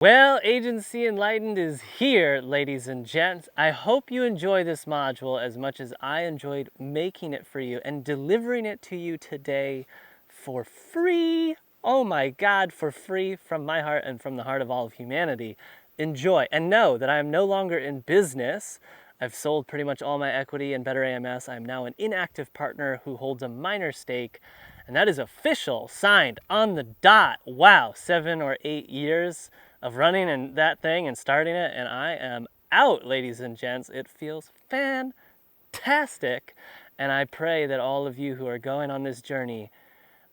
Well, Agency Enlightened is here, ladies and gents. I hope you enjoy this module as much as I enjoyed making it for you and delivering it to you today for free. Oh my God, for free from my heart and from the heart of all of humanity. Enjoy and know that I am no longer in business. I've sold pretty much all my equity in Better AMS. I'm now an inactive partner who holds a minor stake, and that is official, signed on the dot. Wow, 7 or 8 years of running and that thing and starting it, and I am out, ladies and gents. It feels fantastic, and I pray that all of you who are going on this journey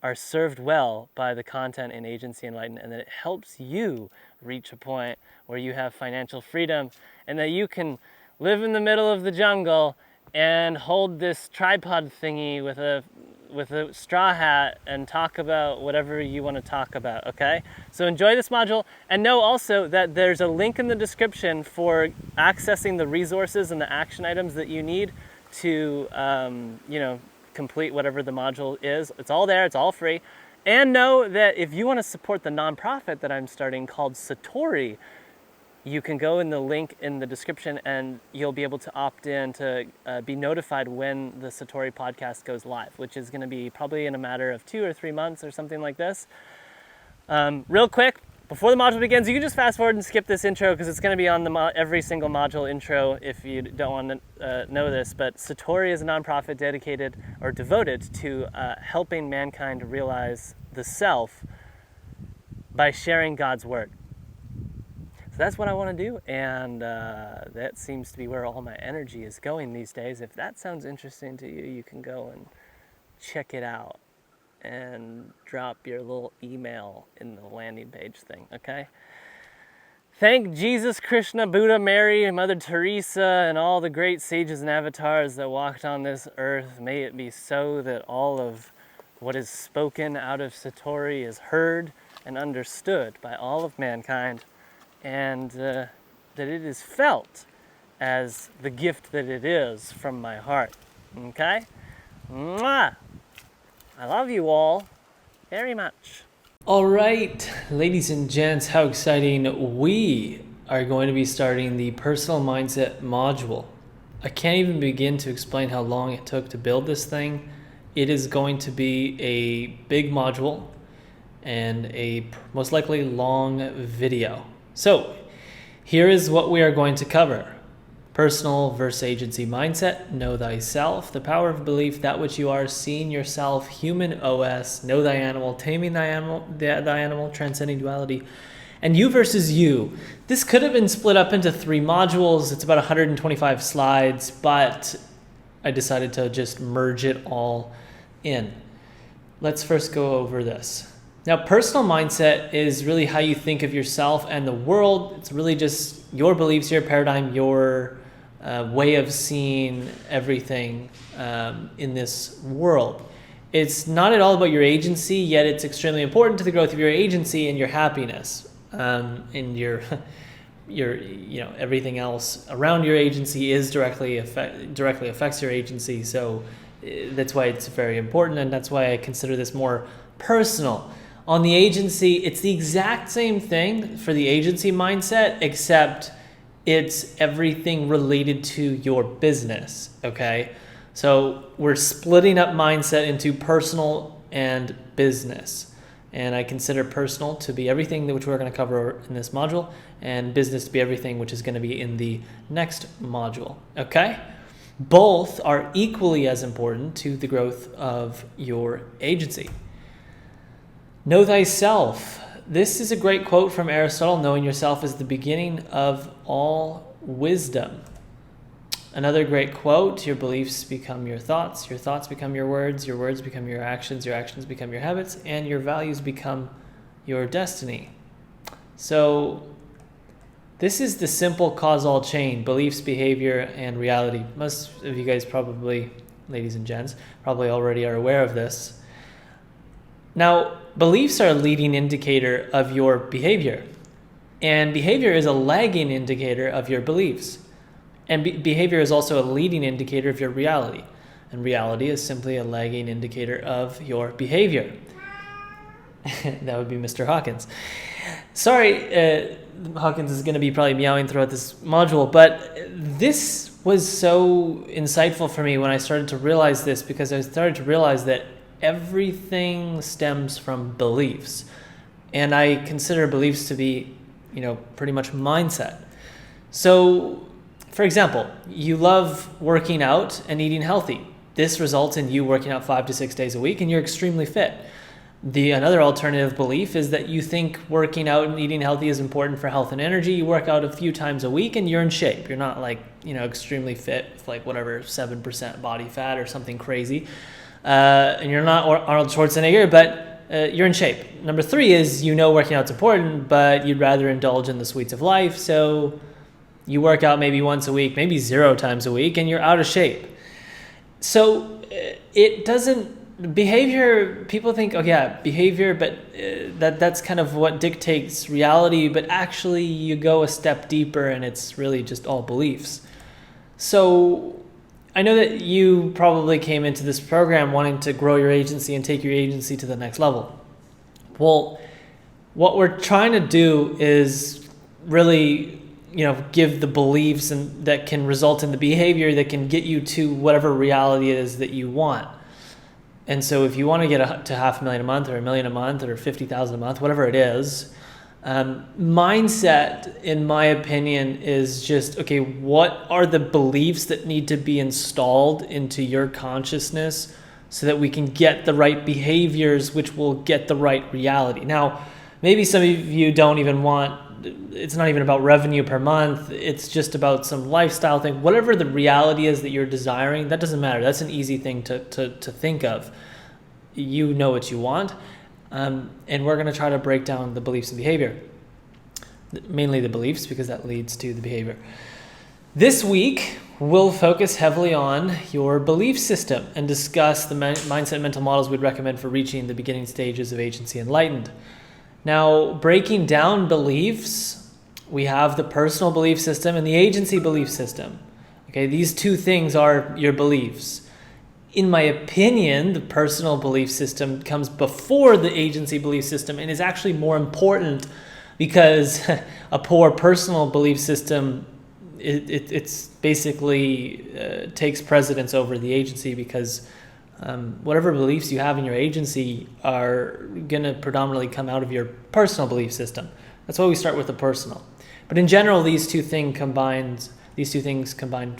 are served well by the content in Agency Enlightened, and that it helps you reach a point where you have financial freedom and that you can live in the middle of the jungle and hold this tripod thingy with a straw hat and talk about whatever you want to talk about, okay? So enjoy this module, and know also that there's a link in the description for accessing the resources and the action items that you need to, complete whatever the module is. It's all there, it's all free. And know that if you want to support the nonprofit that I'm starting called Satori, you can go in the link in the description and you'll be able to opt in to be notified when the Satori podcast goes live, which is going to be probably in a matter of 2 or 3 months or something like this. Real quick, before the module begins, you can just fast forward and skip this intro because it's going to be on the every single module intro if you don't want to know this. But Satori is a nonprofit dedicated or devoted to helping mankind realize the self by sharing God's word. So that's what I want to do, and that seems to be where all my energy is going these days. If that sounds interesting to you, you can go and check it out and drop your little email in the landing page thing, okay? Thank Jesus, Krishna, Buddha, Mary, Mother Teresa, and all the great sages and avatars that walked on this earth. May it be so that all of what is spoken out of Satori is heard and understood by all of mankind, and that it is felt as the gift that it is from my heart, okay? Mwah! I love you all very much. All right, ladies and gents, how exciting. We are going to be starting the personal mindset module. I can't even begin to explain how long it took to build this thing. It is going to be a big module and a most likely long video. So here is what we are going to cover. Personal versus agency mindset, know thyself, the power of belief, that which you are, seeing yourself, HumanOS, know thy animal, taming thy animal, transcending duality, and you versus you. This could have been split up into 3 modules. It's about 125 slides, but I decided to just merge it all in. Let's first go over this. Now, personal mindset is really how you think of yourself and the world. It's really just your beliefs, your paradigm, your way of seeing everything in this world. It's not at all about your agency, yet it's extremely important to the growth of your agency and your happiness, and your everything else around your agency is directly affects your agency. So that's why it's very important, and that's why I consider this more personal. On the agency, it's the exact same thing for the agency mindset, except it's everything related to your business, okay? So we're splitting up mindset into personal and business. And I consider personal to be everything which we're going to cover in this module, and business to be everything which is going to be in the next module, okay? Both are equally as important to the growth of your agency. Know thyself. This is a great quote from Aristotle. Knowing yourself is the beginning of all wisdom. Another great quote, your beliefs become your thoughts become your words become your actions become your habits, and your values become your destiny. So this is the simple causal chain, beliefs, behavior, and reality. Most of you guys probably, ladies and gents, probably already are aware of this. Now, beliefs are a leading indicator of your behavior, and behavior is a lagging indicator of your beliefs. And behavior is also a leading indicator of your reality, and reality is simply a lagging indicator of your behavior. That would be Mr. Hawkins. Sorry, Hawkins is going to be probably meowing throughout this module, but this was so insightful for me when I started to realize this, because I started to realize that everything stems from beliefs. And I consider beliefs to be, pretty much mindset. So, for example, you love working out and eating healthy. This results in you working out 5 to 6 days a week and you're extremely fit. Another alternative belief is that you think working out and eating healthy is important for health and energy. You work out a few times a week and you're in shape. You're not extremely fit with 7% body fat or something crazy. And you're not Arnold Schwarzenegger, but you're in shape. Number 3 is working out's important, but you'd rather indulge in the sweets of life. So you work out maybe once a week, maybe 0 times a week, and you're out of shape. So it doesn't... Behavior, people think, behavior, but that's kind of what dictates reality, but actually you go a step deeper and it's really just all beliefs. So I know that you probably came into this program wanting to grow your agency and take your agency to the next level. Well, what we're trying to do is really, give the beliefs and that can result in the behavior that can get you to whatever reality it is that you want. And so if you want to get to $500,000 a month or $1 million a month or 50,000 a month, whatever it is, mindset, in my opinion, is just, okay, what are the beliefs that need to be installed into your consciousness so that we can get the right behaviors, which will get the right reality. Now, maybe some of you don't even want, it's not even about revenue per month. It's just about some lifestyle thing. Whatever the reality is that you're desiring, that doesn't matter. That's an easy thing to think of. You know what you want. And we're going to try to break down the beliefs and behavior. Mainly the beliefs, because that leads to the behavior. This week, we'll focus heavily on your belief system and discuss the mindset and mental models we'd recommend for reaching the beginning stages of Agency Enlightened. Now, breaking down beliefs, we have the personal belief system and the agency belief system. Okay, these two things are your beliefs. In my opinion, the personal belief system comes before the agency belief system and is actually more important, because a poor personal belief system, it's basically takes precedence over the agency, because whatever beliefs you have in your agency are going to predominantly come out of your personal belief system. That's why we start with the personal. But in general, these two things combined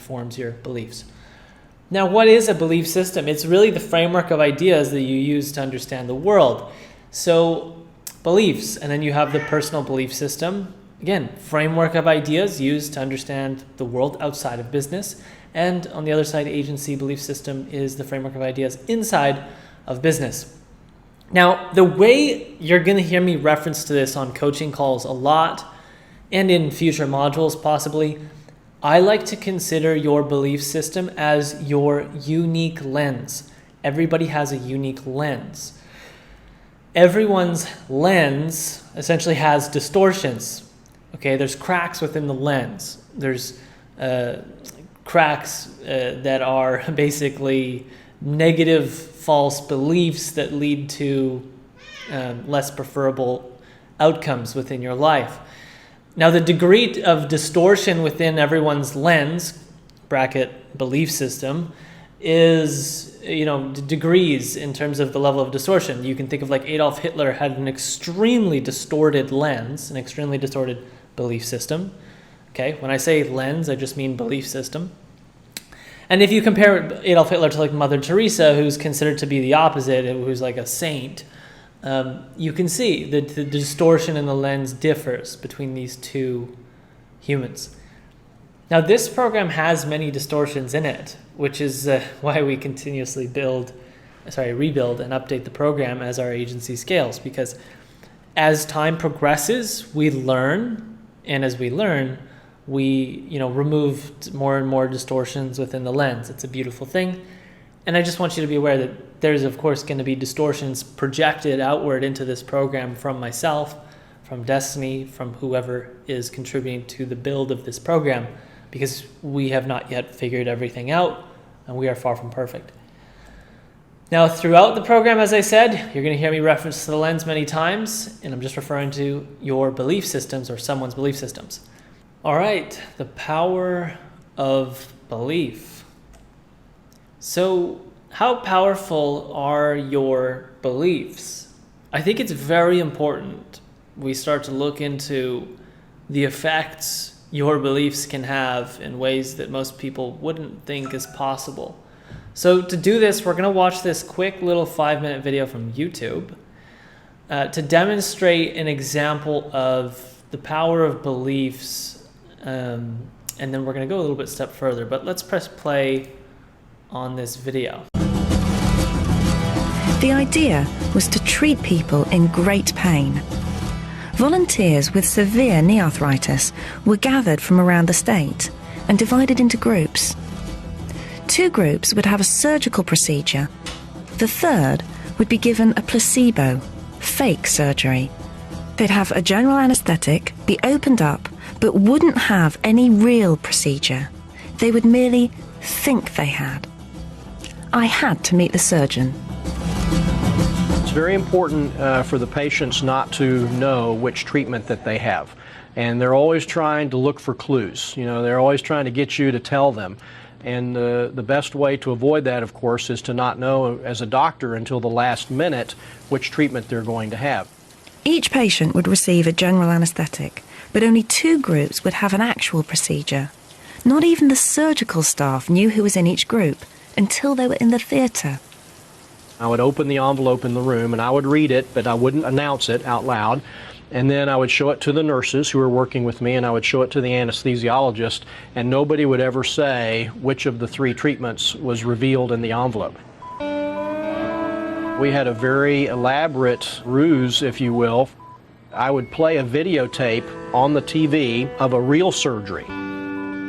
forms your beliefs. Now, what is a belief system? It's really the framework of ideas that you use to understand the world. So beliefs, and then you have the personal belief system. Again, framework of ideas used to understand the world outside of business. And on the other side, agency belief system is the framework of ideas inside of business. Now, the way you're going to hear me reference to this on coaching calls a lot, and in future modules possibly, I like to consider your belief system as your unique lens. Everybody has a unique lens. Everyone's lens essentially has distortions. Okay, there's cracks within the lens. There's cracks that are basically negative false beliefs that lead to less preferable outcomes within your life. Now, the degree of distortion within everyone's lens, bracket belief system, is, degrees in terms of the level of distortion. You can think of Adolf Hitler had an extremely distorted lens, an extremely distorted belief system. Okay, when I say lens, I just mean belief system. And if you compare Adolf Hitler to Mother Teresa, who's considered to be the opposite, who's a saint, you can see that the distortion in the lens differs between these two humans. Now, this program has many distortions in it, which is why we continuously rebuild and update the program as our agency scales, because as time progresses, we learn, and as we learn, we remove more and more distortions within the lens. It's a beautiful thing. And I just want you to be aware that there's, of course, going to be distortions projected outward into this program from myself, from Destiny, from whoever is contributing to the build of this program, because we have not yet figured everything out, and we are far from perfect. Now, throughout the program, as I said, you're going to hear me reference to the lens many times, and I'm just referring to your belief systems or someone's belief systems. All right, the power of belief. So, how powerful are your beliefs? I think it's very important we start to look into the effects your beliefs can have in ways that most people wouldn't think is possible. So to do this, we're going to watch this quick little 5-minute video from YouTube to demonstrate an example of the power of beliefs, and then we're going to go a little bit step further. But let's press play on this video. The idea was to treat people in great pain. Volunteers with severe knee arthritis were gathered from around the state and divided into groups. 2 groups would have a surgical procedure. The third would be given a placebo, fake surgery. They'd have a general anaesthetic, be opened up, but wouldn't have any real procedure. They would merely think they had. I had to meet the surgeon. It's very important for the patients not to know which treatment that they have. And they're always trying to look for clues. You know, they're always trying to get you to tell them. And the best way to avoid that, of course, is to not know as a doctor until the last minute which treatment they're going to have. Each patient would receive a general anaesthetic, but only 2 groups would have an actual procedure. Not even the surgical staff knew who was in each group until they were in the theatre. I would open the envelope in the room and I would read it, but I wouldn't announce it out loud. And then I would show it to the nurses who were working with me, and I would show it to the anesthesiologist, and nobody would ever say which of the 3 treatments was revealed in the envelope. We had a very elaborate ruse, if you will. I would play a videotape on the TV of a real surgery.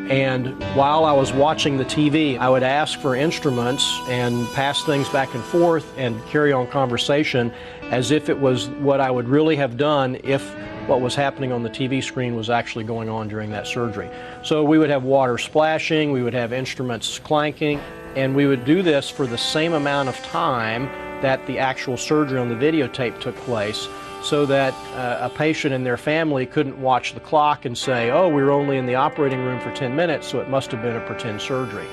And while I was watching the TV, I would ask for instruments and pass things back and forth and carry on conversation as if it was what I would really have done if what was happening on the TV screen was actually going on during that surgery. So we would have water splashing, we would have instruments clanking, and we would do this for the same amount of time that the actual surgery on the videotape took place, so that a patient and their family couldn't watch the clock and say, oh, we were only in the operating room for 10 minutes, so it must have been a pretend surgery.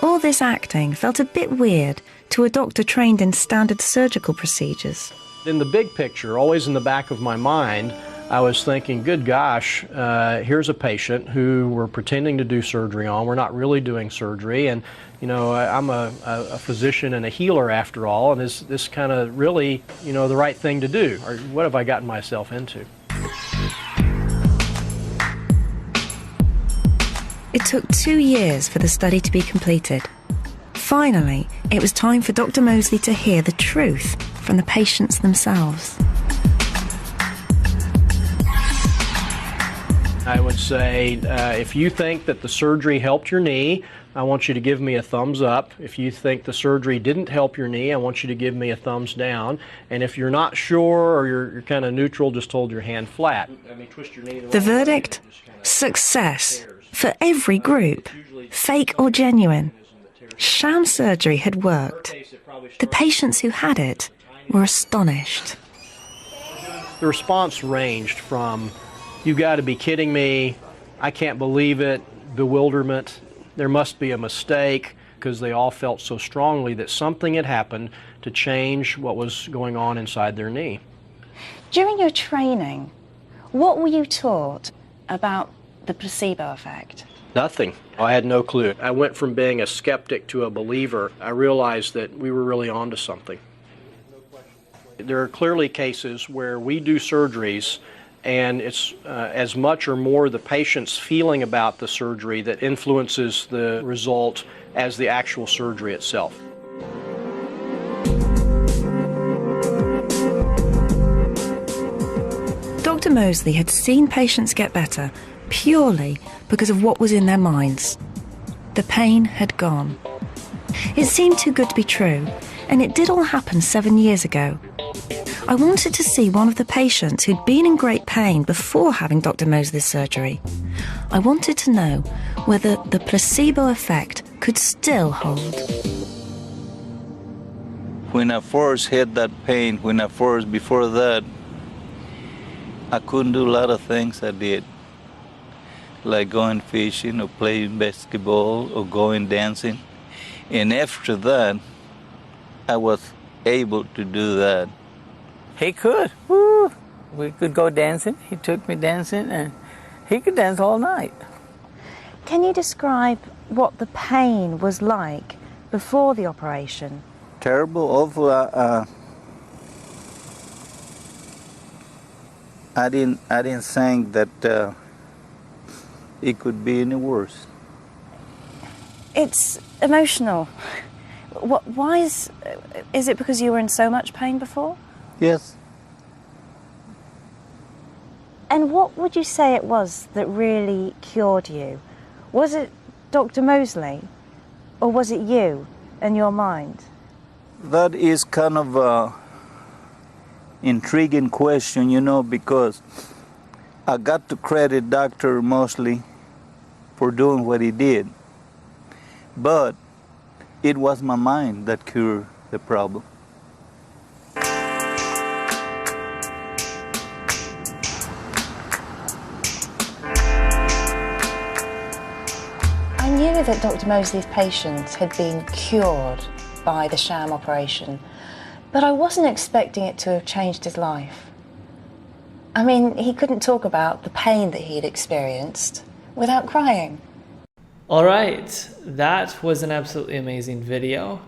All this acting felt a bit weird to a doctor trained in standard surgical procedures. In the big picture, always in the back of my mind, I was thinking, good gosh, here's a patient who we're pretending to do surgery on. We're not really doing surgery, and you know, I'm a physician and a healer after all, and is this kind of really, you know, the right thing to do? Or what have I gotten myself into? It took 2 years for the study to be completed. Finally, it was time for Dr. Mosley to hear the truth from the patients themselves. I would say, if you think that the surgery helped your knee, I want you to give me a thumbs up. If you think the surgery didn't help your knee, I want you to give me a thumbs down. And if you're not sure or you're kind of neutral, just hold your hand flat. Twist your knee The verdict? Success for every group, fake or genuine. Sham surgery had worked. The patients who had it were astonished. The response ranged from, "You've got to be kidding me, I can't believe it," bewilderment, "There must be a mistake," because they all felt so strongly that something had happened to change what was going on inside their knee. During your training, what were you taught about the placebo effect? Nothing. I had no clue. I went from being a skeptic to a believer. I realized that we were really onto something. There are clearly cases where we do surgeries and it's as much or more the patient's feeling about the surgery that influences the result as the actual surgery itself. Dr. Mosley had seen patients get better purely because of what was in their minds. The pain had gone. It seemed too good to be true, and it did all happen 7 years ago. I wanted to see one of the patients who'd been in great pain before having Dr. Mosley's surgery. I wanted to know whether the placebo effect could still hold. when I first had that pain, before that, I couldn't do a lot of things I did, like going fishing or playing basketball or going dancing. And after that, I was able to do that. He could. Woo. We could go dancing. He took me dancing, and he could dance all night. Can you describe what the pain was like before the operation? Terrible, awful. I didn't think that it could be any worse. It's emotional. Why is it because you were in so much pain before? Yes. And what would you say it was that really cured you? Was it Dr. Mosley, or was it you and your mind? That is kind of a intriguing question, you know, because I got to credit Dr. Mosley for doing what he did. But it was my mind that cured the problem. I knew that Dr. Mosley's patients had been cured by the sham operation, but I wasn't expecting it to have changed his life. I mean, he couldn't talk about the pain that he'd experienced without crying. All right, that was an absolutely amazing video.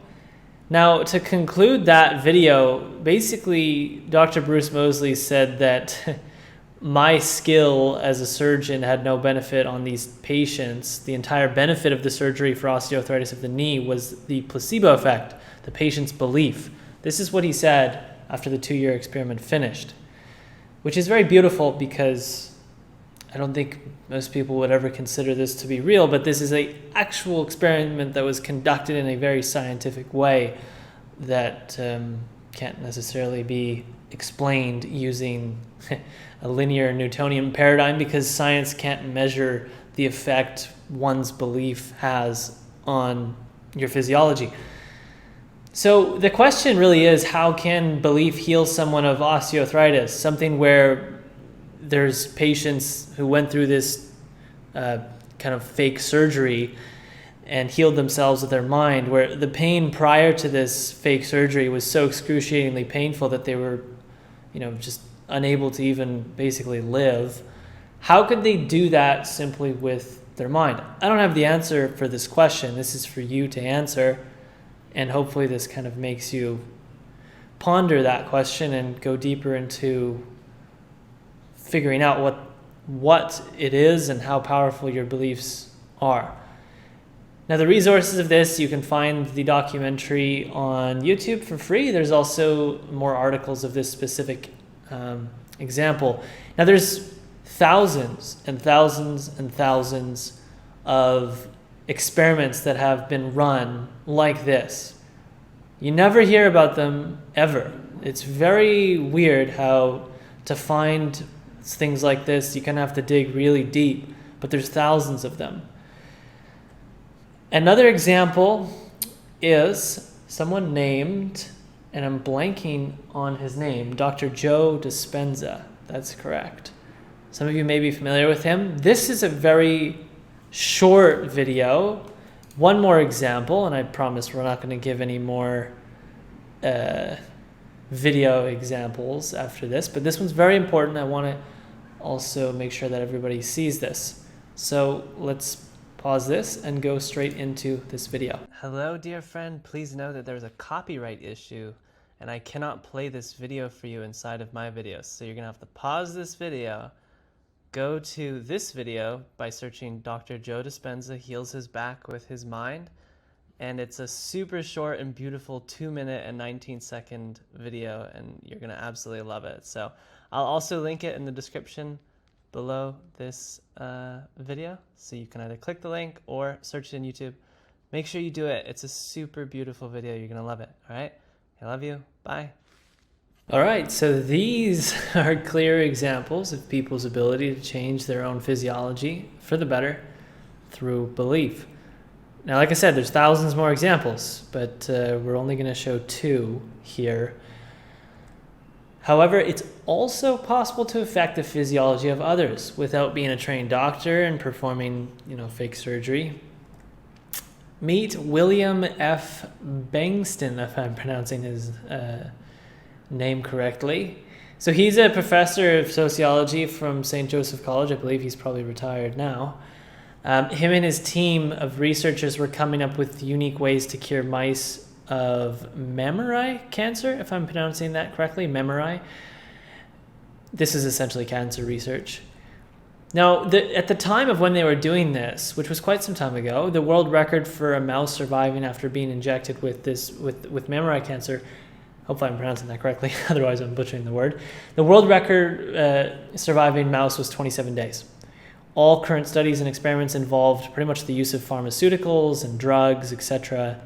Now, to conclude that video, basically, Dr. Bruce Mosley said that my skill as a surgeon had no benefit on these patients. The entire benefit of the surgery for osteoarthritis of the knee was the placebo effect, the patient's belief. This is what he said after the 2-year experiment finished, which is very beautiful because I don't think most people would ever consider this to be real, but this is an actual experiment that was conducted in a very scientific way that can't necessarily be explained using a linear Newtonian paradigm, because science can't measure the effect one's belief has on your physiology. So the question really is, how can belief heal someone of osteoarthritis, something where there's patients who went through this kind of fake surgery and healed themselves with their mind, where the pain prior to this fake surgery was so excruciatingly painful that they were, just unable to even basically live. How could they do that simply with their mind? I don't have the answer for this question. This is for you to answer, and hopefully this kind of makes you ponder that question and go deeper into figuring out what it is and how powerful your beliefs are. Now, the resources of this, you can find the documentary on YouTube for free. There's also more articles of this specific example. Now, there's thousands and thousands and thousands of experiments that have been run like this. You never hear about them ever. It's very weird how to find things like this, you kind of have to dig really deep, but there's thousands of them. Another example is someone named, and I'm blanking on his name, Dr. Joe Dispenza. That's correct. Some of you may be familiar with him. This is a very short video. One more example, and I promise we're not going to give any more video examples after this, but this one's very important. I want to also make sure that everybody sees this. So let's pause this and go straight into this video. Hello, dear friend. Please know that there's a copyright issue and I cannot play this video for you inside of my videos. So you're gonna have to pause this video, go to this video by searching Dr. Joe Dispenza heals his back with his mind. And it's a super short and beautiful 2-minute and 19-second video, and you're gonna absolutely love it. So I'll also link it in the description below this video, so you can either click the link or search it in YouTube. Make sure you do it. It's a super beautiful video. You're gonna love it. All right, I love you. Bye. All right, so these are clear examples of people's ability to change their own physiology for the better through belief. Now, like I said, there's thousands more examples, but we're only going to show 2 here. However, it's also possible to affect the physiology of others without being a trained doctor and performing, fake surgery. Meet William F. Bengston, if I'm pronouncing his name correctly. So he's a professor of sociology from St. Joseph College. I believe he's probably retired now. Him and his team of researchers were coming up with unique ways to cure mice of mammary cancer, if I'm pronouncing that correctly, mammary. This is essentially cancer research. Now, at the time of when they were doing this, which was quite some time ago, the world record for a mouse surviving after being injected with mammary cancer, hopefully I'm pronouncing that correctly, otherwise I'm butchering the word. The world record surviving mouse was 27 days. All current studies and experiments involved pretty much the use of pharmaceuticals and drugs, etc.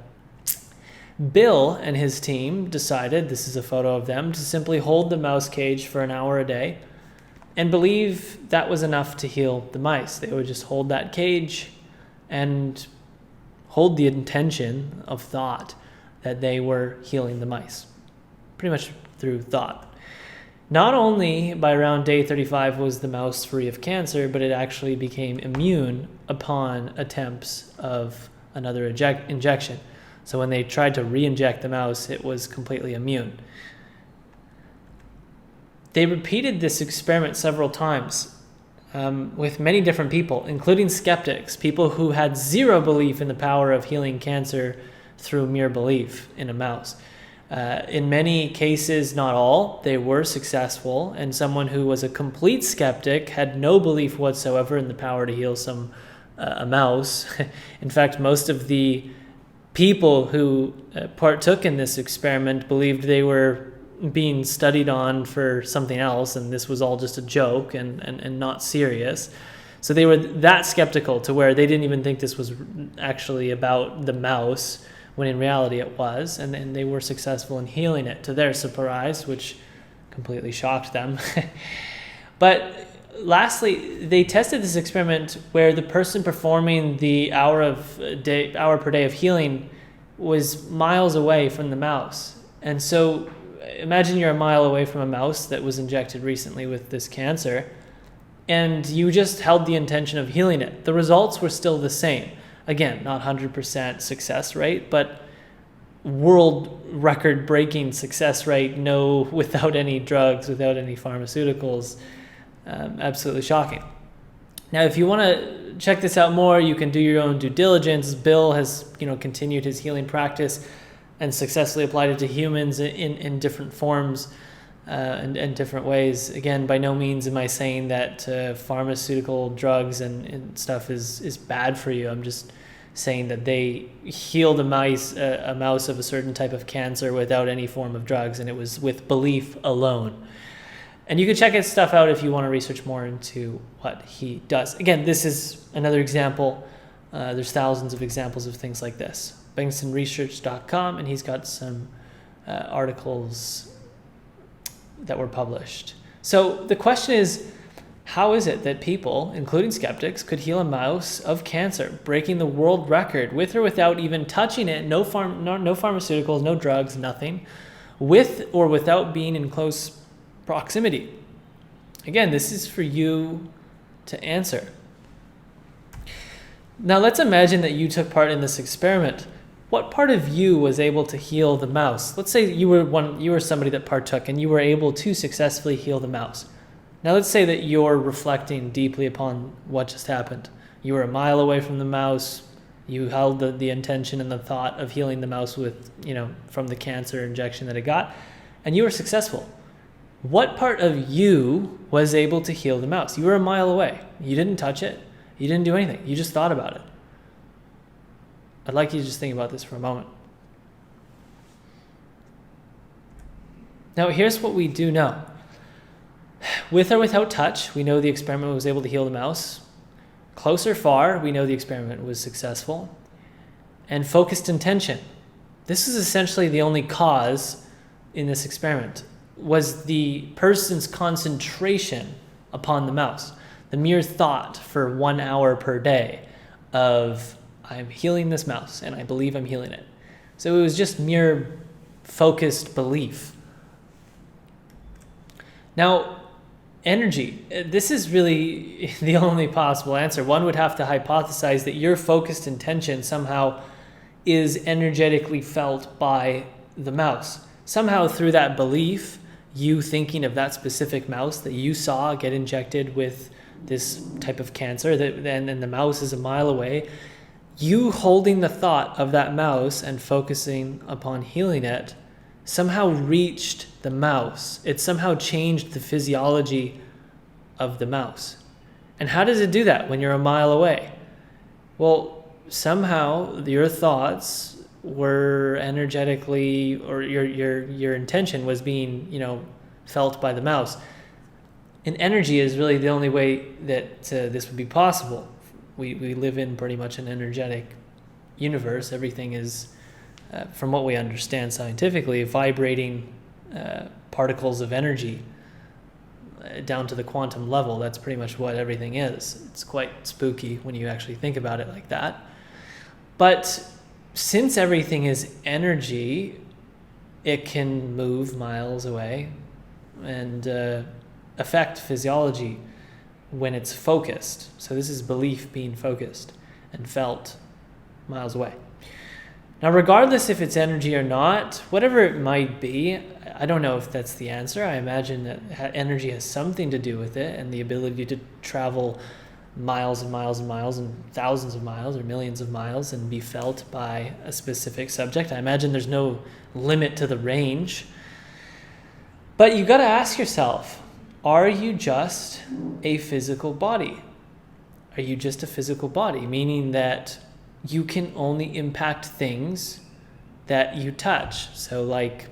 Bill and his team decided, this is a photo of them, to simply hold the mouse cage for an hour a day and believe that was enough to heal the mice. They would just hold that cage and hold the intention of thought that they were healing the mice, pretty much through thought. Not only by around day 35 was the mouse free of cancer, but it actually became immune upon attempts of another injection. So when they tried to re-inject the mouse, it was completely immune. They repeated this experiment several times with many different people, including skeptics, people who had zero belief in the power of healing cancer through mere belief in a mouse. In many cases, not all, they were successful, and someone who was a complete skeptic had no belief whatsoever in the power to heal a mouse. In fact, most of the people who partook in this experiment believed they were being studied on for something else, and this was all just a joke and not serious. So they were that skeptical to where they didn't even think this was actually about the mouse, when in reality it was, and they were successful in healing it to their surprise, which completely shocked them. But lastly, they tested this experiment where the person performing the hour per day of healing was miles away from the mouse. And so imagine you're a mile away from a mouse that was injected recently with this cancer, and you just held the intention of healing it. The results were still the same. Again, not 100% success rate, but world record breaking success rate, without any drugs, without any pharmaceuticals. Absolutely shocking. Now, if you want to check this out more, you can do your own due diligence. Bill has continued his healing practice and successfully applied it to humans in different forms and different ways. Again, by no means am I saying that pharmaceutical drugs and stuff is bad for you. I'm just saying that they healed a mouse of a certain type of cancer without any form of drugs, and it was with belief alone. And you can check his stuff out if you want to research more into what he does. Again, this is another example. There's thousands of examples of things like this. BengstonResearch.com, and he's got some articles that were published. So the question is, how is it that people, including skeptics, could heal a mouse of cancer, breaking the world record with or without even touching it, no pharmaceuticals, no drugs, nothing, with or without being in close proximity? Again, this is for you to answer. Now let's imagine that you took part in this experiment. What part of you was able to heal the mouse? Let's say you were somebody that partook and you were able to successfully heal the mouse. Now let's say that you're reflecting deeply upon what just happened. You were a mile away from the mouse. You held the intention and the thought of healing the mouse from the cancer injection that it got, and you were successful. What part of you was able to heal the mouse? You were a mile away. You didn't touch it. You didn't do anything. You just thought about it. I'd like you to just think about this for a moment. Now, here's what we do know. With or without touch, we know the experiment was able to heal the mouse. Close or far, we know the experiment was successful. And focused intention. This is essentially the only cause in this experiment, was the person's concentration upon the mouse. The mere thought for 1 hour per day of, I'm healing this mouse, and I believe I'm healing it. So it was just mere focused belief. Now, energy, this is really the only possible answer. One would have to hypothesize that your focused intention somehow is energetically felt by the mouse. Somehow through that belief, you thinking of that specific mouse that you saw get injected with this type of cancer, and the mouse is a mile away, you holding the thought of that mouse and focusing upon healing it somehow reached the mouse. It somehow changed the physiology of the mouse. And how does it do that when you're a mile away? Well, somehow your thoughts were energetically, or your intention was being, felt by the mouse. And energy is really the only way that this would be possible. We live in pretty much an energetic universe. Everything is, from what we understand scientifically, vibrating particles of energy down to the quantum level. That's pretty much what everything is. It's quite spooky when you actually think about it like that. But since everything is energy, it can move miles away and affect physiology when it's focused. So this is belief being focused and felt miles away. Now, regardless if it's energy or not, whatever it might be, I don't know if that's the answer. I imagine that energy has something to do with it, and the ability to travel miles and miles and miles and thousands of miles or millions of miles and be felt by a specific subject. I imagine there's no limit to the range. But you got to ask yourself, are you just a physical body? Are you just a physical body? Meaning that you can only impact things that you touch. So like,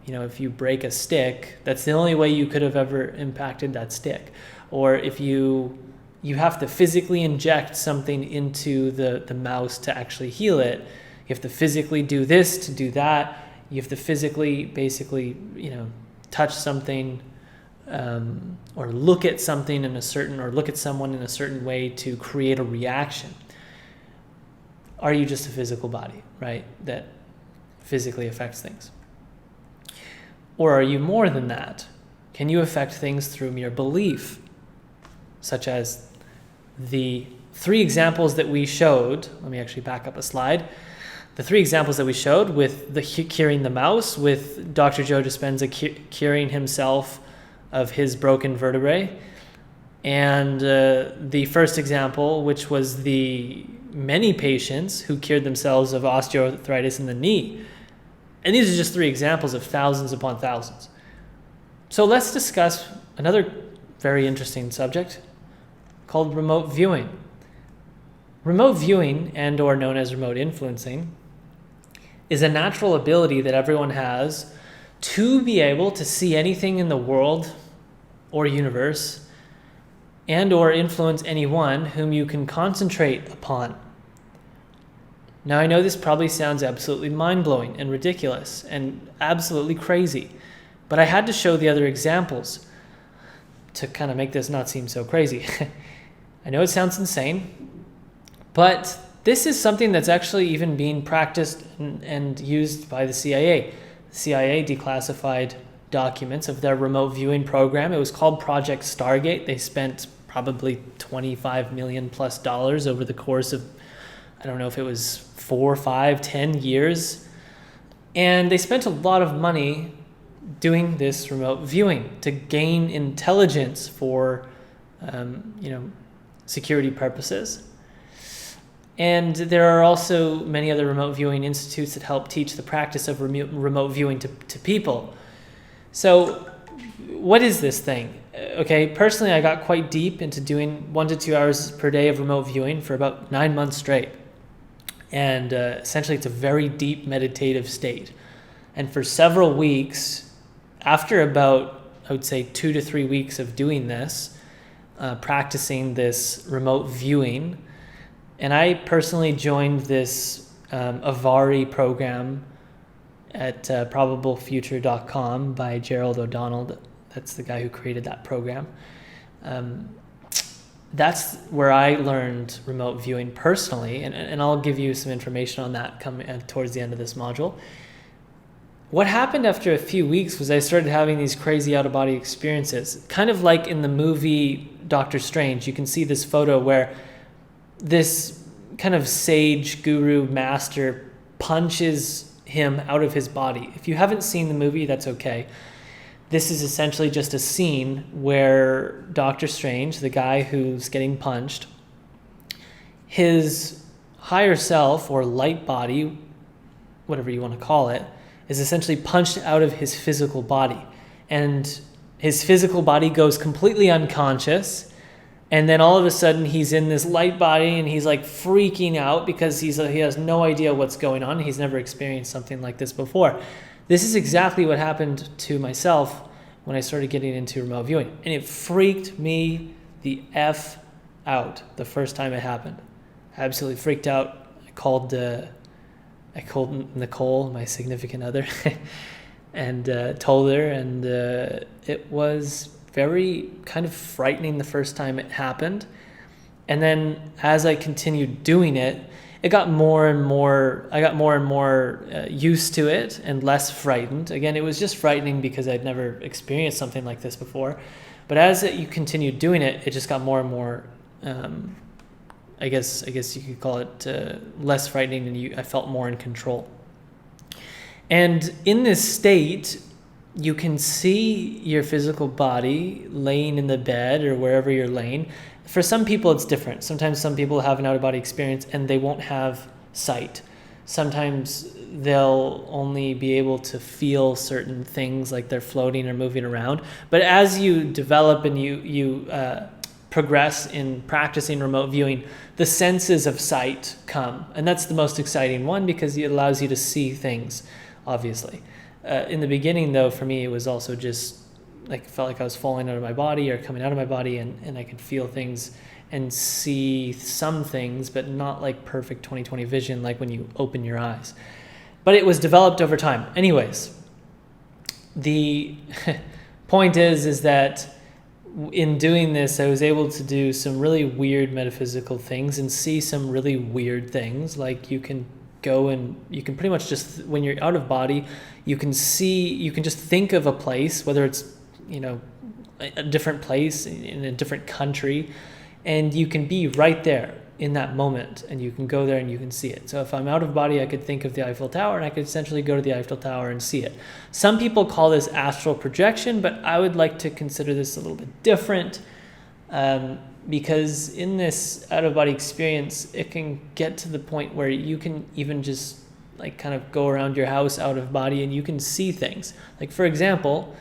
if you break a stick, that's the only way you could have ever impacted that stick. Or if you have to physically inject something into the mouse to actually heal it, you have to physically do this to do that. You have to physically, basically, touch something, or look at something or look at someone in a certain way to create a reaction. Are you just a physical body, right, that physically affects things? Or are you more than that? Can you affect things through mere belief, such as the 3 examples that we showed? Let me actually back up a slide. The 3 examples that we showed with the curing the mouse, with Dr. Joe Dispenza curing himself of his broken vertebrae, and the first example, which was the many patients who cured themselves of osteoarthritis in the knee. And these are just 3 examples of thousands upon thousands. So let's discuss another very interesting subject called remote viewing. Remote viewing, and or known as remote influencing, is a natural ability that everyone has to be able to see anything in the world or universe and or influence anyone whom you can concentrate upon. Now, I know this probably sounds absolutely mind-blowing and ridiculous and absolutely crazy, but I had to show the other examples to kind of make this not seem so crazy. I know it sounds insane, but this is something that's actually even being practiced and used by the CIA. The CIA declassified documents of their remote viewing program. It was called Project Stargate. They spent probably $25 million plus over the course of, I don't know if it was 4, 5, 10 years. And they spent a lot of money doing this remote viewing to gain intelligence for, security purposes. And there are also many other remote viewing institutes that help teach the practice of remote viewing to people. So what is this thing? Okay, personally, I got quite deep into doing 1 to 2 hours per day of remote viewing for about 9 months straight. And essentially, it's a very deep meditative state. And for several weeks, after about, I would say, 2 to 3 weeks of doing this, practicing this remote viewing, and I personally joined this Avari program at probablefuture.com by Gerald O'Donnell. That's the guy who created that program. that's where I learned remote viewing personally, and I'll give you some information on that towards the end of this module. What happened after a few weeks was I started having these crazy out-of-body experiences, kind of like in the movie Doctor Strange. You can see this photo where this kind of sage guru master punches him out of his body. If you haven't seen the movie, that's okay. This is essentially just a scene where Doctor Strange, the guy who's getting punched, his higher self or light body, whatever you want to call it, is essentially punched out of his physical body. And his physical body goes completely unconscious. And then all of a sudden he's in this light body and he's like freaking out because he has no idea what's going on. He's never experienced something like this before. This is exactly what happened to myself when I started getting into remote viewing. And it freaked me the F out the first time it happened. I absolutely freaked out. I called Nicole, my significant other, and told her, and it was very kind of frightening the first time it happened. And then as I continued doing it, I got more and more used to it and less frightened. Again, it was just frightening because I'd never experienced something like this before. But as you continued doing it, it just got more and more, I guess you could call it less frightening, and I felt more in control. And in this state, you can see your physical body laying in the bed or wherever you're laying. For some people, it's different. Sometimes some people have an out-of-body experience and they won't have sight. Sometimes they'll only be able to feel certain things like they're floating or moving around. But as you develop and you progress in practicing remote viewing, the senses of sight come. And that's the most exciting one because it allows you to see things, obviously. In the beginning, though, for me, it was also just like felt like I was falling out of my body or coming out of my body, and I could feel things and see some things, but not like perfect 20/20 vision like when you open your eyes. But it was developed over time. Anyways, the point is that in doing this, I was able to do some really weird metaphysical things and see some really weird things. Like you can go and you can pretty much just, when you're out of body, you can just think of a place, whether it's, a different place in a different country, and you can be right there in that moment, and you can go there and you can see it. So if I'm out of body, I could think of the Eiffel Tower and I could essentially go to the Eiffel Tower and see it. Some people call this astral projection, but I would like to consider this a little bit different, because in this out-of-body experience, it can get to the point where you can even just like kind of go around your house out of body and you can see things. Like for example,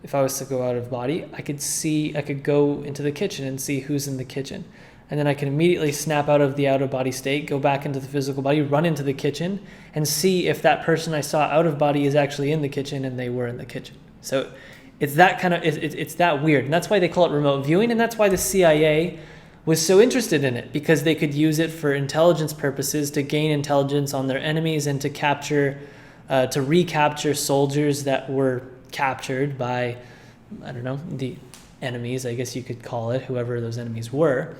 if I was to go out of body, I could go into the kitchen and see who's in the kitchen. And then I can immediately snap out of the out-of-body state, go back into the physical body, run into the kitchen, and see if that person I saw out of body is actually in the kitchen and they were in the kitchen. So it's that kind of, it's that weird. And that's why they call it remote viewing, and that's why the CIA was so interested in it, because they could use it for intelligence purposes, to gain intelligence on their enemies and to recapture soldiers that were captured by, the enemies, I guess you could call it, whoever those enemies were.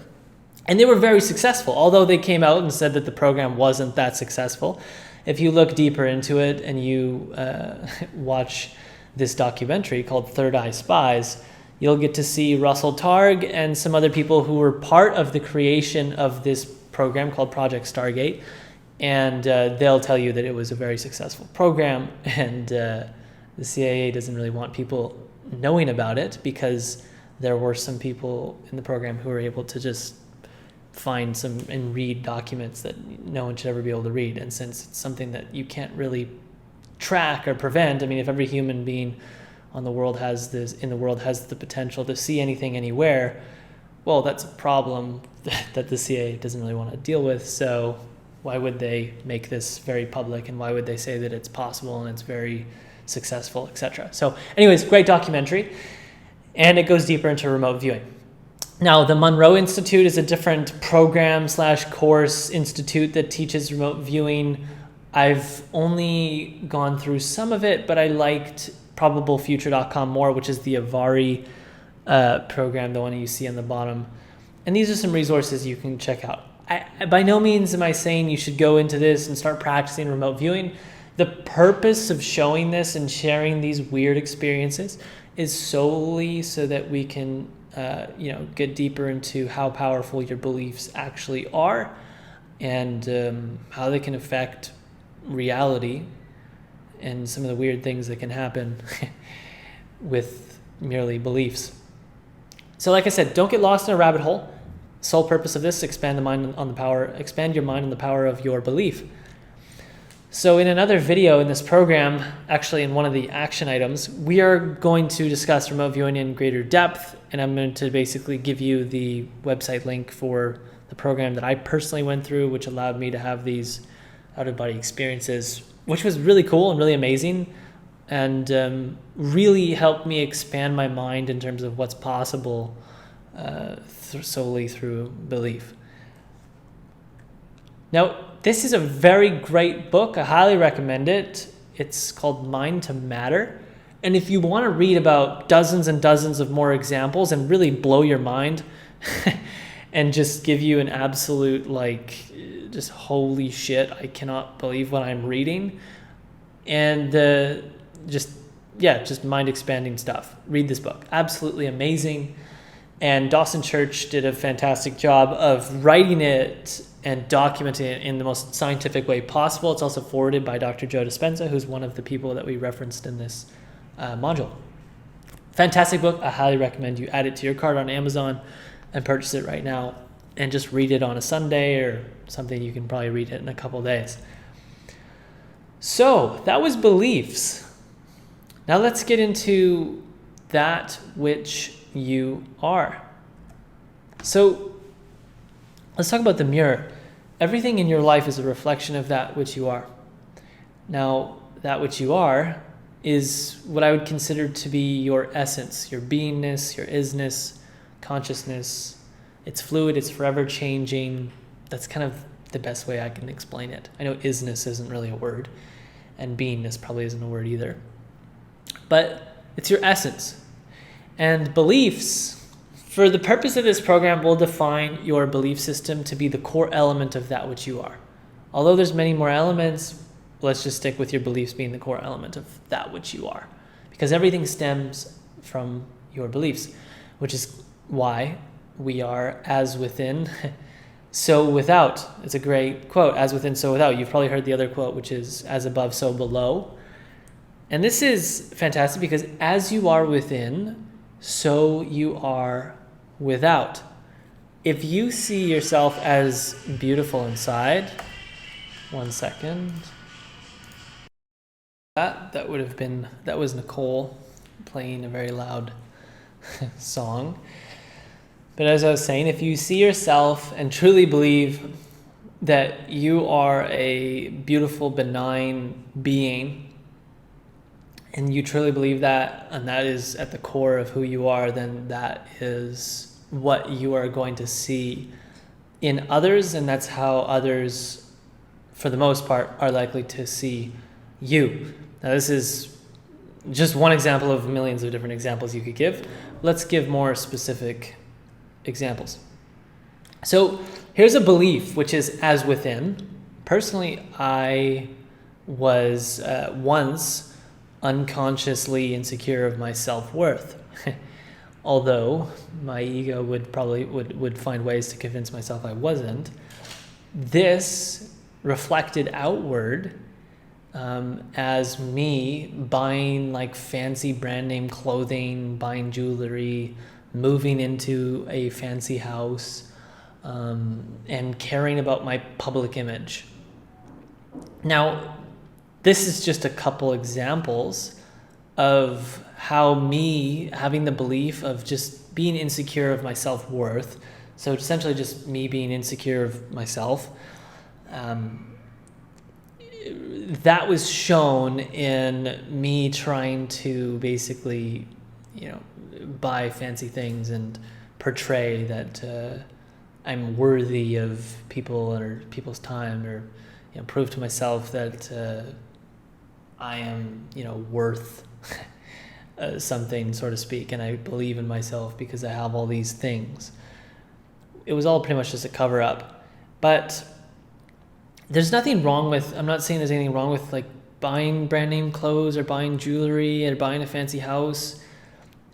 And they were very successful, although they came out and said that the program wasn't that successful. If you look deeper into it and you watch this documentary called Third Eye Spies, you'll get to see Russell Targ and some other people who were part of the creation of this program called Project Stargate. And they'll tell you that it was a very successful program, and the CIA doesn't really want people knowing about it because there were some people in the program who were able to just find some and read documents that no one should ever be able to read. And since it's something that you can't really track or prevent, if every human being in the world has the potential to see anything anywhere, well, that's a problem that the CIA doesn't really want to deal with. So why would they make this very public, and why would they say that it's possible and it's very successful, etc.? So anyways, great documentary, and it goes deeper into remote viewing. Now, the Monroe Institute is a different program/course institute that teaches remote viewing. I've only gone through some of it, but I liked probablefuture.com more, which is the Avari program, the one you see on the bottom. And these are some resources you can check out. By no means am I saying you should go into this and start practicing remote viewing. The purpose of showing this and sharing these weird experiences is solely so that we can get deeper into how powerful your beliefs actually are, and how they can affect reality, and some of the weird things that can happen with merely beliefs. So like I said, don't get lost in a rabbit hole. Sole purpose of this, expand your mind on the power of your belief. So in another video in this program, actually in one of the action items, we are going to discuss remote viewing in greater depth, and I'm going to basically give you the website link for the program that I personally went through, which allowed me to have these out-of-body experiences, which was really cool and really amazing, and really helped me expand my mind in terms of what's possible solely through belief. Now, this is a very great book. I highly recommend it. It's called Mind to Matter. And if you want to read about dozens and dozens of more examples and really blow your mind and just give you an absolute, just holy shit, I cannot believe what I'm reading, and just mind expanding stuff, read this book. Absolutely amazing. And Dawson Church did a fantastic job of writing it and documenting it in the most scientific way possible. It's also forwarded by Dr. Joe Dispenza, who's one of the people that we referenced in this module. Fantastic book. I highly recommend you add it to your cart on Amazon and purchase it right now, and just read it on a Sunday or something. You can probably read it in a couple of days. So that was beliefs. Now let's get into that which you are. So let's talk about the mirror. Everything in your life is a reflection of that which you are. Now, that which you are is what I would consider to be your essence, your beingness, your isness, consciousness. It's fluid, it's forever changing. That's kind of the best way I can explain it. I know isness isn't really a word, and beingness probably isn't a word either. But it's your essence. And beliefs, for the purpose of this program, will define your belief system to be the core element of that which you are. Although there's many more elements, let's just stick with your beliefs being the core element of that which you are. Because everything stems from your beliefs, which is why we are as within, so without. It's a great quote, as within, so without. You've probably heard the other quote, which is as above, so below. And this is fantastic because as you are within, so you are without. If you see yourself as beautiful inside, 1 second. That was Nicole playing a very loud song. But as I was saying, if you see yourself and truly believe that you are a beautiful, benign being, and you truly believe that, and that is at the core of who you are, then that is what you are going to see in others, and that's how others, for the most part, are likely to see you. Now, this is just one example of millions of different examples you could give. Let's give more specific examples. So here's a belief, which is as within. Personally, I was once unconsciously insecure of my self-worth. Although my ego would find ways to convince myself I wasn't. This reflected outward as me buying fancy brand name clothing, buying jewelry, moving into a fancy house, and caring about my public image. Now, this is just a couple examples of how me having the belief of just being insecure of my self-worth, so essentially just me being insecure of myself, that was shown in me trying to basically, buy fancy things and portray that I'm worthy of people or people's time, or prove to myself that I am, worth something, so to speak, and I believe in myself because I have all these things. it was all pretty much just a cover up. But there's nothing wrong with, I'm not saying there's anything wrong with like buying brand name clothes or buying jewelry or buying a fancy house,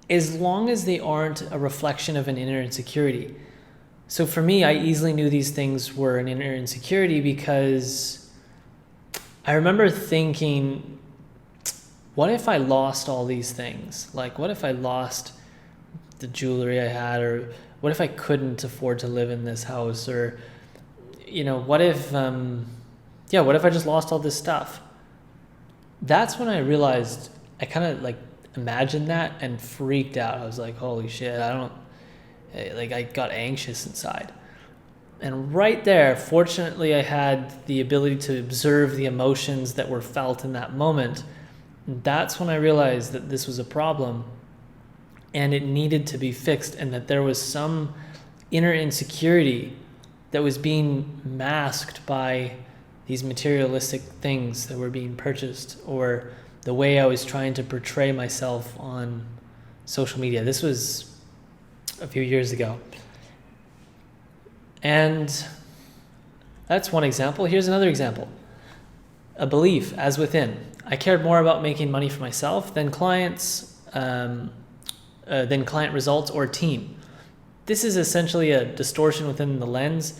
as long as they aren't a reflection of an inner insecurity. So for me, I easily knew these things were an inner insecurity because I remember thinking, what if I lost all these things? Like, what if I lost the jewelry I had, or what if I couldn't afford to live in this house, or, you know, what if I just lost all this stuff? That's when I realized, I kind of like imagined that and freaked out. I was like, holy shit, I got anxious inside. And right there, fortunately, I had the ability to observe the emotions that were felt in that moment. That's when I realized that this was a problem and it needed to be fixed, and that there was some inner insecurity that was being masked by these materialistic things that were being purchased, or the way I was trying to portray myself on social media. This was a few years ago. And that's one example. Here's another example. A belief as within. I cared more about making money for myself than client results or team. This is essentially a distortion within the lens,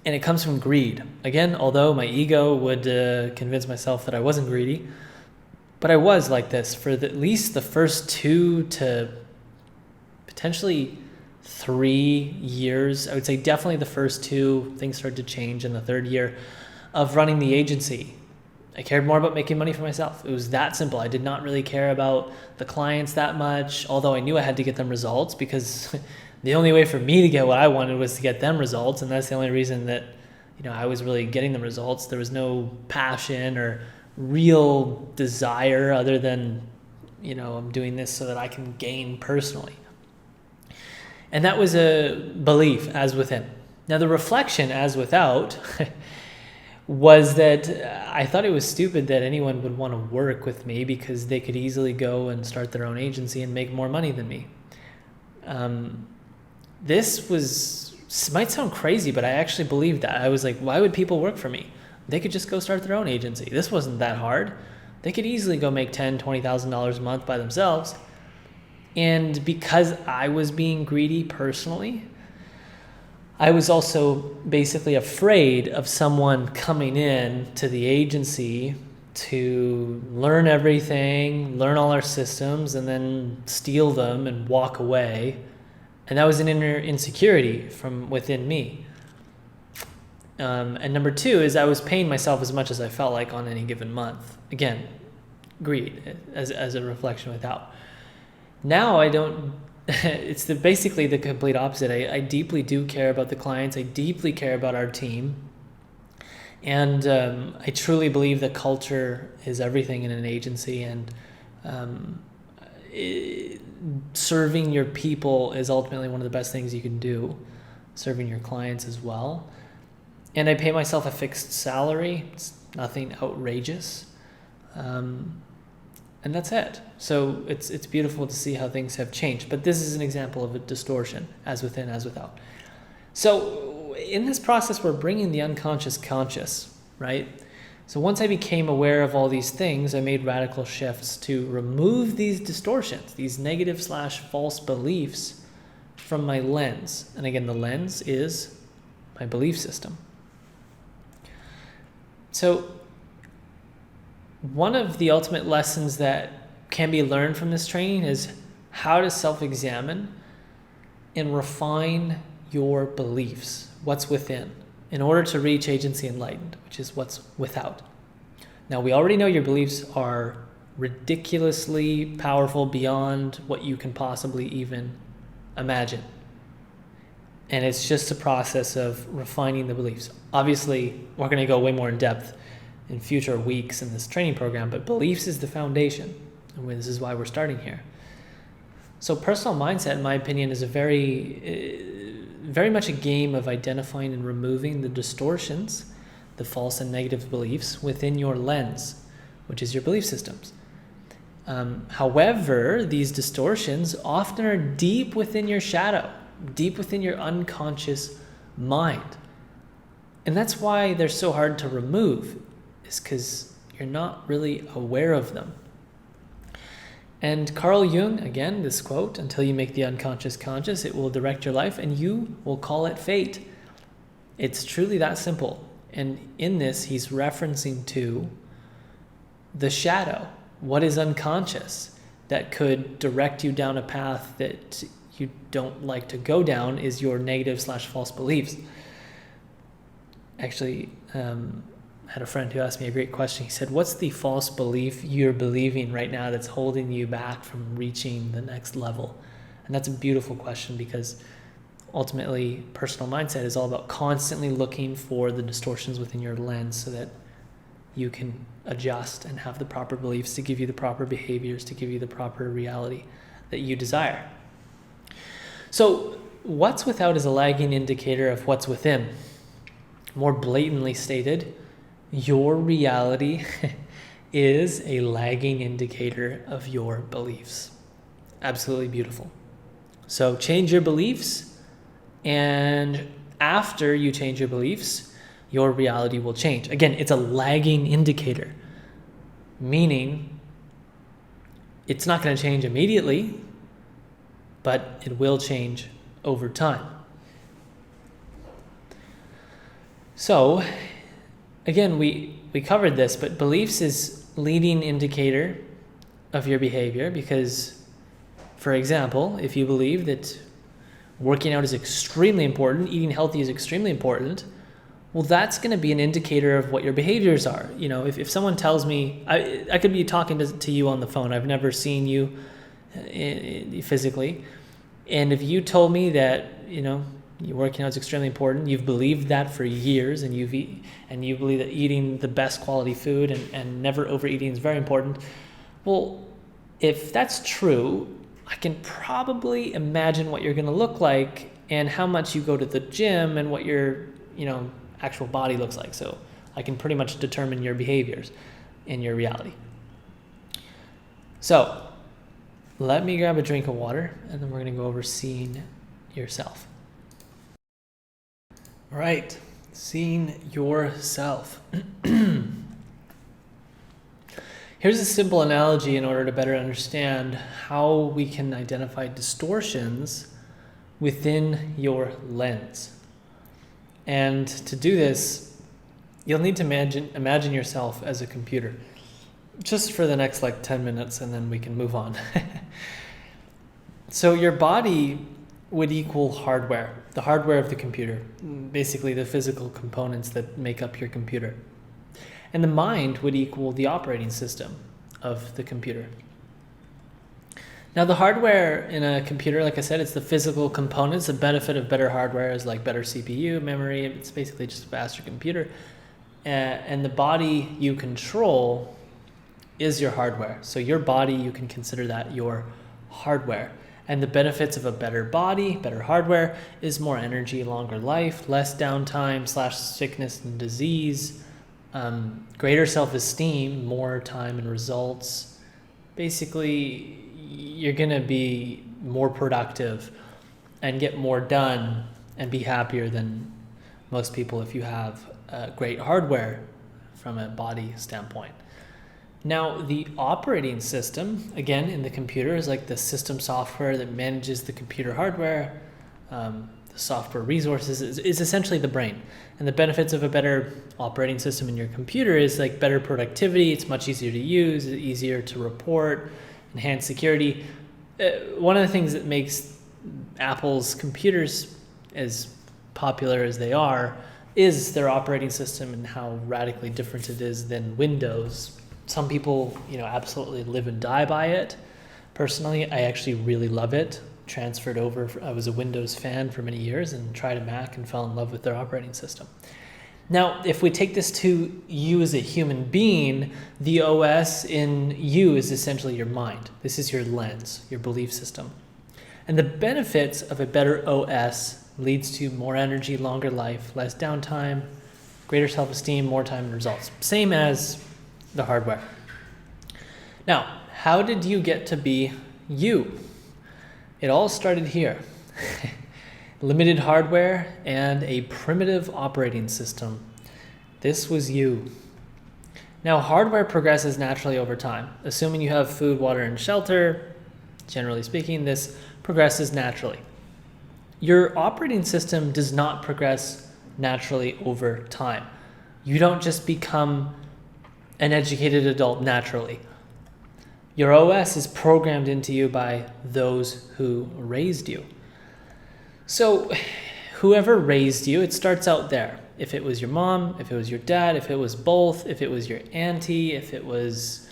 and it comes from greed. Again, although my ego would convince myself that I wasn't greedy, but I was like this for at least the first 2 to potentially 3 years. I would say definitely the first 2. Things started to change in the 3rd year of running the agency. I cared more about making money for myself. It was that simple. I did not really care about the clients that much, although I knew I had to get them results, because the only way for me to get what I wanted was to get them results, and that's the only reason that, you know, I was really getting the results. There was no passion or real desire other than, you know, I'm doing this so that I can gain personally. And that was a belief as within. Now the reflection as without was that I thought it was stupid that anyone would want to work with me because they could easily go and start their own agency and make more money than me. This might sound crazy, but I actually believed that. I was like, why would people work for me? They could just go start their own agency. This wasn't that hard. They could easily go make $10,000, $20,000 a month by themselves. And because I was being greedy personally, I was also basically afraid of someone coming in to the agency to learn everything, learn all our systems, and then steal them and walk away. And that was an inner insecurity from within me. And number 2 is I was paying myself as much as I felt like on any given month. Again, greed as a reflection without. Now I don't. It's basically the complete opposite. I deeply do care about the clients. I deeply care about our team. And I truly believe that culture is everything in an agency, and serving your people is ultimately one of the best things you can do, serving your clients as well. And I pay myself a fixed salary. It's nothing outrageous. And that's it. So it's beautiful to see how things have changed. But this is an example of a distortion, as within, as without. So in this process, we're bringing the unconscious conscious, right? So once I became aware of all these things, I made radical shifts to remove these distortions, these negative/false beliefs from my lens. And again, the lens is my belief system. So one of the ultimate lessons that can be learned from this training is how to self-examine and refine your beliefs, what's within, in order to reach Agency Enlightened, which is what's without. Now, we already know your beliefs are ridiculously powerful beyond what you can possibly even imagine. And it's just a process of refining the beliefs. Obviously, we're going to go way more in depth in future weeks in this training program, but beliefs is the foundation, and this is why we're starting here. So personal mindset, in my opinion, is a very much a game of identifying and removing the distortions, the false and negative beliefs within your lens, which is your belief systems. However, these distortions often are deep within your shadow. deep within your unconscious mind. And that's why they're so hard to remove, is because you're not really aware of them. And Carl Jung, again, this quote, until you make the unconscious conscious, it will direct your life and you will call it fate. It's truly that simple. And in this, he's referencing to the shadow, what is unconscious, that could direct you down a path that you don't like to go down, is your negative/false beliefs. Actually, I had a friend who asked me a great question. He said, what's the false belief you're believing right now that's holding you back from reaching the next level? And that's a beautiful question, because ultimately personal mindset is all about constantly looking for the distortions within your lens so that you can adjust and have the proper beliefs to give you the proper behaviors, to give you the proper reality that you desire. So what's without is a lagging indicator of what's within. More blatantly stated, your reality is a lagging indicator of your beliefs. Absolutely beautiful. So change your beliefs, and after you change your beliefs, your reality will change. Again, it's a lagging indicator, meaning it's not going to change immediately, but it will change over time. So, again, we covered this, but beliefs is leading indicator of your behavior, because, for example, if you believe that working out is extremely important, eating healthy is extremely important, well, that's going to be an indicator of what your behaviors are. You know, if someone tells me, I could be talking to you on the phone, I've never seen you physically, and if you told me that, you know, working out is extremely important, you've believed that for years, and you believe that eating the best quality food and never overeating is very important. Well, if that's true, I can probably imagine what you're going to look like and how much you go to the gym and what your, you know, actual body looks like. So I can pretty much determine your behaviors in your reality. So let me grab a drink of water, and then we're going to go over seeing yourself. All right, seeing yourself. Here's a simple analogy in order to better understand how we can identify distortions within your lens. And to do this, you'll need to imagine yourself as a computer, just for the next 10 minutes, and then we can move on. So your body would equal hardware, the hardware of the computer, basically the physical components that make up your computer. And the mind would equal the operating system of the computer. Now, the hardware in a computer, like I said, it's the physical components. The benefit of better hardware is like better CPU, memory. It's basically just a faster computer. And the body you control is your hardware. So your body, you can consider that your hardware. And the benefits of a better body, better hardware, is more energy, longer life, less downtime / sickness and disease, greater self-esteem, more time and results. Basically, you're going to be more productive and get more done and be happier than most people if you have great hardware from a body standpoint. Now, the operating system, again, in the computer is like the system software that manages the computer hardware. The software resources is essentially the brain. And the benefits of a better operating system in your computer is like better productivity. It's much easier to use, it's easier to report, enhanced security. One of the things that makes Apple's computers as popular as they are is their operating system and how radically different it is than Windows. Some people, absolutely live and die by it. Personally, I actually really love it. Transferred over, I was a Windows fan for many years and tried a Mac and fell in love with their operating system. Now, if we take this to you as a human being, the OS in you is essentially your mind. This is your lens, your belief system. And the benefits of a better OS leads to more energy, longer life, less downtime, greater self-esteem, more time and results. Same as the hardware. Now, how did you get to be you? It all started here. limited hardware, and a primitive operating system. This was you. Now, hardware progresses naturally over time. Assuming you have food, water, and shelter, generally speaking, this progresses naturally. Your operating system does not progress naturally over time. You don't just become an educated adult naturally. Your OS is programmed into you by those who raised you. So whoever raised you, it starts out there. If it was your mom, if it was your dad, if it was both, if it was your auntie, if it was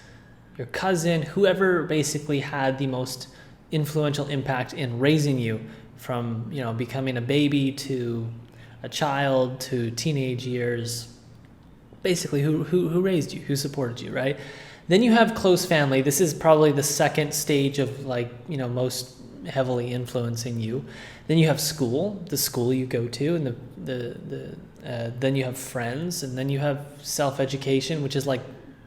your cousin, whoever basically had the most influential impact in raising you from, becoming a baby to a child to teenage years, basically who raised you, who supported you, right? Then you have close family. This is probably the second stage of most heavily influencing you. Then you have school, the school you go to, and then you have friends, and then you have self-education, which is like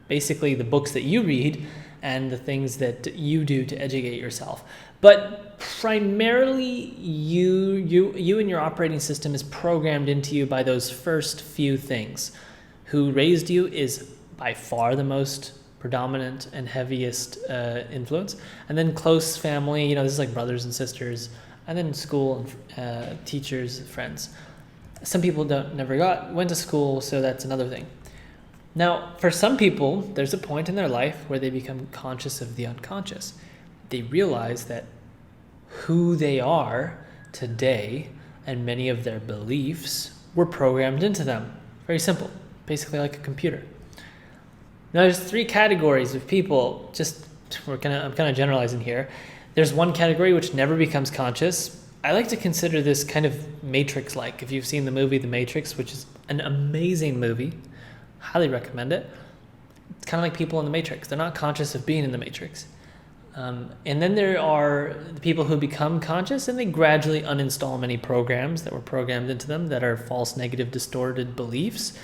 basically the books that you read and the things that you do to educate yourself. But primarily, you and your operating system is programmed into you by those first few things. Who raised you is by far the most predominant and heaviest influence. And then close family, this is like brothers and sisters, and then school and teachers, friends. Some people never went to school, so that's another thing. Now, for some people, there's a point in their life where they become conscious of the unconscious. They realize that who they are today and many of their beliefs were programmed into them. Very simple, basically like a computer. Now, there's three categories of people. I'm kind of generalizing here. There's one category which never becomes conscious. I like to consider this kind of Matrix-like. If you've seen the movie The Matrix, which is an amazing movie, highly recommend it. It's kind of like people in the Matrix. They're not conscious of being in the Matrix. And then there are the people who become conscious and they gradually uninstall many programs that were programmed into them that are false, negative, distorted beliefs.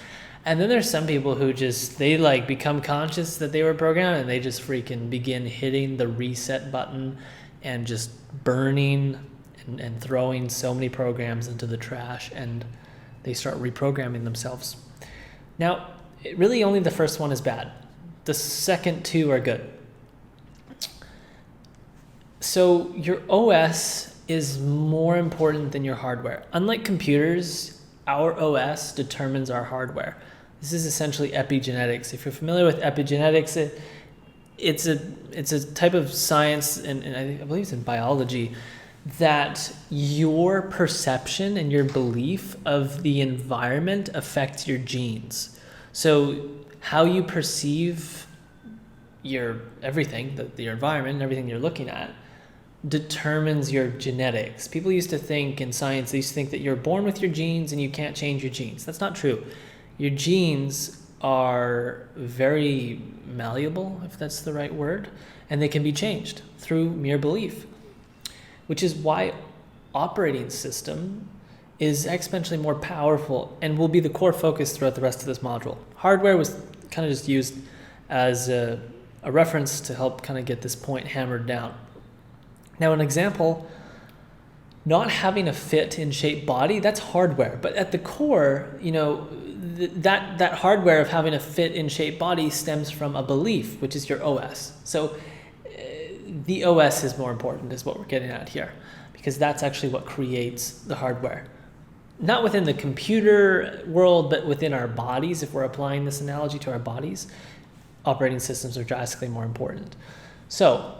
And then there's some people who they become conscious that they were programmed and they just freaking begin hitting the reset button and just burning and throwing so many programs into the trash, and they start reprogramming themselves. Now, really only the first one is bad. The second two are good. So your OS is more important than your hardware. Unlike computers, our OS determines our hardware. This is essentially epigenetics. If you're familiar with epigenetics, it's a type of science, and I believe it's in biology, that your perception and your belief of the environment affects your genes. So how you perceive your environment and everything you're looking at determines your genetics. People used to think in science, they used to think that you're born with your genes and you can't change your genes. That's not true. Your genes are very malleable, if that's the right word, and they can be changed through mere belief, which is why operating system is exponentially more powerful and will be the core focus throughout the rest of this module. Hardware was kind of just used as a reference to help kind of get this point hammered down. Now, an example, not having a fit in shape body, that's hardware. But at the core, that hardware of having a fit in shape body stems from a belief, which is your OS. So the OS is more important, is what we're getting at here, because that's actually what creates the hardware. Not within the computer world, but within our bodies. If we're applying this analogy to our bodies, operating systems are drastically more important. So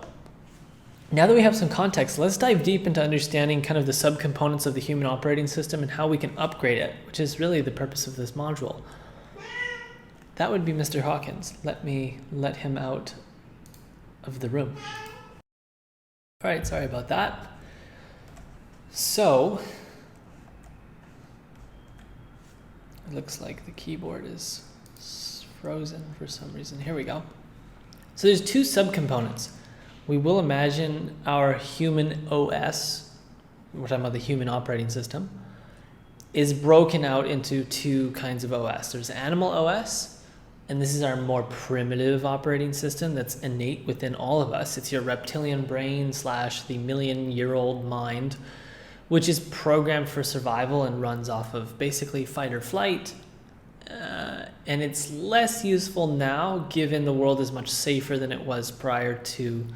now that we have some context, let's dive deep into understanding kind of the subcomponents of the human operating system and how we can upgrade it, which is really the purpose of this module. That would be Mr. Hawkins. Let me let him out of the room. All right, sorry about that. So it looks like the keyboard is frozen for some reason. Here we go. So there's two subcomponents. We will imagine our HumanOS, we're talking about the human operating system, is broken out into two kinds of OS. There's Animal OS, and this is our more primitive operating system that's innate within all of us. It's your reptilian brain / the million-year-old mind, which is programmed for survival and runs off of basically fight or flight. And it's less useful now, given the world is much safer than it was prior to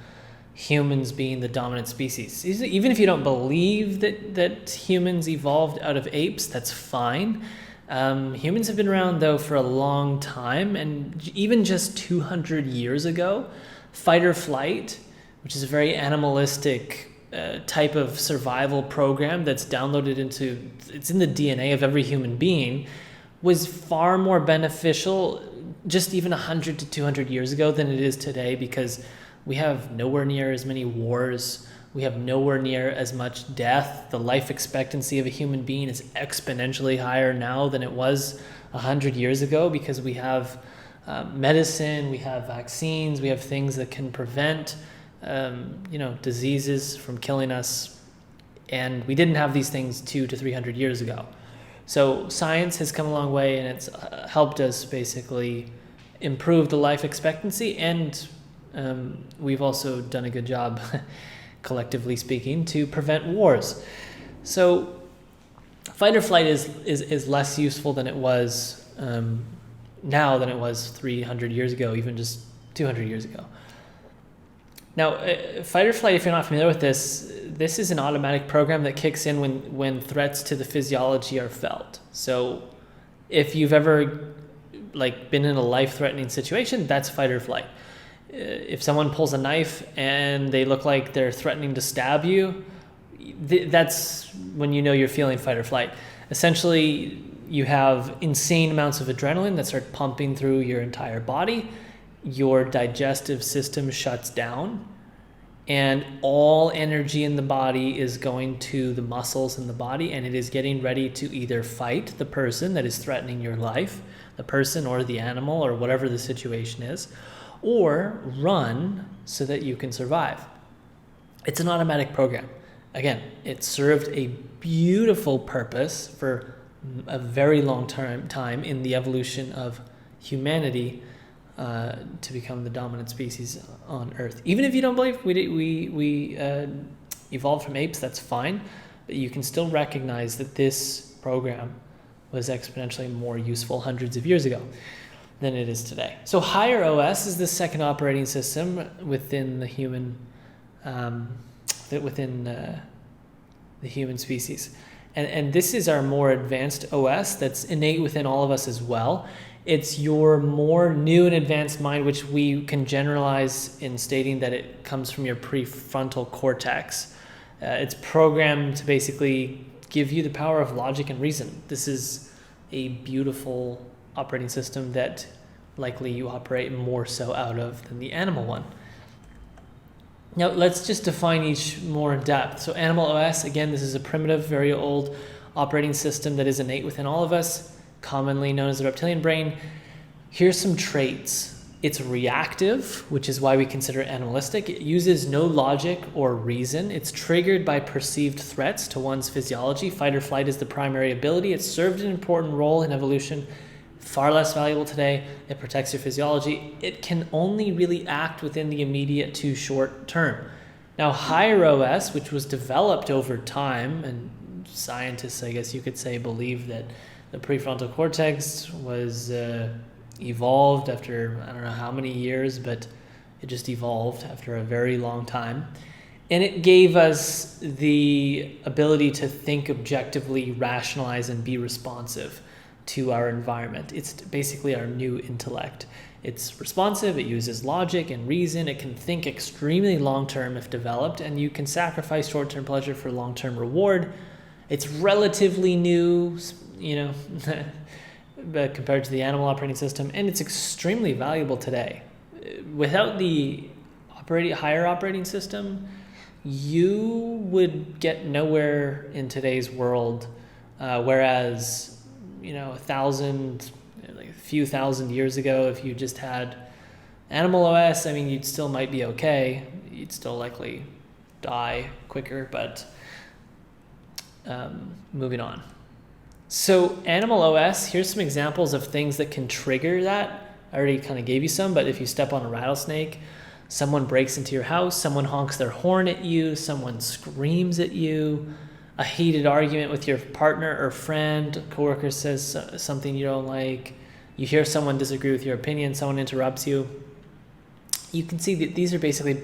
humans being the dominant species. Even if you don't believe that humans evolved out of apes, that's fine. Humans have been around, though, for a long time, and even just 200 years ago, fight or flight, which is a very animalistic type of survival program that's downloaded it's in the DNA of every human being, was far more beneficial just even 100 to 200 years ago than it is today, because we have nowhere near as many wars. We have nowhere near as much death. The life expectancy of a human being is exponentially higher now than it was 100 years ago, because we have medicine, we have vaccines, we have things that can prevent diseases from killing us. And we didn't have these things 200 to 300 years ago. So science has come a long way, and it's helped us basically improve the life expectancy, and we've also done a good job, collectively speaking, to prevent wars. So fight or flight is less useful than it was now than it was 300 years ago, even just 200 years ago. Now, fight or flight, if you're not familiar with this is an automatic program that kicks in when threats to the physiology are felt. So if you've ever been in a life-threatening situation, that's fight or flight. If someone pulls a knife and they look like they're threatening to stab you, that's when you know you're feeling fight or flight. Essentially, you have insane amounts of adrenaline that start pumping through your entire body. Your digestive system shuts down, and all energy in the body is going to the muscles in the body, and it is getting ready to either fight the person that is threatening your life, the person or the animal or whatever the situation is, or run so that you can survive. It's an automatic program. Again, it served a beautiful purpose for a very long time in the evolution of humanity, to become the dominant species on Earth. Even if you don't believe we evolved from apes, that's fine, but you can still recognize that this program was exponentially more useful hundreds of years ago than it is today. So HumanOS is the second operating system within the human the human species. And this is our more advanced OS that's innate within all of us as well. It's your more new and advanced mind, which we can generalize in stating that it comes from your prefrontal cortex. It's programmed to basically give you the power of logic and reason. This is a beautiful operating system that likely you operate more so out of than the animal one. Now, let's just define each more in depth. So HumanOS, again, this is a primitive, very old operating system that is innate within all of us, commonly known as the reptilian brain. Here's some traits. It's reactive, which is why we consider it animalistic. It uses no logic or reason. It's triggered by perceived threats to one's physiology. Fight or flight is the primary ability. It served an important role in evolution, far less valuable today. It protects your physiology. It can only really act within the immediate to short term. Now, HumanOS, which was developed over time, and scientists, I guess you could say, believe that the prefrontal cortex was evolved after, I don't know how many years, but it just evolved after a very long time. And it gave us the ability to think objectively, rationalize, and be responsive to our environment. It's basically our new intellect. It's responsive, it uses logic and reason, it can think extremely long-term if developed, and you can sacrifice short-term pleasure for long-term reward. It's relatively new, but compared to the animal operating system, and it's extremely valuable today. Without the higher operating system, you would get nowhere in today's world, whereas a few thousand years ago, if you just had HumanOS, you'd still might be okay. You'd still likely die quicker, but moving on. So HumanOS, here's some examples of things that can trigger that. I already kind of gave you some, but if you step on a rattlesnake, someone breaks into your house, someone honks their horn at you, someone screams at you, a heated argument with your partner or friend, coworker says something you don't like, you hear someone disagree with your opinion, someone interrupts you, you can see that these are basically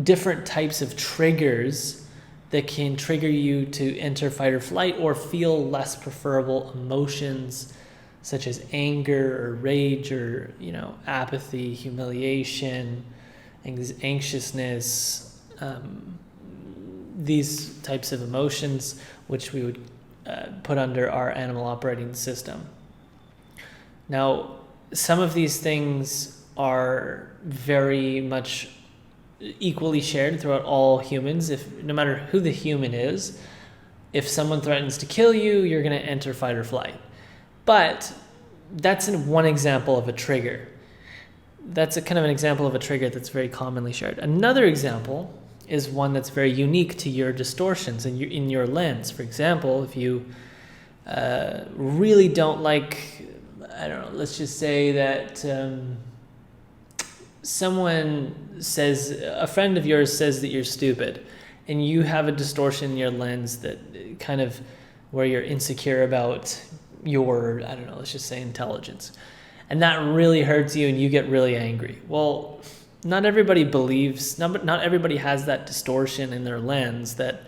different types of triggers that can trigger you to enter fight or flight or feel less preferable emotions such as anger or rage or, apathy, humiliation, anxiousness, these types of emotions, which we would put under our animal operating system. Now, some of these things are very much equally shared throughout all humans. No matter who the human is, if someone threatens to kill you, you're going to enter fight or flight. But that's one example of a trigger. That's kind of an example of a trigger that's very commonly shared. Another example is one that's very unique to your distortions in your lens. For example, if you really don't like, let's just say that a friend of yours says that you're stupid, and you have a distortion in your lens that kind of where you're insecure about your, let's just say intelligence. And that really hurts you and you get really angry. Well, not everybody has that distortion in their lens that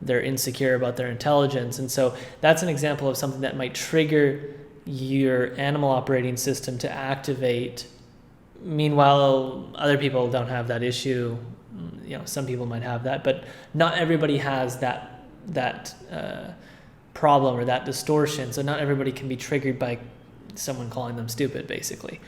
they're insecure about their intelligence. And so that's an example of something that might trigger your animal operating system to activate. Meanwhile, other people don't have that issue. Some people might have that, but not everybody has that problem or that distortion. So not everybody can be triggered by someone calling them stupid, basically.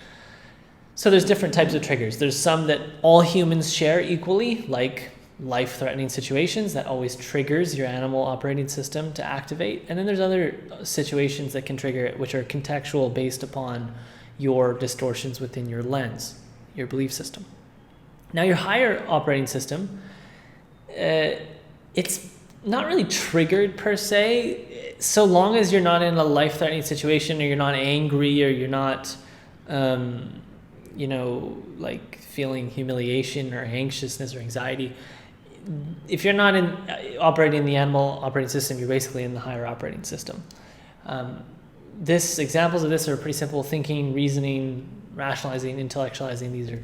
So there's different types of triggers. There's some that all humans share equally, like life-threatening situations that always triggers your animal operating system to activate. And then there's other situations that can trigger it, which are contextual based upon your distortions within your lens, your belief system. Now, your higher operating system, it's not really triggered per se, so long as you're not in a life-threatening situation or you're not angry or you're not, like feeling humiliation or anxiousness or anxiety. If you're not operating the animal operating system, you're basically in the higher operating system. Examples of this are pretty simple: thinking, reasoning, rationalizing, intellectualizing.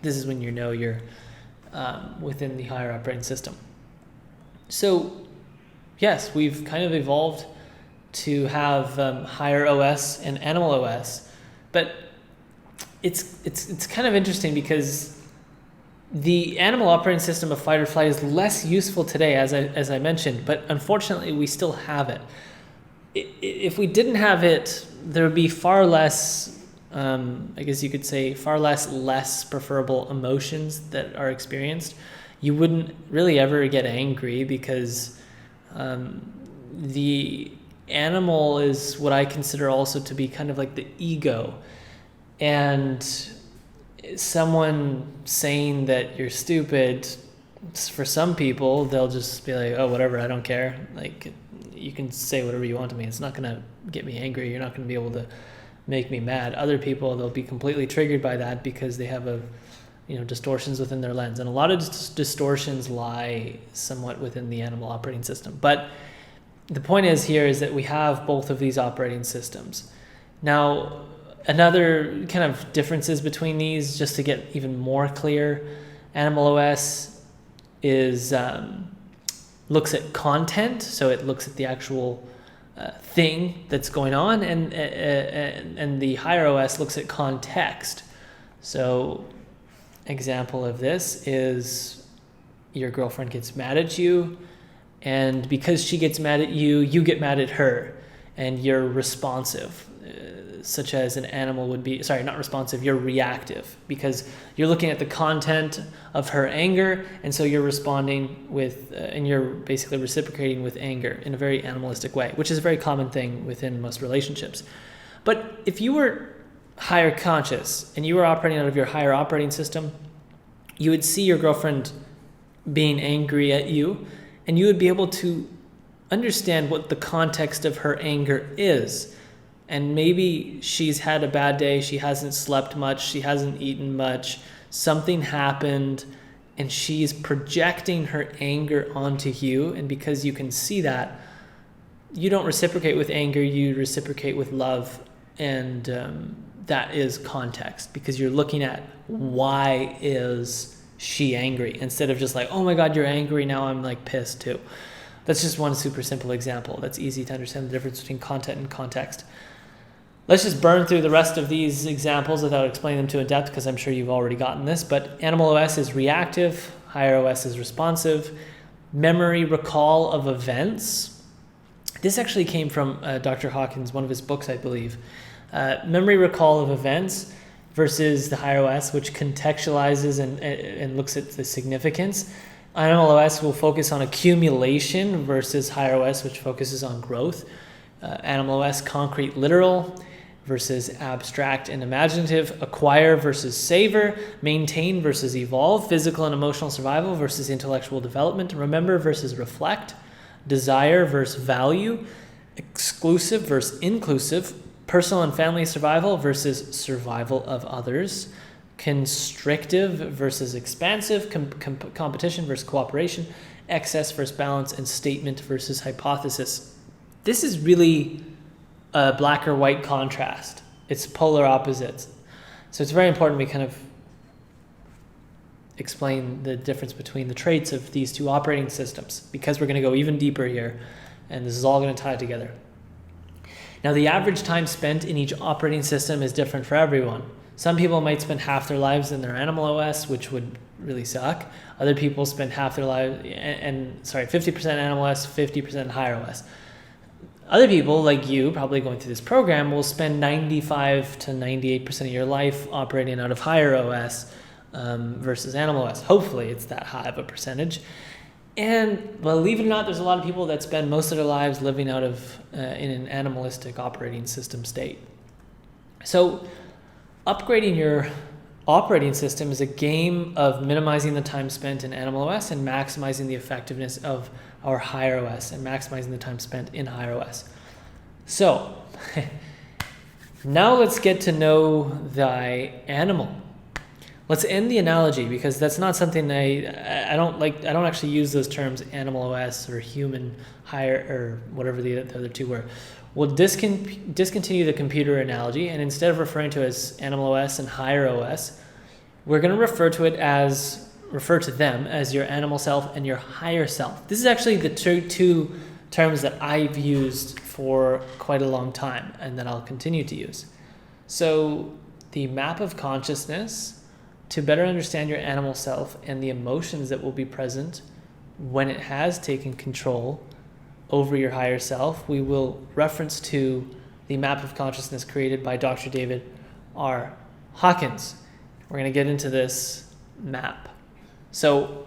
This is when you're within the higher operating system. So, yes, we've kind of evolved to have higher OS and animal OS, but it's kind of interesting because the animal operating system of fight or flight is less useful today, as I mentioned, but unfortunately we still have it. If we didn't have it, there would be far less, I guess you could say, far less preferable emotions that are experienced. You wouldn't really ever get angry because the animal is what I consider also to be kind of like the ego. And someone saying that you're stupid, for some people, they'll just be like, oh, whatever, I don't care. Like, you can say whatever you want to me. It's not going to get me angry. You're not going to be able to make me mad. Other people, they'll be completely triggered by that because they have distortions within their lens. And a lot of distortions lie somewhat within the animal operating system. But the point is that we have both of these operating systems. Now, another kind of differences between these, just to get even more clear, animal OS is looks at content, so it looks at the actual thing that's going on, and the higher OS looks at context. So, example of this is your girlfriend gets mad at you, and because she gets mad at you, you get mad at her, and you're responsive. Such as an animal would be, not responsive, you're reactive because you're looking at the content of her anger, and so you're responding with, and you're basically reciprocating with anger in a very animalistic way, which is a very common thing within most relationships. But if you were higher conscious and you were operating out of your higher operating system, you would see your girlfriend being angry at you, and you would be able to understand what the context of her anger is. And maybe she's had a bad day, she hasn't slept much, she hasn't eaten much, something happened, and she is projecting her anger onto you. And because you can see that, you don't reciprocate with anger, you reciprocate with love. And that is context, because you're looking at why is she angry, instead of just like, oh my God, you're angry, now I'm like pissed too. That's just one super simple example. That's easy to understand the difference between content and context. Let's just burn through the rest of these examples without explaining them to in depth, because I'm sure you've already gotten this. But Animal OS is reactive, Higher OS is responsive. Memory recall of events. This actually came from Dr. Hawkins, one of his books, I believe. Memory recall of events versus the Higher OS, which contextualizes and looks at the significance. Animal OS will focus on accumulation versus Higher OS, which focuses on growth. Animal OS, concrete, literal versus abstract and imaginative. Acquire versus savor. Maintain versus evolve. Physical and emotional survival versus intellectual development. Remember versus reflect. Desire versus value. Exclusive versus inclusive. Personal and family survival versus survival of others. Constrictive versus expansive. Competition versus cooperation. Excess versus balance. And statement versus hypothesis. This is really a black or white contrast. It's polar opposites. So it's very important we kind of explain the difference between the traits of these two operating systems, because we're going to go even deeper here, and this is all going to tie together. Now, the average time spent in each operating system is different for everyone. Some people might spend half their lives in their Animal OS, which would really suck. Other people spend half their lives, 50% Animal OS, 50% Higher OS. Other people, like you, probably going through this program, will spend 95 to 98% of your life operating out of Higher OS versus Animal OS. Hopefully it's that high of a percentage. And believe it or not, there's a lot of people that spend most of their lives living out of in an animalistic operating system state. So upgrading your operating system is a game of minimizing the time spent in Animal OS and maximizing the effectiveness of our Higher OS and maximizing the time spent in Higher OS. So now let's get to know thy animal. Let's end the analogy, because that's not something I don't like. I don't actually use those terms, Animal OS or human higher or whatever the other two were. We'll discontinue the computer analogy, and instead of referring to it as Animal OS and Higher OS, we're going to refer to them as your animal self and your higher self. This is actually the two terms that I've used for quite a long time and that I'll continue to use. So the map of consciousness, to better understand your animal self and the emotions that will be present when it has taken control over your higher self, we will reference to the map of consciousness created by Dr. David R. Hawkins. We're going to get into this map. So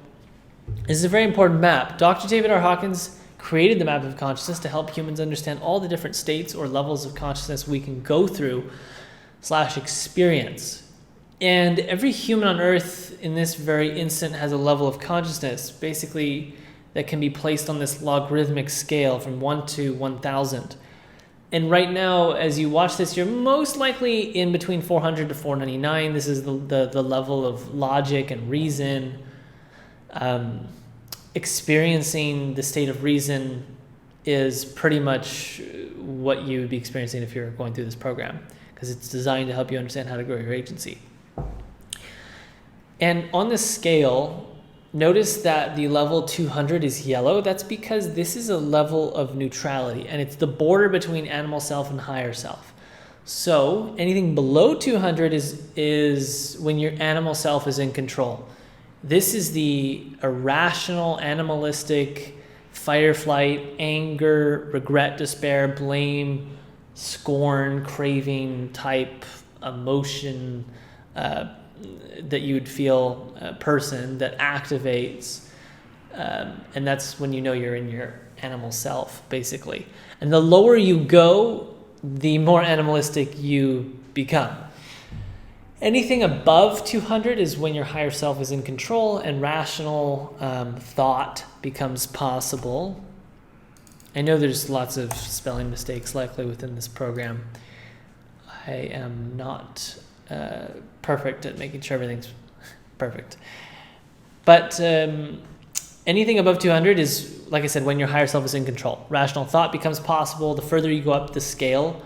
this is a very important map. Dr. David R. Hawkins created the map of consciousness to help humans understand all the different states or levels of consciousness we can go through / experience. And every human on Earth in this very instant has a level of consciousness, basically, that can be placed on this logarithmic scale from 1 to 1,000. And right now, as you watch this, you're most likely in between 400 to 499. This is the level of logic and reason. Experiencing the state of reason is pretty much what you would be experiencing if you're going through this program, because it's designed to help you understand how to grow your agency. And on this scale, notice that the level 200 is yellow. That's because this is a level of neutrality, and it's the border between animal self and higher self. So anything below 200 is when your animal self is in control. This is the irrational, animalistic, fight or flight, anger, regret, despair, blame, scorn, craving type emotion that you would feel person that activates. And that's when you know you're in your animal self, basically. And the lower you go, the more animalistic you become. Anything above 200 is when your higher self is in control and rational thought becomes possible. I know there's lots of spelling mistakes likely within this program. I am not perfect at making sure everything's perfect. But anything above 200 is, like I said, when your higher self is in control. Rational thought becomes possible. The further you go up the scale,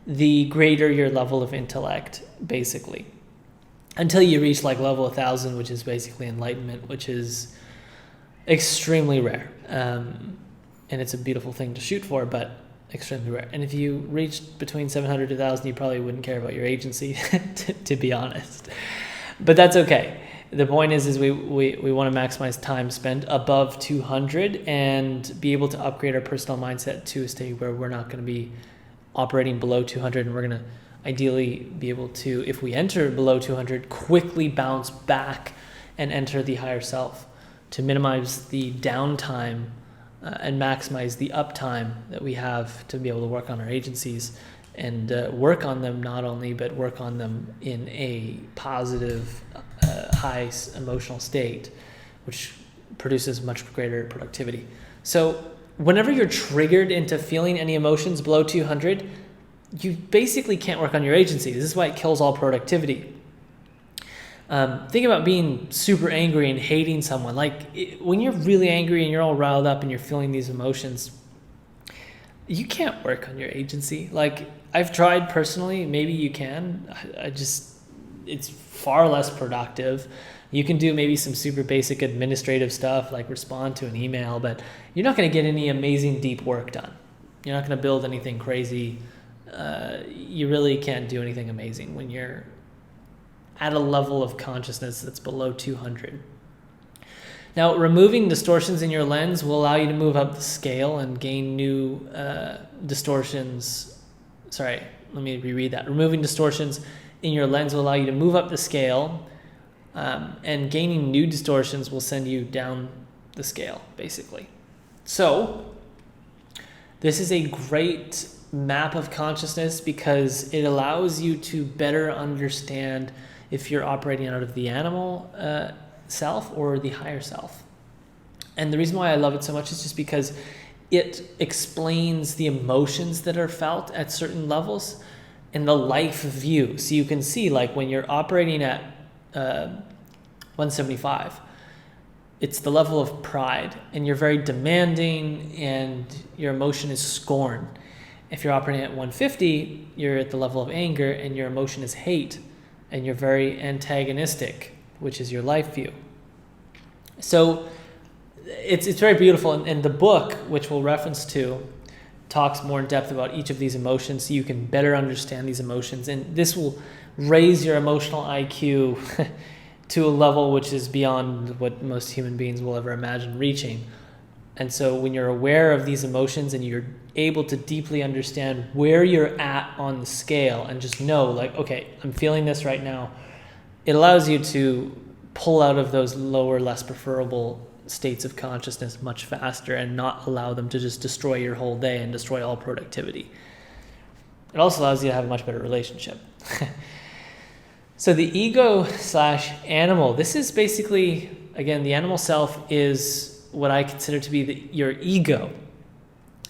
the greater your level of intellect, basically. Until you reach like level 1000, which is basically enlightenment, which is extremely rare. And it's a beautiful thing to shoot for, but extremely rare. And if you reached between 700 to 1000, you probably wouldn't care about your agency, to be honest. But that's okay. The point is we want to maximize time spent above 200 and be able to upgrade our personal mindset to a state where we're not going to be operating below 200, and we're going to ideally be able to, if we enter below 200, quickly bounce back and enter the higher self to minimize the downtime and maximize the uptime that we have to be able to work on our agencies and work on them not only, but work on them in a positive, high emotional state, which produces much greater productivity. So whenever you're triggered into feeling any emotions below 200, you basically can't work on your agency. This is why it kills all productivity. Think about being super angry and hating someone. When you're really angry and you're all riled up and you're feeling these emotions, you can't work on your agency. I've tried personally, maybe you can. It's far less productive. You can do maybe some super basic administrative stuff like respond to an email, but you're not going to get any amazing deep work done. You're not going to build anything crazy. You really can't do anything amazing when you're at a level of consciousness that's below 200. Now, removing distortions in your lens will allow you to move up the scale and gain new distortions. Sorry, let me reread that. Removing distortions in your lens will allow you to move up the scale, and gaining new distortions will send you down the scale, basically. So, this is a great map of consciousness because it allows you to better understand if you're operating out of the animal self or the higher self. And the reason why I love it so much is just because it explains the emotions that are felt at certain levels in the life view. So you can see, when you're operating at 175, it's the level of pride, and you're very demanding, and your emotion is scorn. If you're operating at 150, you're at the level of anger, and your emotion is hate, and you're very antagonistic, which is your life view. So it's very beautiful, and the book, which we'll reference to, talks more in depth about each of these emotions so you can better understand these emotions, and this will raise your emotional IQ to a level which is beyond what most human beings will ever imagine reaching. And so when you're aware of these emotions and you're able to deeply understand where you're at on the scale and just know, okay, I'm feeling this right now, it allows you to pull out of those lower, less preferable states of consciousness much faster and not allow them to just destroy your whole day and destroy all productivity. It also allows you to have a much better relationship. So the ego/animal, this is basically, again, the animal self is what I consider to be your ego.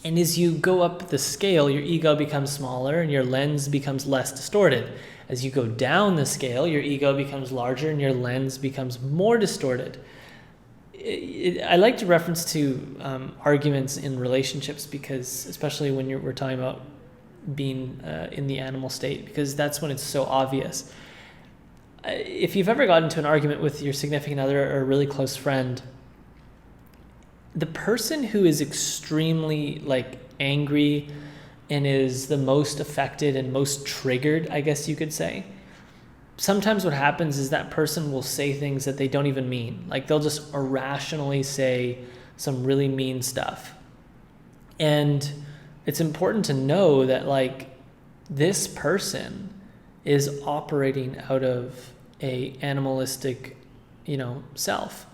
And as you go up the scale, your ego becomes smaller and your lens becomes less distorted. As you go down the scale, your ego becomes larger and your lens becomes more distorted. I like to reference to arguments in relationships because, especially when we're talking about being in the animal state, because that's when it's so obvious. If you've ever gotten into an argument with your significant other or a really close friend, the person who is extremely angry and is the most affected and most triggered, I guess you could say, sometimes what happens is that person will say things that they don't even mean. They'll just irrationally say some really mean stuff. And it's important to know that this person is operating out of a animalistic, self.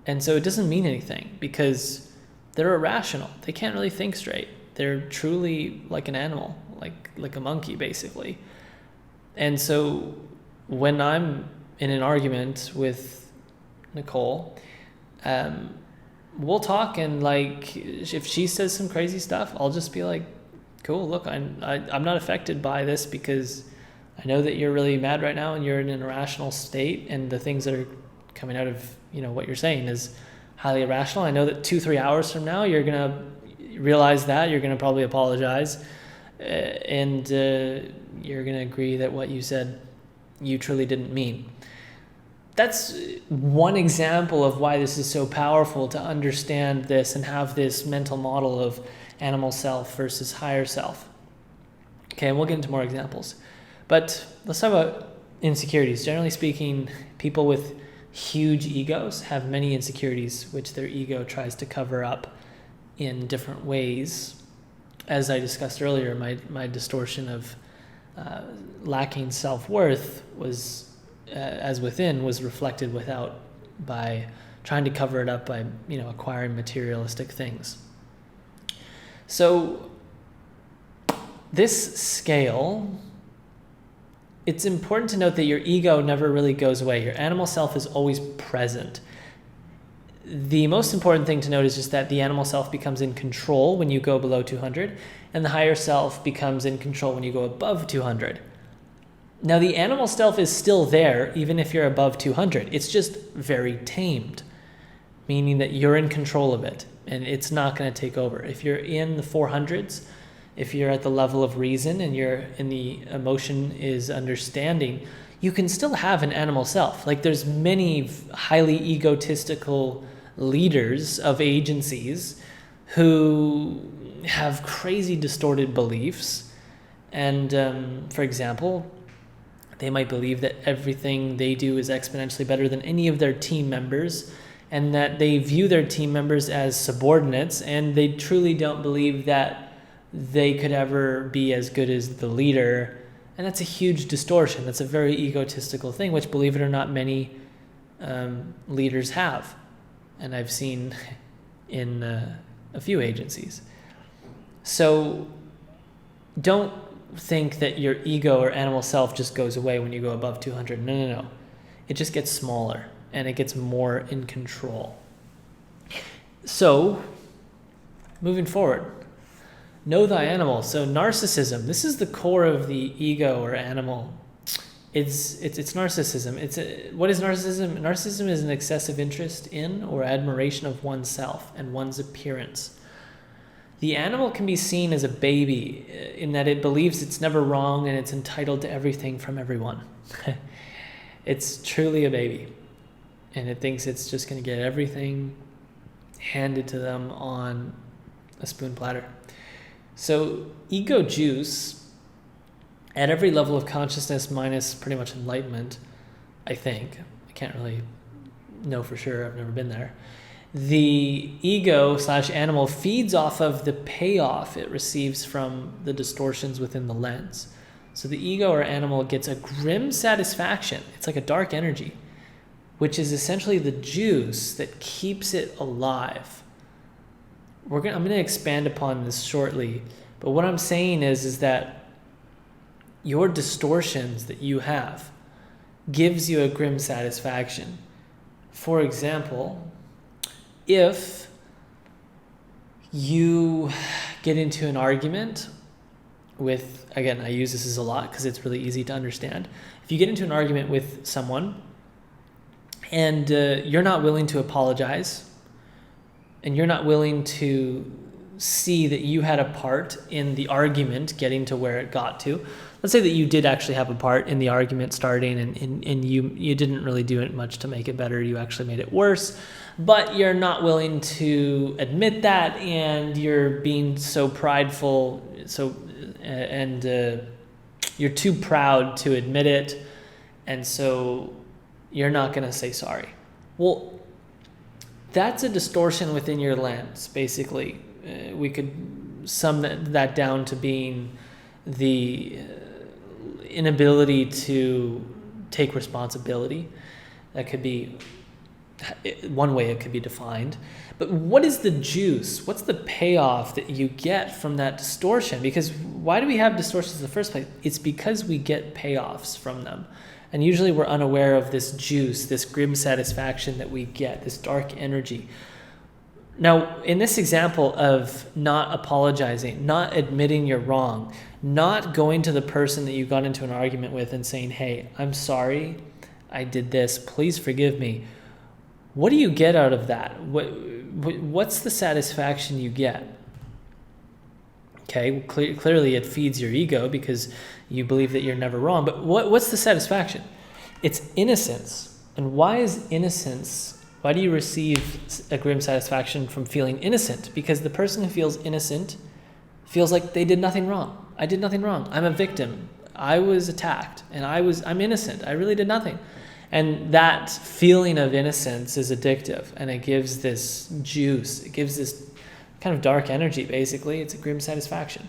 And so it doesn't mean anything because they're irrational. They can't really think straight. They're truly like an animal, like a monkey, basically. And so when I'm in an argument with Nicole, we'll talk, and if she says some crazy stuff, I'll just be like, cool, look, I'm not affected by this because I know that you're really mad right now and you're in an irrational state, and the things that are coming out of, what you're saying is highly irrational. I know that 2-3 hours from now, you're going to realize that. You're going to probably apologize. And you're going to agree that what you said, you truly didn't mean. That's one example of why this is so powerful, to understand this and have this mental model of animal self versus higher self. Okay, and we'll get into more examples. But let's talk about insecurities. Generally speaking, people with huge egos have many insecurities, which their ego tries to cover up in different ways. As I discussed earlier, my distortion of lacking self-worth was, as within, was reflected without by trying to cover it up by, acquiring materialistic things. So this scale, it's important to note that your ego never really goes away. Your animal self is always present. The most important thing to note is just that the animal self becomes in control when you go below 200, and the higher self becomes in control when you go above 200. Now, the animal self is still there even if you're above 200. It's just very tamed, meaning that you're in control of it, and it's not going to take over. If you're in the 400s, if you're at the level of reason and you're in the emotion is understanding, you can still have an animal self. Like, there's many highly egotistical leaders of agencies who have crazy distorted beliefs. And for example, they might believe that everything they do is exponentially better than any of their team members, and that they view their team members as subordinates, and they truly don't believe that they could ever be as good as the leader. And that's a huge distortion. That's a very egotistical thing, which, believe it or not, many leaders have. And I've seen in a few agencies. So don't think that your ego or animal self just goes away when you go above 200. No. It just gets smaller and it gets more in control. So, moving forward. Know thy animal. So narcissism, this is the core of the ego or animal. It's narcissism. What is narcissism? Narcissism is an excessive interest in or admiration of oneself and one's appearance. The animal can be seen as a baby in that it believes it's never wrong and it's entitled to everything from everyone. It's truly a baby, and it thinks it's just going to get everything handed to them on a spoon platter. So ego juice, at every level of consciousness minus pretty much enlightenment, I think, I can't really know for sure, I've never been there, the ego/animal feeds off of the payoff it receives from the distortions within the lens. So the ego or animal gets a grim satisfaction. It's like a dark energy, which is essentially the juice that keeps it alive. I'm going to expand upon this shortly, but what I'm saying is that your distortions that you have gives you a grim satisfaction. For example, if you get into an argument with, again, I use this as a lot because it's really easy to understand. If you get into an argument with someone and you're not willing to apologize, and you're not willing to see that you had a part in the argument getting to where it got to. Let's say that you did actually have a part in the argument starting, and you didn't really do it much to make it better. You actually made it worse, but you're not willing to admit that, and you're being so prideful, you're too proud to admit it, and so you're not going to say sorry. Well, that's a distortion within your lens, basically. We could sum that down to being the inability to take responsibility. That could be one way it could be defined. But what is the juice? What's the payoff that you get from that distortion? Because why do we have distortions in the first place? It's because we get payoffs from them. And usually we're unaware of this juice, this grim satisfaction that we get, this dark energy. Now, in this example of not apologizing, not admitting you're wrong, not going to the person that you got into an argument with and saying, hey, I'm sorry, I did this, please forgive me. what do you get out of that? What's the satisfaction you get? Okay, well, clearly it feeds your ego because you believe that you're never wrong. But what's the satisfaction? It's innocence. And why is innocence? Why do you receive a grim satisfaction from feeling innocent? Because the person who feels innocent feels like they did nothing wrong. I did nothing wrong. I'm a victim. I was attacked, and I'm innocent. I really did nothing. And that feeling of innocence is addictive, and it gives this juice. It gives this kind of dark energy, basically. It's a grim satisfaction.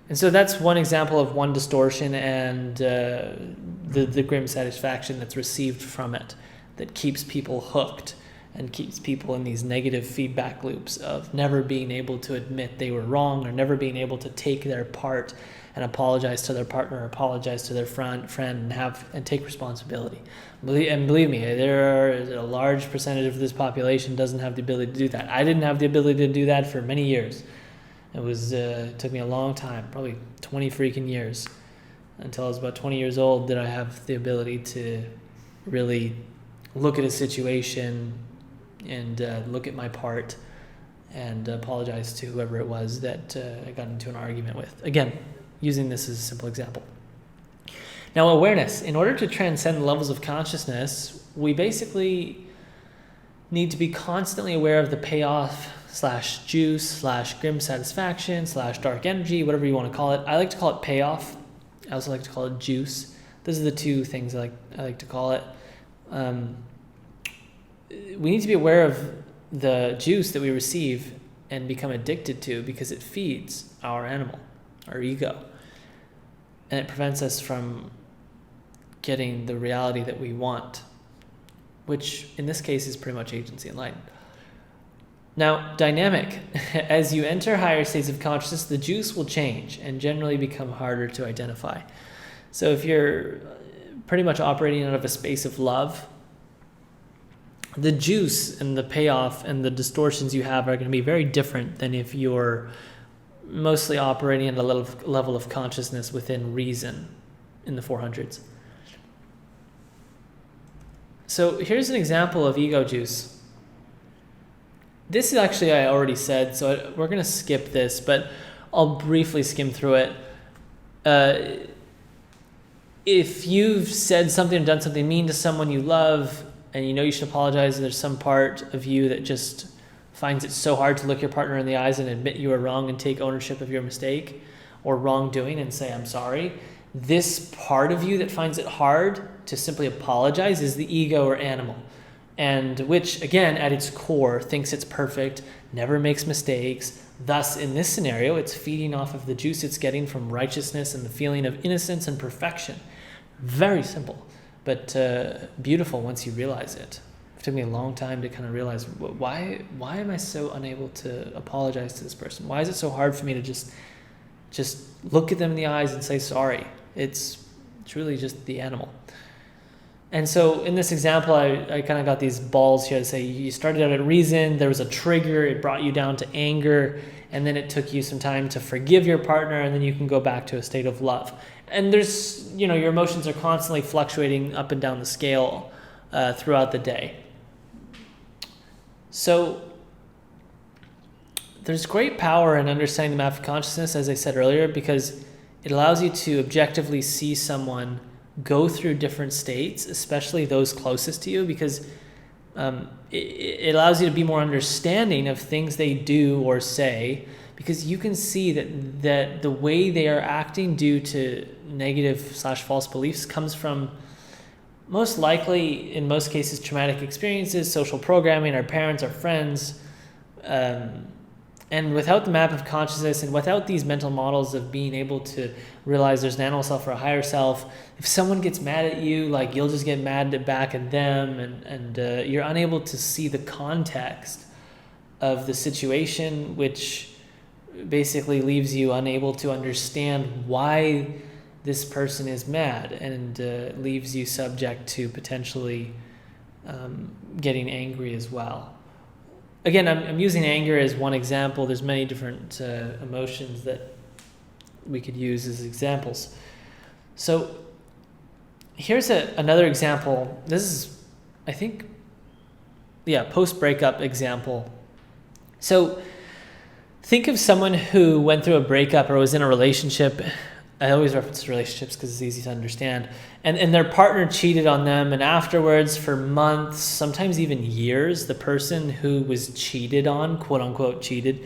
And so that's one example of one distortion and the grim satisfaction that's received from it that keeps people hooked and keeps people in these negative feedback loops of never being able to admit they were wrong or never being able to take their part and apologize to their partner, apologize to their friend, and take responsibility. And believe me, there are a large percentage of this population doesn't have the ability to do that. I didn't have the ability to do that for many years. It took me a long time, probably 20 freaking years, until I was about 20 years old that I have the ability to really look at a situation and look at my part and apologize to whoever it was that I got into an argument with. Again, using this as a simple example. Now, awareness. In order to transcend levels of consciousness, we basically need to be constantly aware of the payoff / juice / grim satisfaction / dark energy, whatever you want to call it. I like to call it payoff. I also like to call it juice. Those are the two things I like to call it. We need to be aware of the juice that we receive and become addicted to because it feeds our animal, our ego. And it prevents us from getting the reality that we want, which in this case is pretty much Agency Enlightened. Now, dynamic. As you enter higher states of consciousness, the juice will change and generally become harder to identify. So if you're pretty much operating out of a space of love, the juice and the payoff and the distortions you have are going to be very different than if you're mostly operating at a level of consciousness within reason in the 400s. So here's an example of ego juice. This is actually I already said, so we're going to skip this, but I'll briefly skim through it. If you've said something or done something mean to someone you love and you know you should apologize, and there's some part of you that just finds it so hard to look your partner in the eyes and admit you were wrong and take ownership of your mistake or wrongdoing and say, I'm sorry. This part of you that finds it hard to simply apologize is the ego or animal, and which, again, at its core, thinks it's perfect, never makes mistakes. Thus, in this scenario, it's feeding off of the juice it's getting from righteousness and the feeling of innocence and perfection. Very simple, but beautiful once you realize it. It took me a long time to kind of realize, why am I so unable to apologize to this person? Why is it so hard for me to just look at them in the eyes and say sorry? It's really just the animal. And so in this example, I kind of got these balls here to say you started out at reason, there was a trigger, it brought you down to anger, and then it took you some time to forgive your partner, and then you can go back to a state of love. And there's, your emotions are constantly fluctuating up and down the scale throughout the day. So there's great power in understanding the map of consciousness, as I said earlier, because it allows you to objectively see someone go through different states, especially those closest to you, because it allows you to be more understanding of things they do or say, because you can see that the way they are acting due to negative / false beliefs comes from, most likely, in most cases, traumatic experiences, social programming, our parents, our friends. And without the map of consciousness and without these mental models of being able to realize there's an animal self or a higher self, if someone gets mad at you, like, you'll just get mad back at them, and you're unable to see the context of the situation, which basically leaves you unable to understand why this person is mad, and leaves you subject to potentially getting angry as well. Again, I'm using anger as one example. There's many different emotions that we could use as examples. So here's another example. This is, I think, post-breakup example. So think of someone who went through a breakup or was in a relationship. I always reference relationships because it's easy to understand. And their partner cheated on them, and afterwards, for months, sometimes even years, the person who was cheated on, quote unquote cheated,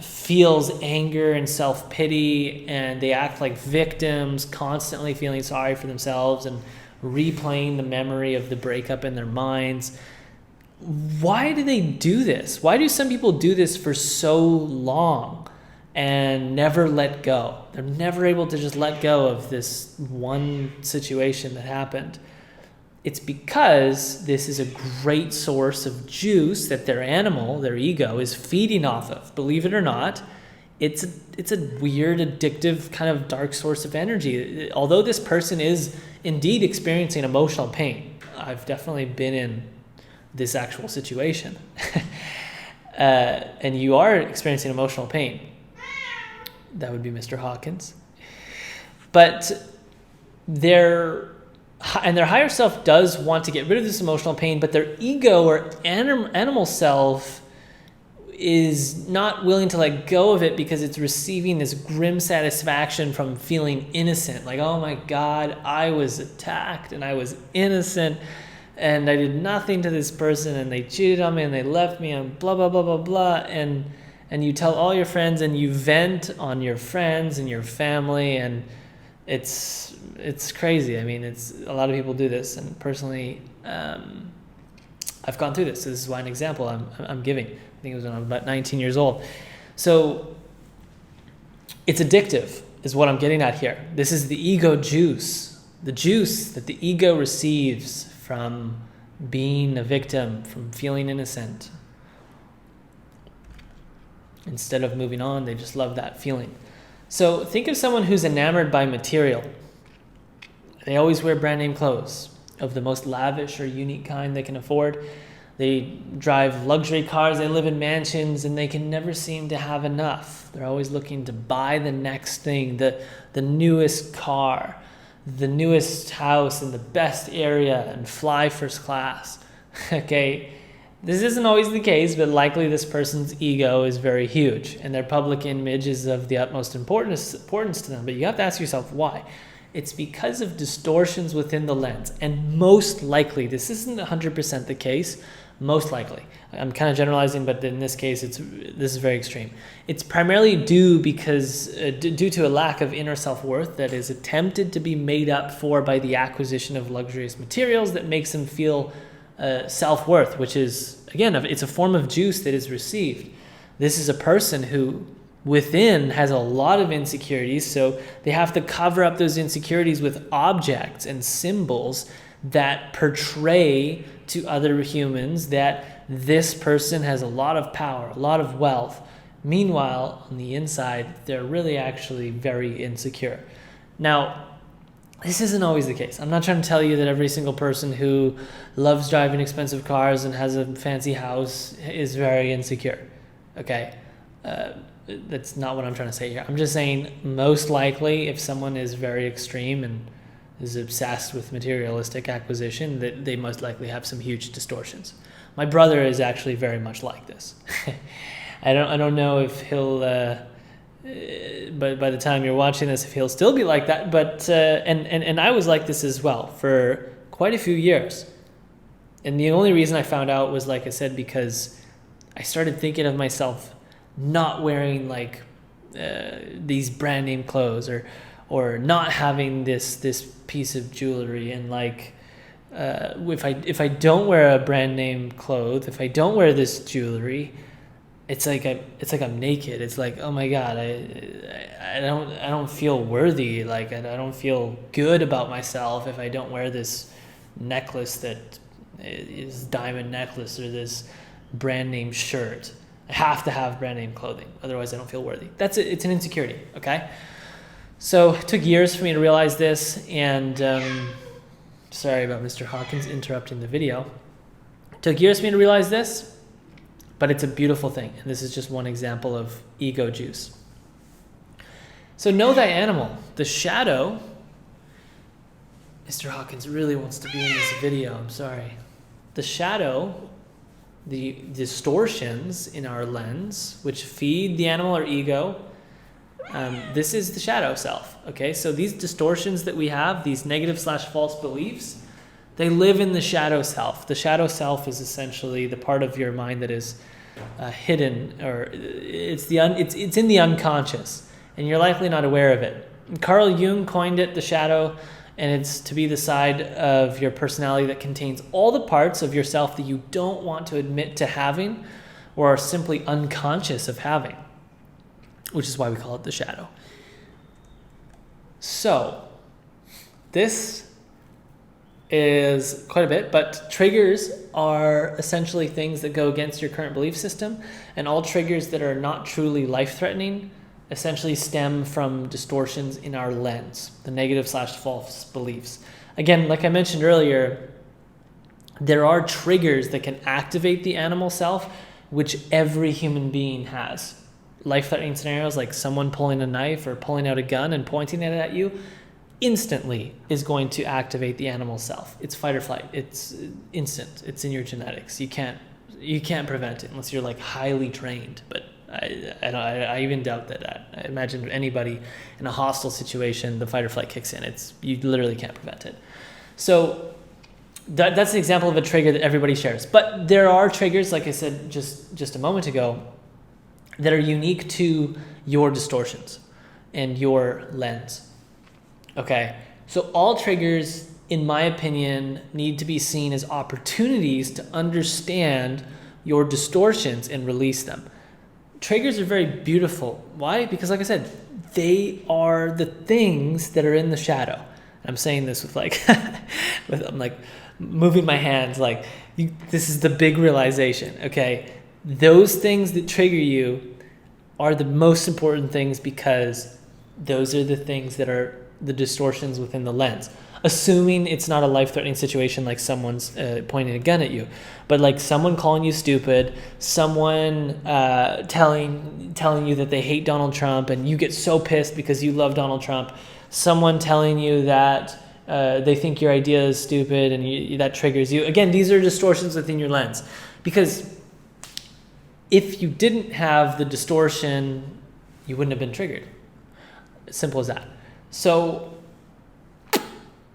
feels anger and self-pity, and they act like victims, constantly feeling sorry for themselves and replaying the memory of the breakup in their minds. Why do they do this? Why do some people do this for so long and never let go? They're never able to just let go of this one situation that happened. It's because this is a great source of juice that their animal, their ego, is feeding off of. Believe it or not, it's a weird, addictive, kind of dark source of energy. Although this person is indeed experiencing emotional pain, I've definitely been in this actual situation, and you are experiencing emotional pain. That would be Mr. Hawkins. But their higher self does want to get rid of this emotional pain, but their ego or animal self is not willing to let go of it because it's receiving this grim satisfaction from feeling innocent. Like, oh my God, I was attacked and I was innocent and I did nothing to this person and they cheated on me and they left me and blah, blah, blah, blah, blah. And you tell all your friends and you vent on your friends and your family, and it's crazy. I mean, a lot of people do this, and personally, I've gone through this. So this is why an example I'm giving. I think it was when I was about 19 years old. So it's addictive is what I'm getting at here. This is the ego juice, the juice that the ego receives from being a victim, from feeling innocent. Instead of moving on, they just love that feeling. So think of someone who's enamored by material. They always wear brand name clothes of the most lavish or unique kind they can afford. They drive luxury cars, they live in mansions, and they can never seem to have enough. They're always looking to buy the next thing, the newest car, the newest house in the best area, and fly first class. Okay, this isn't always the case, but likely this person's ego is very huge, and their public image is of the utmost importance to them. But you have to ask yourself why. It's because of distortions within the lens, and most likely, this isn't 100% the case, most likely. I'm kind of generalizing, but in this case, this is very extreme. It's primarily due to a lack of inner self-worth that is attempted to be made up for by the acquisition of luxurious materials that makes them feel self-worth, which is, again, it's a form of juice that is received. This is a person who within has a lot of insecurities, so they have to cover up those insecurities with objects and symbols that portray to other humans that this person has a lot of power, a lot of wealth. Meanwhile, on the inside, they're really actually very insecure. Now, this isn't always the case. I'm not trying to tell you that every single person who loves driving expensive cars and has a fancy house is very insecure, okay? That's not what I'm trying to say here. I'm just saying most likely if someone is very extreme and is obsessed with materialistic acquisition, that they most likely have some huge distortions. My brother is actually very much like this. I don't know if he'll, but by the time you're watching this, if he'll still be like that. But and I was like this as well for quite a few years. And the only reason I found out was, like I said, because I started thinking of myself not wearing like these brand name clothes or not having this piece of jewelry, and like if I don't wear a brand name cloth, if I don't wear this jewelry, it's like I'm naked. It's like, oh my God, I don't feel worthy. Like I don't feel good about myself if I don't wear this necklace that is diamond necklace or this brand name shirt. I have to have brand name clothing, otherwise I don't feel worthy. It's an insecurity, okay? So it took years for me to realize this, and sorry about Mr. Hawkins interrupting the video. It took years for me to realize this, but it's a beautiful thing, and this is just one example of ego juice. So know thy animal. The shadow, Mr. Hawkins really wants to be in this video, I'm sorry. The shadow the distortions in our lens, which feed the animal or ego, this is the shadow self. Okay, so these distortions that we have, these negative/false beliefs, they live in the shadow self. The shadow self is essentially the part of your mind that is hidden, or it's in the unconscious, and you're likely not aware of it. Carl Jung coined it the shadow, and it's to be the side of your personality that contains all the parts of yourself that you don't want to admit to having or are simply unconscious of having, which is why we call it the shadow. So, this is quite a bit, but triggers are essentially things that go against your current belief system, and all triggers that are not truly life-threatening essentially stem from distortions in our lens, the negative/false beliefs. Again, like I mentioned earlier, there are triggers that can activate the animal self, which every human being has. Life-threatening scenarios like someone pulling a knife or pulling out a gun and pointing it at you instantly is going to activate the animal self. It's fight or flight. It's instant. It's in your genetics. You can't prevent it unless you're like highly trained. But I even doubt that. I imagine anybody in a hostile situation, the fight or flight kicks in. You literally can't prevent it. So that's an example of a trigger that everybody shares. But there are triggers, like I said just a moment ago, that are unique to your distortions and your lens. Okay, so all triggers, in my opinion, need to be seen as opportunities to understand your distortions and release them. Triggers are very beautiful. Why? Because like I said, they are the things that are in the shadow. I'm saying this with I'm like moving my hands like, this is the big realization, okay? Those things that trigger you are the most important things because those are the things that are the distortions within the lens. Assuming it's not a life-threatening situation like someone's pointing a gun at you, but like someone calling you stupid, someone telling you that they hate Donald Trump and you get so pissed because you love Donald Trump, someone telling you that they think your idea is stupid and that triggers you. Again, these are distortions within your lens, because if you didn't have the distortion, you wouldn't have been triggered. Simple as that. So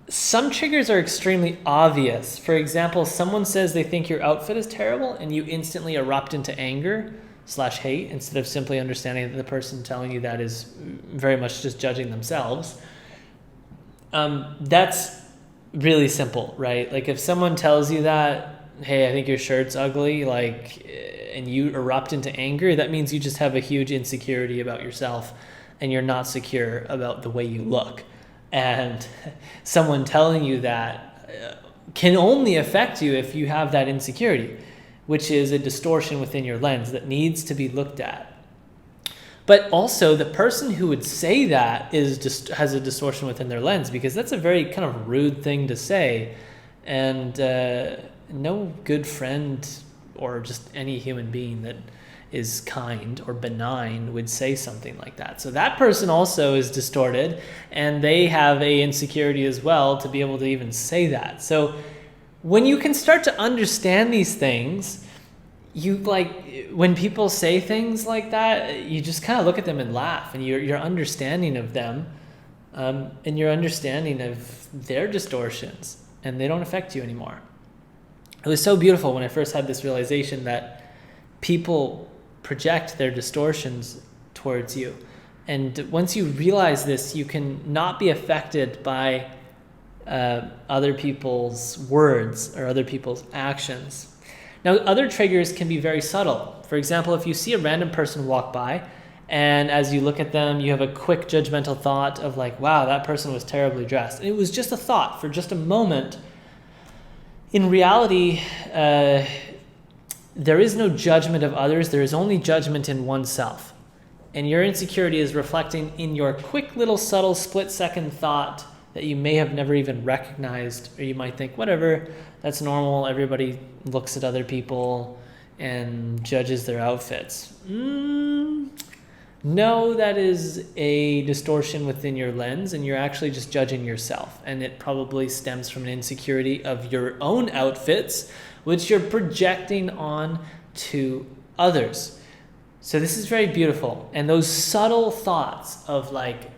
some triggers are extremely obvious. For example, someone says they think your outfit is terrible and you instantly erupt into anger/hate instead of simply understanding that the person telling you that is very much just judging themselves. That's really simple, right? Like if someone tells you that, hey, I think your shirt's ugly, and you erupt into anger, that means you just have a huge insecurity about yourself and you're not secure about the way you look. And someone telling you that can only affect you if you have that insecurity, which is a distortion within your lens that needs to be looked at. But also the person who would say that has a distortion within their lens, because that's a very kind of rude thing to say. And no good friend or just any human being that is kind or benign would say something like that. So that person also is distorted, and they have a insecurity as well to be able to even say that. So when you can start to understand these things, when people say things like that, you just kind of look at them and laugh, and your understanding of them and your understanding of their distortions, and they don't affect you anymore. It was so beautiful when I first had this realization that people project their distortions towards you. And once you realize this, you can not be affected by other people's words or other people's actions. Now, other triggers can be very subtle. For example, if you see a random person walk by, and as you look at them, you have a quick judgmental thought of like, wow, that person was terribly dressed. And it was just a thought for just a moment. In reality, there is no judgment of others. There is only judgment in oneself. And your insecurity is reflecting in your quick little subtle split-second thought that you may have never even recognized, or you might think, whatever, that's normal. Everybody looks at other people and judges their outfits. No, that is a distortion within your lens, and you're actually just judging yourself. And it probably stems from an insecurity of your own outfits, which you're projecting on to others. So this is very beautiful. And those subtle thoughts of like,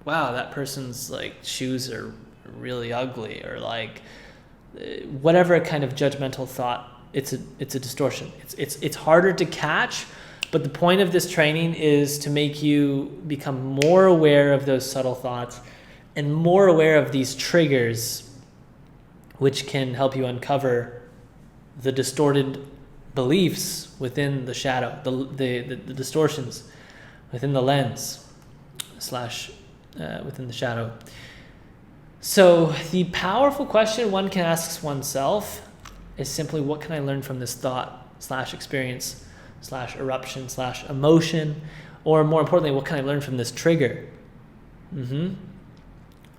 wow, that person's like shoes are really ugly, or like whatever kind of judgmental thought, it's a distortion. It's harder to catch, but the point of this training is to make you become more aware of those subtle thoughts and more aware of these triggers, which can help you uncover the distorted beliefs within the shadow, the distortions within the lens slash within the shadow. So the powerful question one can ask oneself is simply, what can I learn from this thought slash experience slash eruption slash emotion? Or more importantly, what can I learn from this trigger?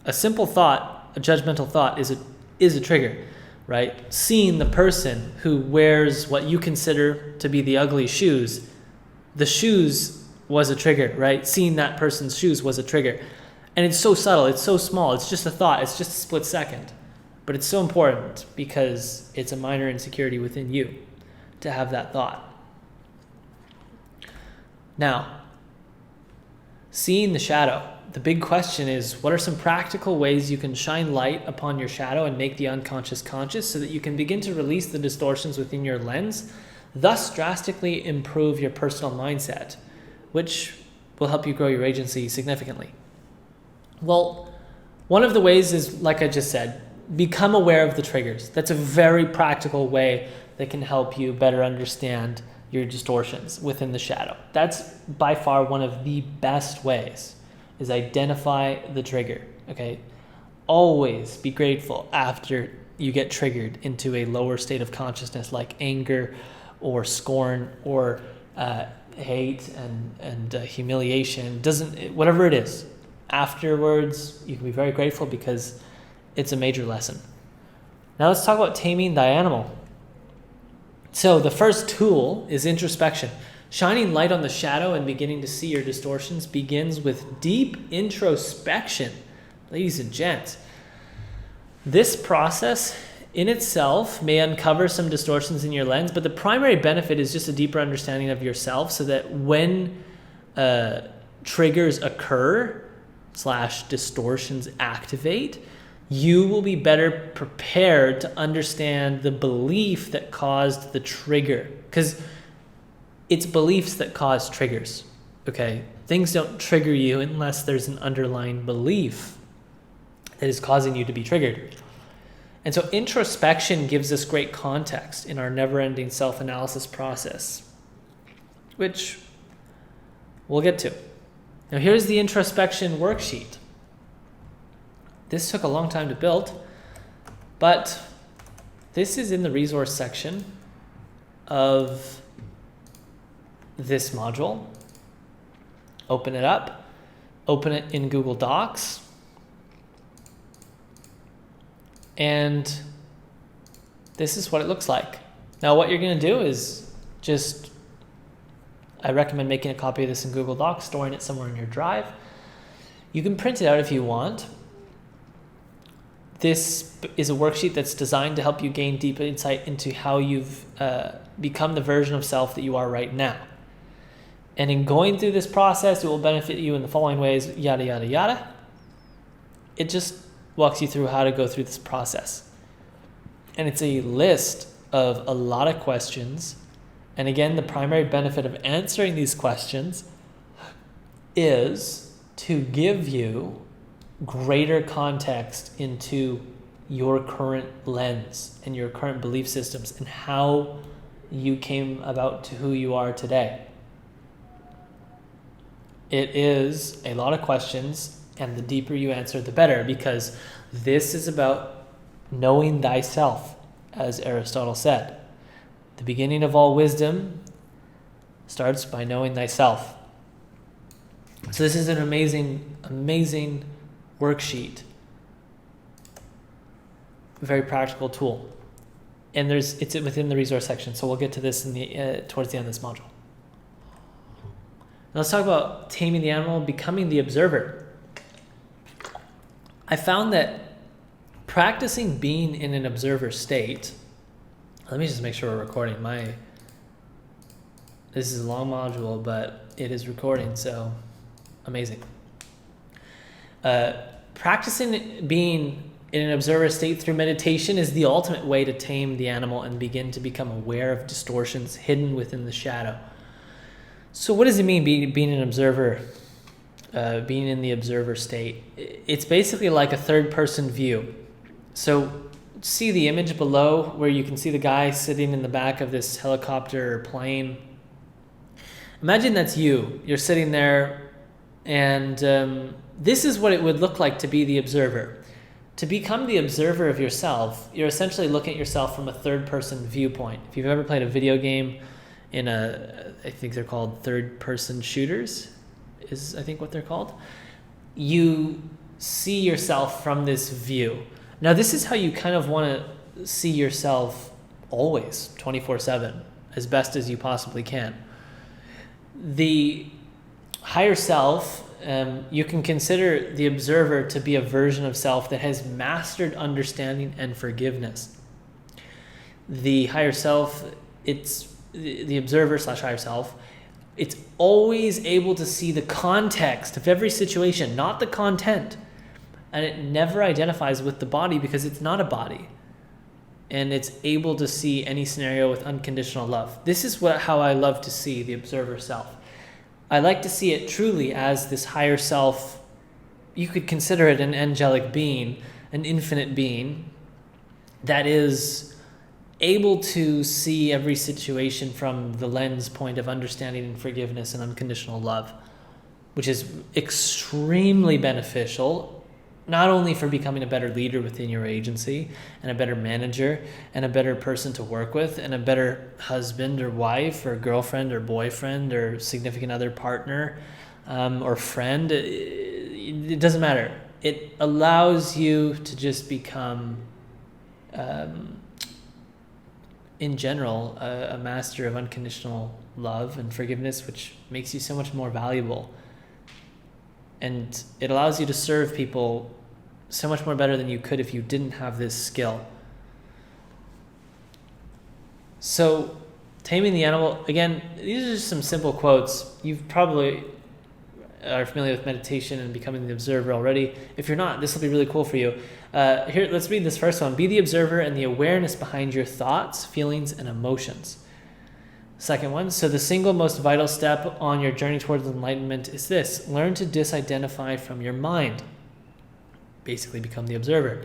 A simple thought, a judgmental thought, is a trigger, right? Seeing the person who wears what you consider to be the ugly shoes, the shoes was a trigger, right? Seeing that person's shoes was a trigger. And it's so subtle, it's so small, it's just a thought, it's just a split second. But it's so important because it's a minor insecurity within you to have that thought. Now, seeing the shadow, the big question is, what are some practical ways you can shine light upon your shadow and make the unconscious conscious so that you can begin to release the distortions within your lens, thus drastically improve your personal mindset, which will help you grow your agency significantly? Well, one of the ways is, like I just said, become aware of the triggers. That's a very practical way that can help you better understand your distortions within the shadow. That's by far one of the best ways, is identify the trigger, okay? Always be grateful after you get triggered into a lower state of consciousness like anger or scorn or hate and humiliation, whatever it is. Afterwards, you can be very grateful because it's a major lesson. Now let's talk about taming thy animal. So the first tool is introspection. Shining light on the shadow and beginning to see your distortions begins with deep introspection. Ladies and gents, this process in itself may uncover some distortions in your lens, but the primary benefit is just a deeper understanding of yourself so that when triggers occur / distortions activate, you will be better prepared to understand the belief that caused the trigger. Because it's beliefs that cause triggers, okay? Things don't trigger you unless there's an underlying belief that is causing you to be triggered. And so introspection gives us great context in our never-ending self-analysis process, which we'll get to. Now here's the introspection worksheet. This took a long time to build, but this is in the resource section of this module. Open it up, open it in Google Docs, and this is what it looks like. Now what you're going to do is I recommend making a copy of this in Google Docs, storing it somewhere in your drive. You can print it out if you want. This is a worksheet that's designed to help you gain deep insight into how you've become the version of self that you are right now. And in going through this process, it will benefit you in the following ways, yada, yada, yada. It just walks you through how to go through this process. And it's a list of a lot of questions. And again, the primary benefit of answering these questions is to give you greater context into your current lens and your current belief systems and how you came about to who you are today. It is a lot of questions, and the deeper you answer, the better, because this is about knowing thyself, as Aristotle said. The beginning of all wisdom starts by knowing thyself. So this is an amazing, amazing worksheet. A very practical tool. And it's within the resource section, so we'll get to this towards the end of this module. Now let's talk about taming the animal, becoming the observer. I found that practicing being in an observer state Let me just make sure we're recording. This is a long module, but it is recording, so amazing. Practicing being in an observer state through meditation is the ultimate way to tame the animal and begin to become aware of distortions hidden within the shadow. So what does it mean being an observer, being in the observer state? It's basically like a third-person view. So see the image below where you can see the guy sitting in the back of this helicopter or plane. Imagine that's you. You're sitting there, and this is what it would look like to be the observer. To become the observer of yourself, you're essentially looking at yourself from a third-person viewpoint. If you've ever played a video game I think they're called third-person shooters, is I think what they're called. You see yourself from this view. Now, this is how you kind of want to see yourself always, 24/7, as best as you possibly can. The higher self, you can consider the observer to be a version of self that has mastered understanding and forgiveness. The higher self, it's the observer / higher self, it's always able to see the context of every situation, not the content. And it never identifies with the body because it's not a body. And it's able to see any scenario with unconditional love. This is how I love to see the observer self. I like to see it truly as this higher self. You could consider it an angelic being, an infinite being that is able to see every situation from the lens point of understanding and forgiveness and unconditional love, which is extremely beneficial, not only for becoming a better leader within your agency and a better manager and a better person to work with and a better husband or wife or girlfriend or boyfriend or significant other partner or friend. It doesn't matter. It allows you to just become, in general, a master of unconditional love and forgiveness, which makes you so much more valuable. And it allows you to serve people so much more better than you could if you didn't have this skill. So, taming the animal, again, these are just some simple quotes. You probably are familiar with meditation and becoming the observer already. If you're not, this will be really cool for you. Here, let's read this first one. Be the observer and the awareness behind your thoughts, feelings, and emotions. Second one, so the single most vital step on your journey towards enlightenment is this: learn to disidentify from your mind. Basically become the observer.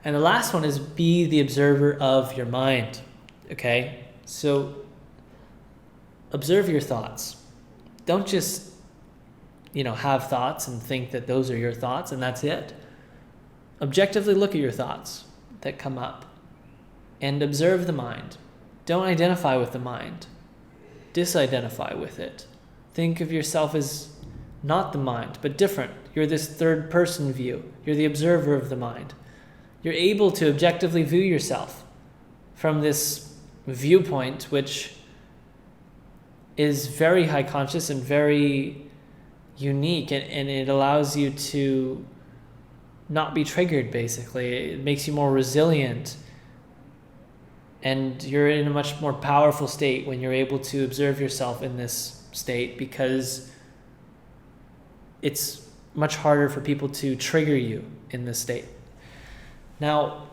And the last one is be the observer of your mind. Okay? So observe your thoughts. Don't just, have thoughts and think that those are your thoughts and that's it. Objectively look at your thoughts that come up and observe the mind. Don't identify with the mind. Disidentify with it. Think of yourself as not the mind, but different. You're this third person view. You're the observer of the mind. You're able to objectively view yourself from this viewpoint, which is very high conscious and very unique, and it allows you to not be triggered, basically. It makes you more resilient. And you're in a much more powerful state when you're able to observe yourself in this state, because it's much harder for people to trigger you in this state. Now,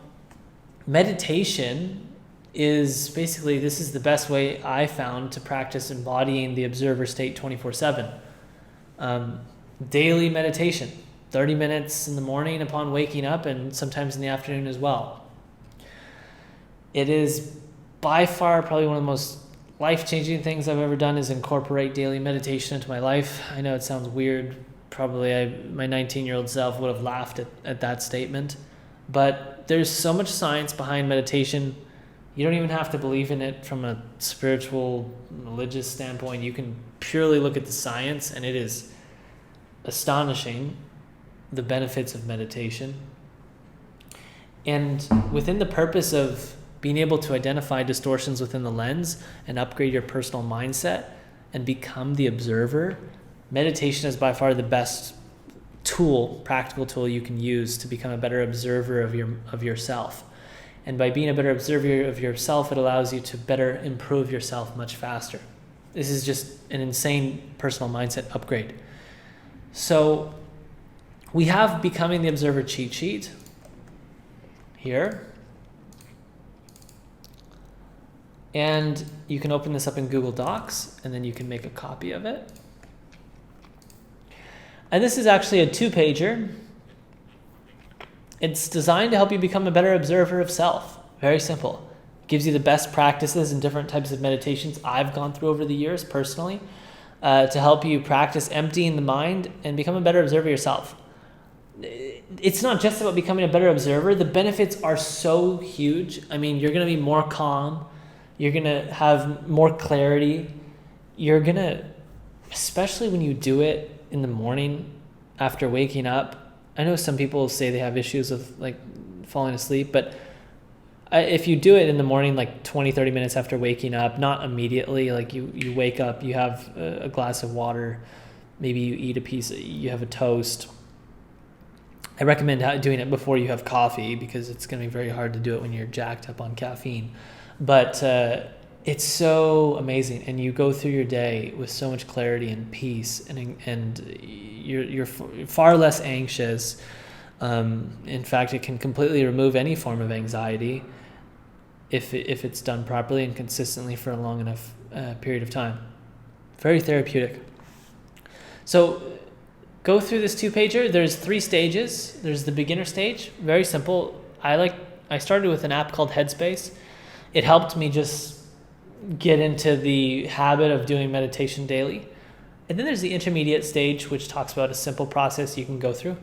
meditation is basically, this is the best way I found to practice embodying the observer state 24/7. Daily meditation, 30 minutes in the morning upon waking up and sometimes in the afternoon as well. It is by far probably one of the most life-changing things I've ever done is incorporate daily meditation into my life. I know it sounds weird. Probably my 19-year-old self would have laughed at that statement. But there's so much science behind meditation. You don't even have to believe in it from a spiritual, religious standpoint. You can purely look at the science, and it is astonishing, the benefits of meditation. And within the purpose of being able to identify distortions within the lens and upgrade your personal mindset and become the observer, meditation is by far the best tool, practical tool you can use to become a better observer of yourself. And by being a better observer of yourself, it allows you to better improve yourself much faster. This is just an insane personal mindset upgrade. So we have Becoming the Observer cheat sheet here. And you can open this up in Google Docs, and then you can make a copy of it. And this is actually a 2-pager. It's designed to help you become a better observer of self. Very simple. It gives you the best practices and different types of meditations I've gone through over the years personally to help you practice emptying the mind and become a better observer of yourself. It's not just about becoming a better observer. The benefits are so huge. I mean, you're going to be more calm. You're going to have more clarity. You're going to, especially when you do it in the morning after waking up. I know some people say they have issues with like falling asleep, but if you do it in the morning, like 20, 30 minutes after waking up, not immediately, like you wake up, you have a glass of water, maybe you eat you have a toast. I recommend doing it before you have coffee because it's going to be very hard to do it when you're jacked up on caffeine. But it's so amazing, and you go through your day with so much clarity and peace, and you're far less anxious. In fact, it can completely remove any form of anxiety if it's done properly and consistently for a long enough period of time. Very therapeutic. So go through this 2-pager. There's 3 stages. There's the beginner stage, very simple. I started with an app called Headspace. It helped me just get into the habit of doing meditation daily. And then there's the intermediate stage, which talks about a simple process you can go through.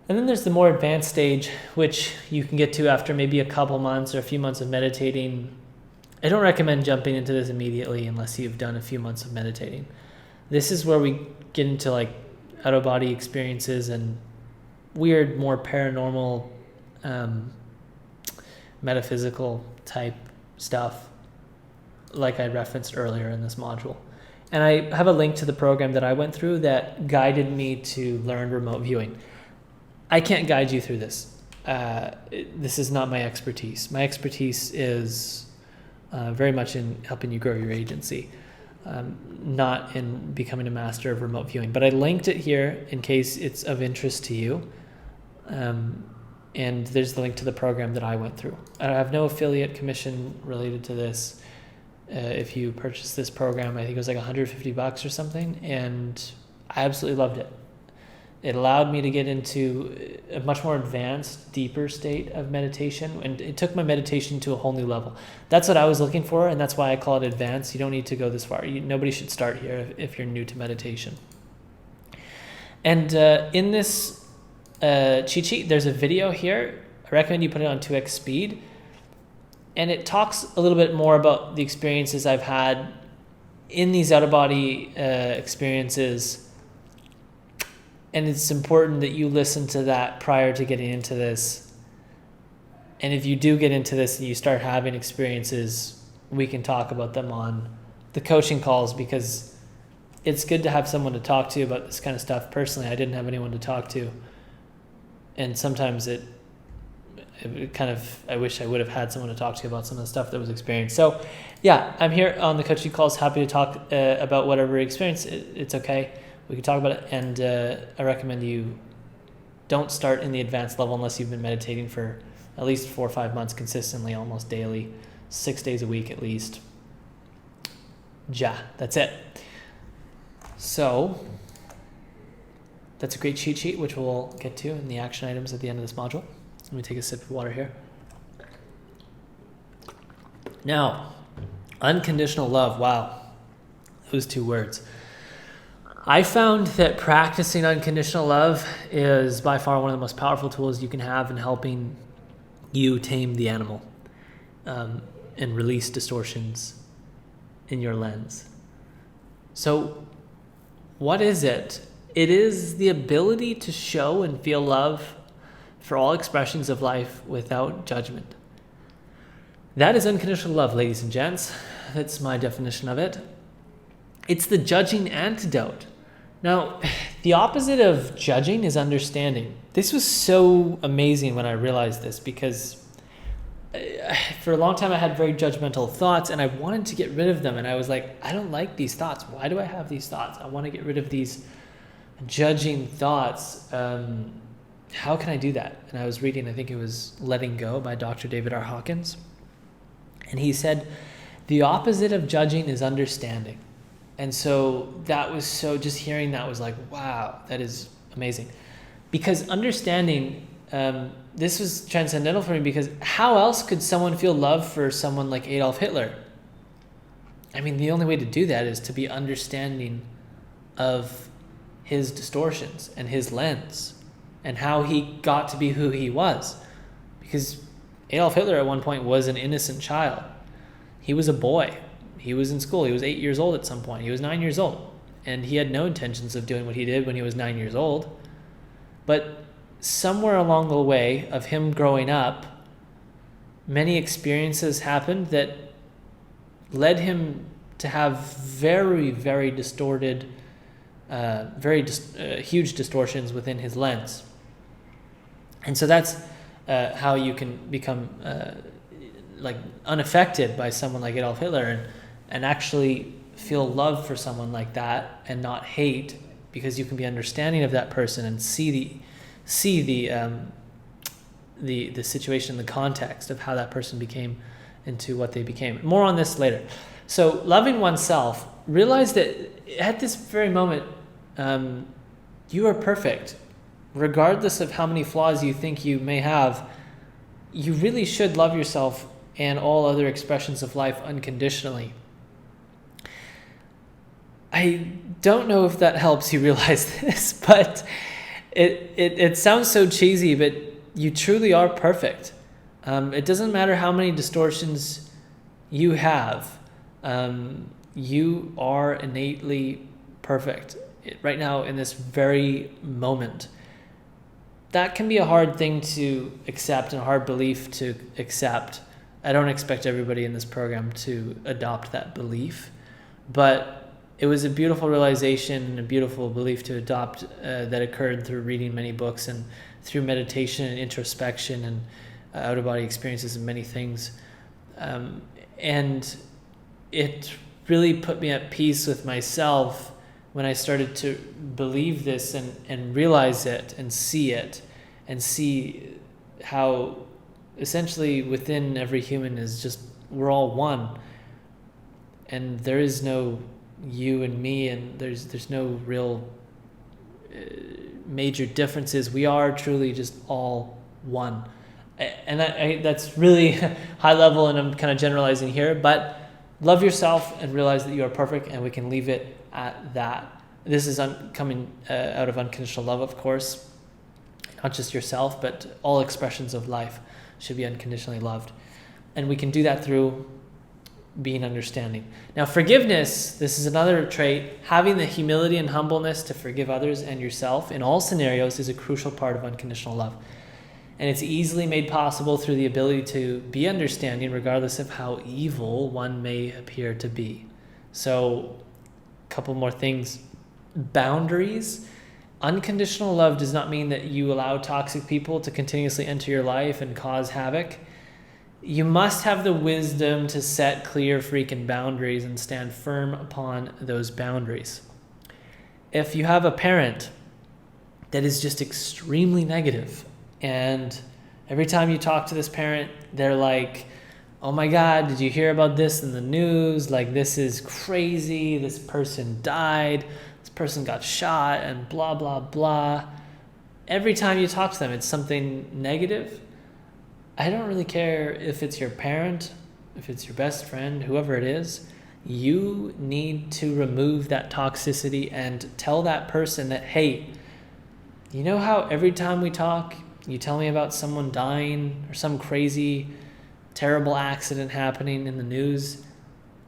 And then there's the more advanced stage, which you can get to after maybe a couple months or a few months of meditating. I don't recommend jumping into this immediately unless you've done a few months of meditating. This is where we get into like out-of-body experiences and weird, more paranormal, metaphysical type stuff like I referenced earlier in this module. And I have a link to the program that I went through that guided me to learn remote viewing. I can't guide you through this. This is not my expertise. My expertise is very much in helping you grow your agency, not in becoming a master of remote viewing. But I linked it here in case it's of interest to you. And there's the link to the program that I went through. I have no affiliate commission related to this. If you purchase this program, I think it was like $150 or something, and I absolutely loved it. It allowed me to get into a much more advanced, deeper state of meditation, and it took my meditation to a whole new level. That's what I was looking for, and that's why I call it advanced. You don't need to go this far. Nobody should start here if you're new to meditation. And in this cheat sheet, there's a video here. I recommend you put it on 2x speed. And it talks a little bit more about the experiences I've had in these out-of-body experiences. And it's important that you listen to that prior to getting into this. And if you do get into this and you start having experiences, we can talk about them on the coaching calls, because it's good to have someone to talk to about this kind of stuff. Personally, I didn't have anyone to talk to. And sometimes it kind of, I wish I would have had someone to talk to about some of the stuff that was experienced. So yeah, I'm here on the coaching calls, happy to talk about whatever experience. It's okay. We can talk about it. And I recommend you don't start in the advanced level unless you've been meditating for at least 4 or 5 months consistently, almost daily, 6 days a week at least. That's it. So that's a great cheat sheet, which we'll get to in the action items at the end of this module. Let me take a sip of water here. Now, unconditional love. Wow. Those 2 words. I found that practicing unconditional love is by far one of the most powerful tools you can have in helping you tame the animal and release distortions in your lens. So, what is it? It is the ability to show and feel love for all expressions of life without judgment. That is unconditional love, ladies and gents. That's my definition of it. It's the judging antidote. Now, the opposite of judging is understanding. This was so amazing when I realized this, because for a long time I had very judgmental thoughts, and I wanted to get rid of them. And I was like, I don't like these thoughts. Why do I have these thoughts? I want to get rid of these judging thoughts. How can I do that? And I was reading, I think it was Letting Go by Dr. David R. Hawkins. And he said, the opposite of judging is understanding. And so that was so, just hearing that was like, wow, that is amazing. Because understanding, this was transcendental for me, because how else could someone feel love for someone like Adolf Hitler? I mean, the only way to do that is to be understanding of his distortions and his lens and how he got to be who he was. Because Adolf Hitler at one point was an innocent child. He was a boy. He was in school. He was 8 years old at some point. He was 9 years old. And he had no intentions of doing what he did when he was 9 years old. But somewhere along the way of him growing up, many experiences happened that led him to have very, very distorted, huge distortions within his lens. And so that's how you can become like unaffected by someone like Adolf Hitler, and actually feel love for someone like that and not hate, because you can be understanding of that person and see the situation, the context of how that person became into what they became. More on this later. So loving oneself, realize that at this very moment, you are perfect. Regardless of how many flaws you think you may have, you really should love yourself and all other expressions of life unconditionally. I don't know if that helps you realize this, but it sounds so cheesy, but you truly are perfect. It doesn't matter how many distortions you have. You are innately perfect right now in this very moment. That can be a hard thing to accept and a hard belief to accept. I don't expect everybody in this program to adopt that belief, but it was a beautiful realization and a beautiful belief to adopt that occurred through reading many books and through meditation and introspection and out-of-body experiences and many things. And it really put me at peace with myself when I started to believe this and realize it and see how essentially within every human is just, we're all one. And there is no you and me, and there's no real major differences. We are truly just all one. And that's really high level, and I'm kind of generalizing here, but love yourself and realize that you are perfect, and we can leave it at that. This is coming out of unconditional love, of course, not just yourself, but all expressions of life should be unconditionally loved. And we can do that through being understanding. Now, forgiveness, this is another trait. Having the humility and humbleness to forgive others and yourself in all scenarios is a crucial part of unconditional love. And it's easily made possible through the ability to be understanding regardless of how evil one may appear to be. So, a couple more things. Boundaries. Unconditional love does not mean that you allow toxic people to continuously enter your life and cause havoc. You must have the wisdom to set clear freaking boundaries and stand firm upon those boundaries. If you have a parent that is just extremely negative, and every time you talk to this parent, they're like, oh my God, did you hear about this in the news? Like, this is crazy. This person died. This person got shot and blah, blah, blah. Every time you talk to them, it's something negative. I don't really care if it's your parent, if it's your best friend, whoever it is. You need to remove that toxicity and tell that person that, hey, you know how every time we talk, you tell me about someone dying or some crazy, terrible accident happening in the news?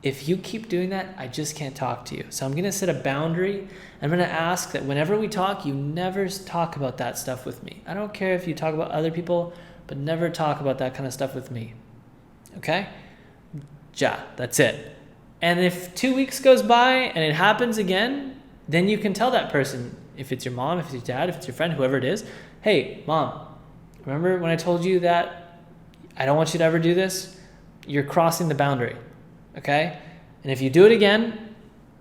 If you keep doing that, I just can't talk to you. So I'm going to set a boundary. I'm going to ask that whenever we talk, you never talk about that stuff with me. I don't care if you talk about other people, but never talk about that kind of stuff with me. Okay? That's it. And if 2 weeks goes by and it happens again, then you can tell that person, if it's your mom, if it's your dad, if it's your friend, whoever it is, hey, Mom, remember when I told you that I don't want you to ever do this. You're crossing the boundary, okay? And if you do it again,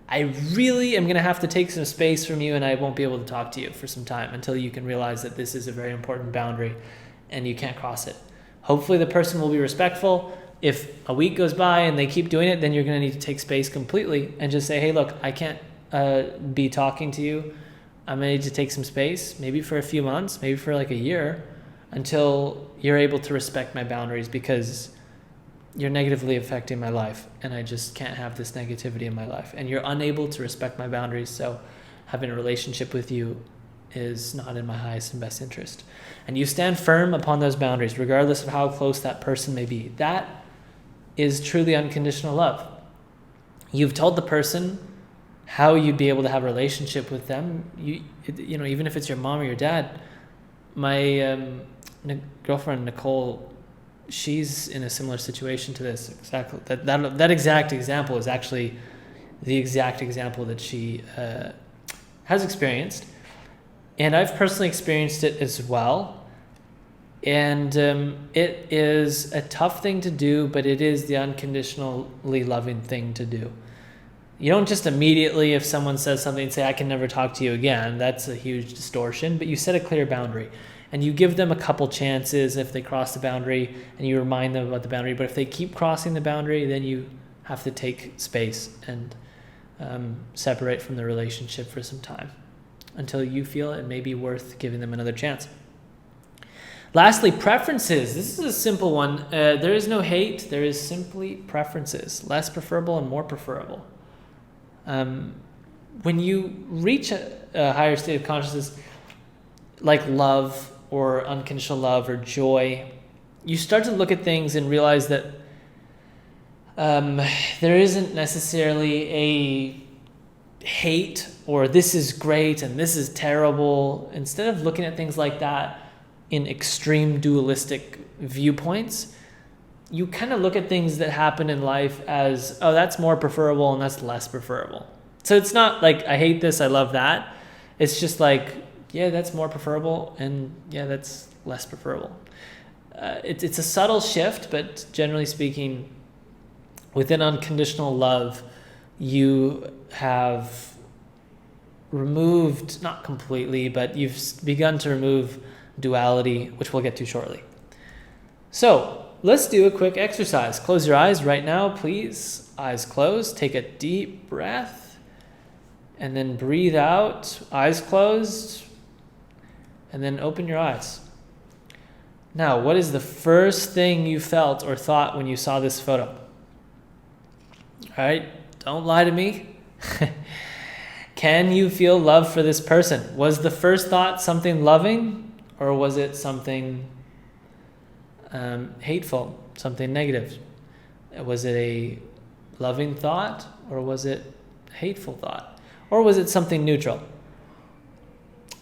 I really am going to have to take some space from you, and I won't be able to talk to you for some time until you can realize that this is a very important boundary and you can't cross it. Hopefully the person will be respectful. If a week goes by and they keep doing it, then you're going to need to take space completely and just say, hey, look, I can't be talking to you. I'm going to need to take some space, maybe for a few months, maybe for like a year, until you're able to respect my boundaries, because you're negatively affecting my life and I just can't have this negativity in my life. And you're unable to respect my boundaries, so having a relationship with you is not in my highest and best interest. And you stand firm upon those boundaries, regardless of how close that person may be. That is truly unconditional love. You've told the person how you'd be able to have a relationship with them. You know, even if it's your mom or your dad. My girlfriend Nicole, she's in a similar situation to this. Exactly. That exact example is actually the exact example that she has experienced, and I've personally experienced it as well. And it is a tough thing to do, but it is the unconditionally loving thing to do. You don't just immediately, if someone says something, say, I can never talk to you again. That's a huge distortion, but you set a clear boundary. And you give them a couple chances if they cross the boundary, and you remind them about the boundary. But if they keep crossing the boundary, then you have to take space and separate from the relationship for some time until you feel it may be worth giving them another chance. Lastly, preferences. This is a simple one. There is no hate. There is simply preferences. Less preferable and more preferable. When you reach a higher state of consciousness, like love or unconditional love or joy, you start to look at things and realize that there isn't necessarily a hate or this is great and this is terrible. Instead of looking at things like that in extreme dualistic viewpoints, you kind of look at things that happen in life as, oh, that's more preferable and that's less preferable. So it's not like I hate this, I love that. It's just like, yeah, that's more preferable, and yeah, that's less preferable. It's a subtle shift, but generally speaking, within unconditional love, you have removed, not completely, but you've begun to remove duality, which we'll get to shortly. So let's do a quick exercise. Close your eyes right now, please. Eyes closed. Take a deep breath, and then breathe out. Eyes closed. And then open your eyes. Now, what is the first thing you felt or thought when you saw this photo? All right, don't lie to me. Can you feel love for this person? Was the first thought something loving, or was it something hateful, something negative? Was it a loving thought, or was it a hateful thought? Or was it something neutral?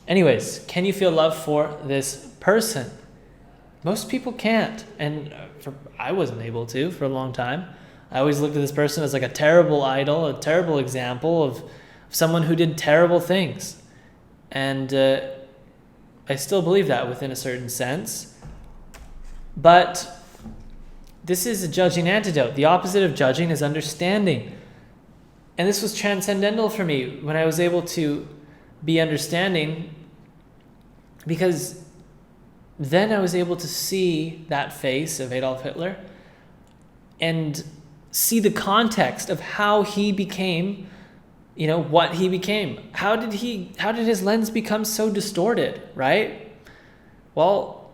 Anyways, can you feel love for this person? Most people can't, and I wasn't able to for a long time. I always looked at this person as like a terrible idol, a terrible example of someone who did terrible things. And I still believe that within a certain sense. But this is a judging antidote. The opposite of judging is understanding. And this was transcendental for me when I was able to be understanding, because then I was able to see that face of Adolf Hitler and see the context of how he became, you know, what he became. How did his lens become so distorted, right? Well,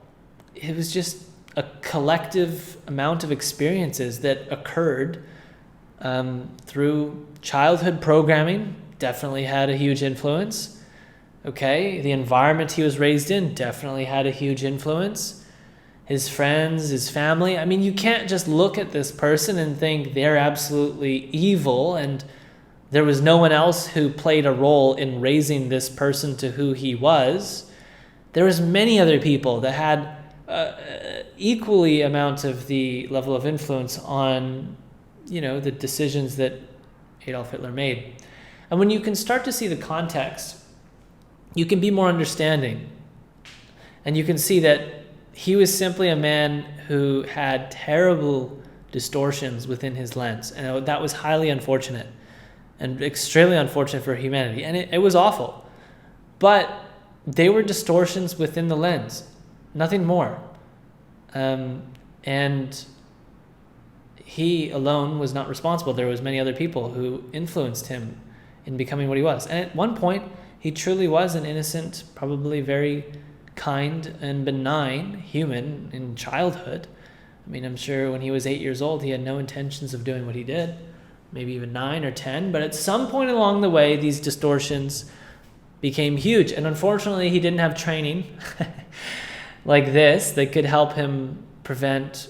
it was just a collective amount of experiences that occurred through childhood programming. Definitely had a huge influence. Okay, the environment he was raised in definitely had a huge influence. His friends, his family. I mean, you can't just look at this person and think they're absolutely evil and there was no one else who played a role in raising this person to who he was. There was many other people that had equally amount of the level of influence on, you know, the decisions that Adolf Hitler made. And when you can start to see the context, you can be more understanding. And you can see that he was simply a man who had terrible distortions within his lens, and that was highly unfortunate and extremely unfortunate for humanity, and it was awful. But they were distortions within the lens, nothing more. And he alone was not responsible. There was many other people who influenced him in becoming what he was. And at one point, he truly was an innocent, probably very kind and benign human in childhood. I mean, I'm sure when he was 8 years old, he had no intentions of doing what he did, maybe even 9 or 10. But at some point along the way, these distortions became huge. And unfortunately, he didn't have training like this that could help him prevent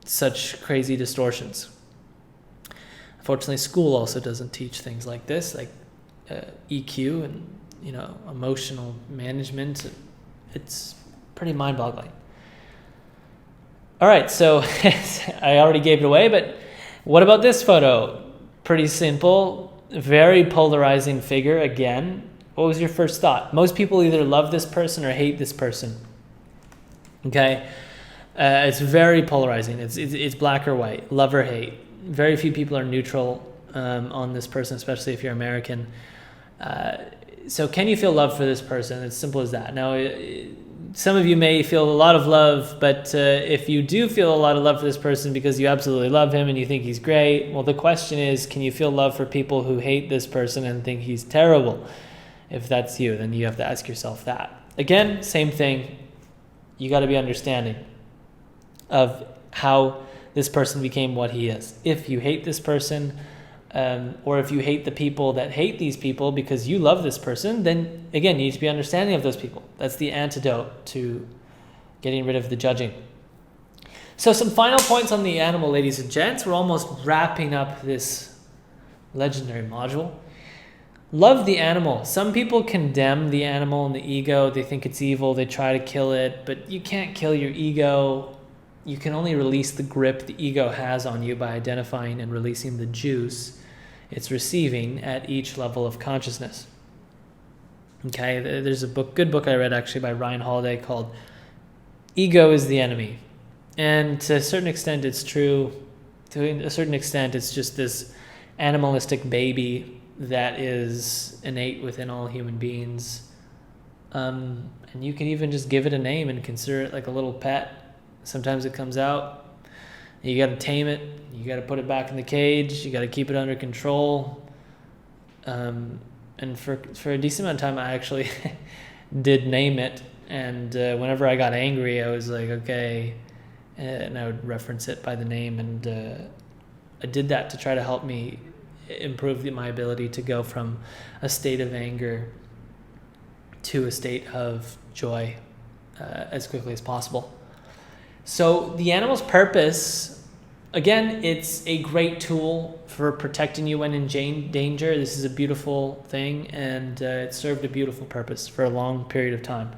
such crazy distortions. Unfortunately, school also doesn't teach things like this, like EQ and emotional management. It's pretty mind-boggling. All right, so I already gave it away, but what about this photo? Pretty simple, very polarizing figure again. What was your first thought? Most people either love this person or hate this person. Okay, it's very polarizing. It's black or white, love or hate. Very few people are neutral on this person, especially if you're American. So can you feel love for this person? It's simple as that. Now, some of you may feel a lot of love, but if you do feel a lot of love for this person because you absolutely love him and you think he's great, well, the question is, can you feel love for people who hate this person and think he's terrible? If that's you, then you have to ask yourself that. Again, same thing. You got to be understanding of how this person became what he is. If you hate this person, or if you hate the people that hate these people because you love this person, then again, you need to be understanding of those people. That's the antidote to getting rid of the judging. So some final points on the animal, ladies and gents. We're almost wrapping up this legendary module. Love the animal. Some people condemn the animal and the ego. They think it's evil. They try to kill it, but you can't kill your ego. You can only release the grip the ego has on you by identifying and releasing the juice it's receiving at each level of consciousness. Okay, there's a good book I read actually by Ryan Holiday called Ego is the Enemy. And to a certain extent it's true. To a certain extent it's just this animalistic baby that is innate within all human beings. And you can even just give it a name and consider it like a little pet. Sometimes it comes out, you got to tame it, you got to put it back in the cage, you got to keep it under control. And for a decent amount of time, I actually did name it. And whenever I got angry, I was like, okay, and I would reference it by the name. And I did that to try to help me improve my ability to go from a state of anger to a state of joy as quickly as possible. So the animal's purpose, again, it's a great tool for protecting you when in danger. This is a beautiful thing, and it served a beautiful purpose for a long period of time.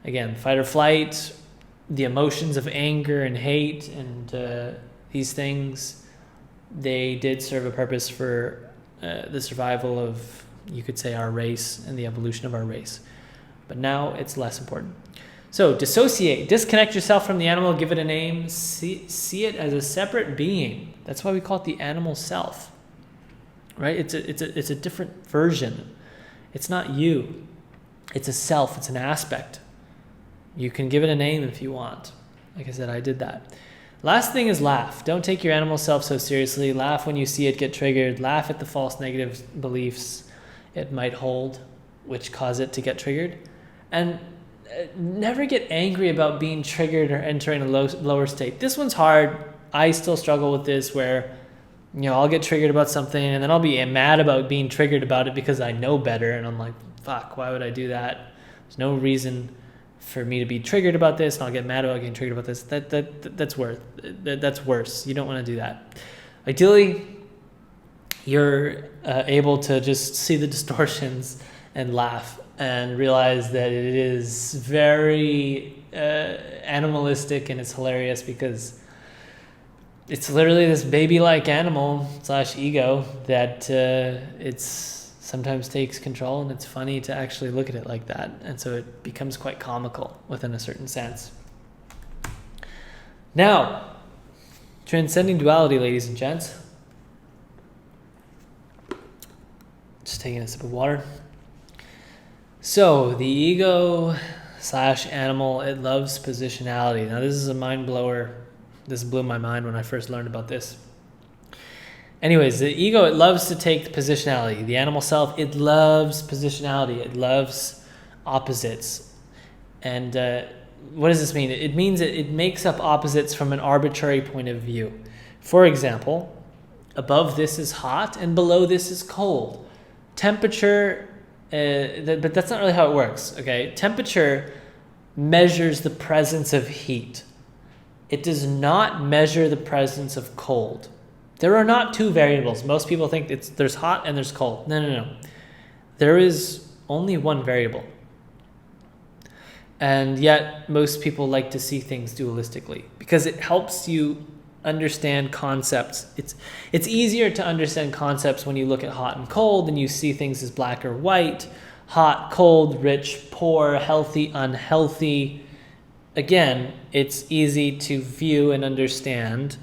Again, fight or flight, the emotions of anger and hate, and these things, they did serve a purpose for the survival of, you could say, our race and the evolution of our race. But now it's less important. So dissociate, disconnect yourself from the animal, give it a name, see it as a separate being. That's why we call it the animal self, right? It's a different version. It's not you. It's a self. It's an aspect. You can give it a name if you want. Like I said, I did that. Last thing is laugh. Don't take your animal self so seriously. Laugh when you see it get triggered. Laugh at the false negative beliefs it might hold, which cause it to get triggered. And never get angry about being triggered or entering a lower state. This one's hard. I still struggle with this where, I'll get triggered about something and then I'll be mad about being triggered about it because I know better. And I'm like, fuck, why would I do that? There's no reason for me to be triggered about this, and I'll get mad about getting triggered about this. That's worse. You don't want to do that. Ideally, you're able to just see the distortions and laugh and realize that it is very animalistic, and it's hilarious because it's literally this baby-like animal / ego that it's sometimes takes control, and it's funny to actually look at it like that. And so it becomes quite comical within a certain sense. Now, transcending duality, ladies and gents. Just taking a sip of water. So, the ego / animal, it loves positionality. Now, this is a mind blower. This blew my mind when I first learned about this. Anyways, the ego, it loves to take positionality. The animal self, it loves positionality. It loves opposites. And what does this mean? It means it makes up opposites from an arbitrary point of view. For example, above this is hot and below this is cold. Temperature, but that's not really how it works, okay? Temperature measures the presence of heat. It does not measure the presence of cold. There are not two variables. Most people think there's hot and there's cold. No. There is only one variable. And yet most people like to see things dualistically because it helps you understand concepts. It's easier to understand concepts when you look at hot and cold and you see things as black or white, hot, cold, rich, poor, healthy, unhealthy. Again, it's easy to view and understand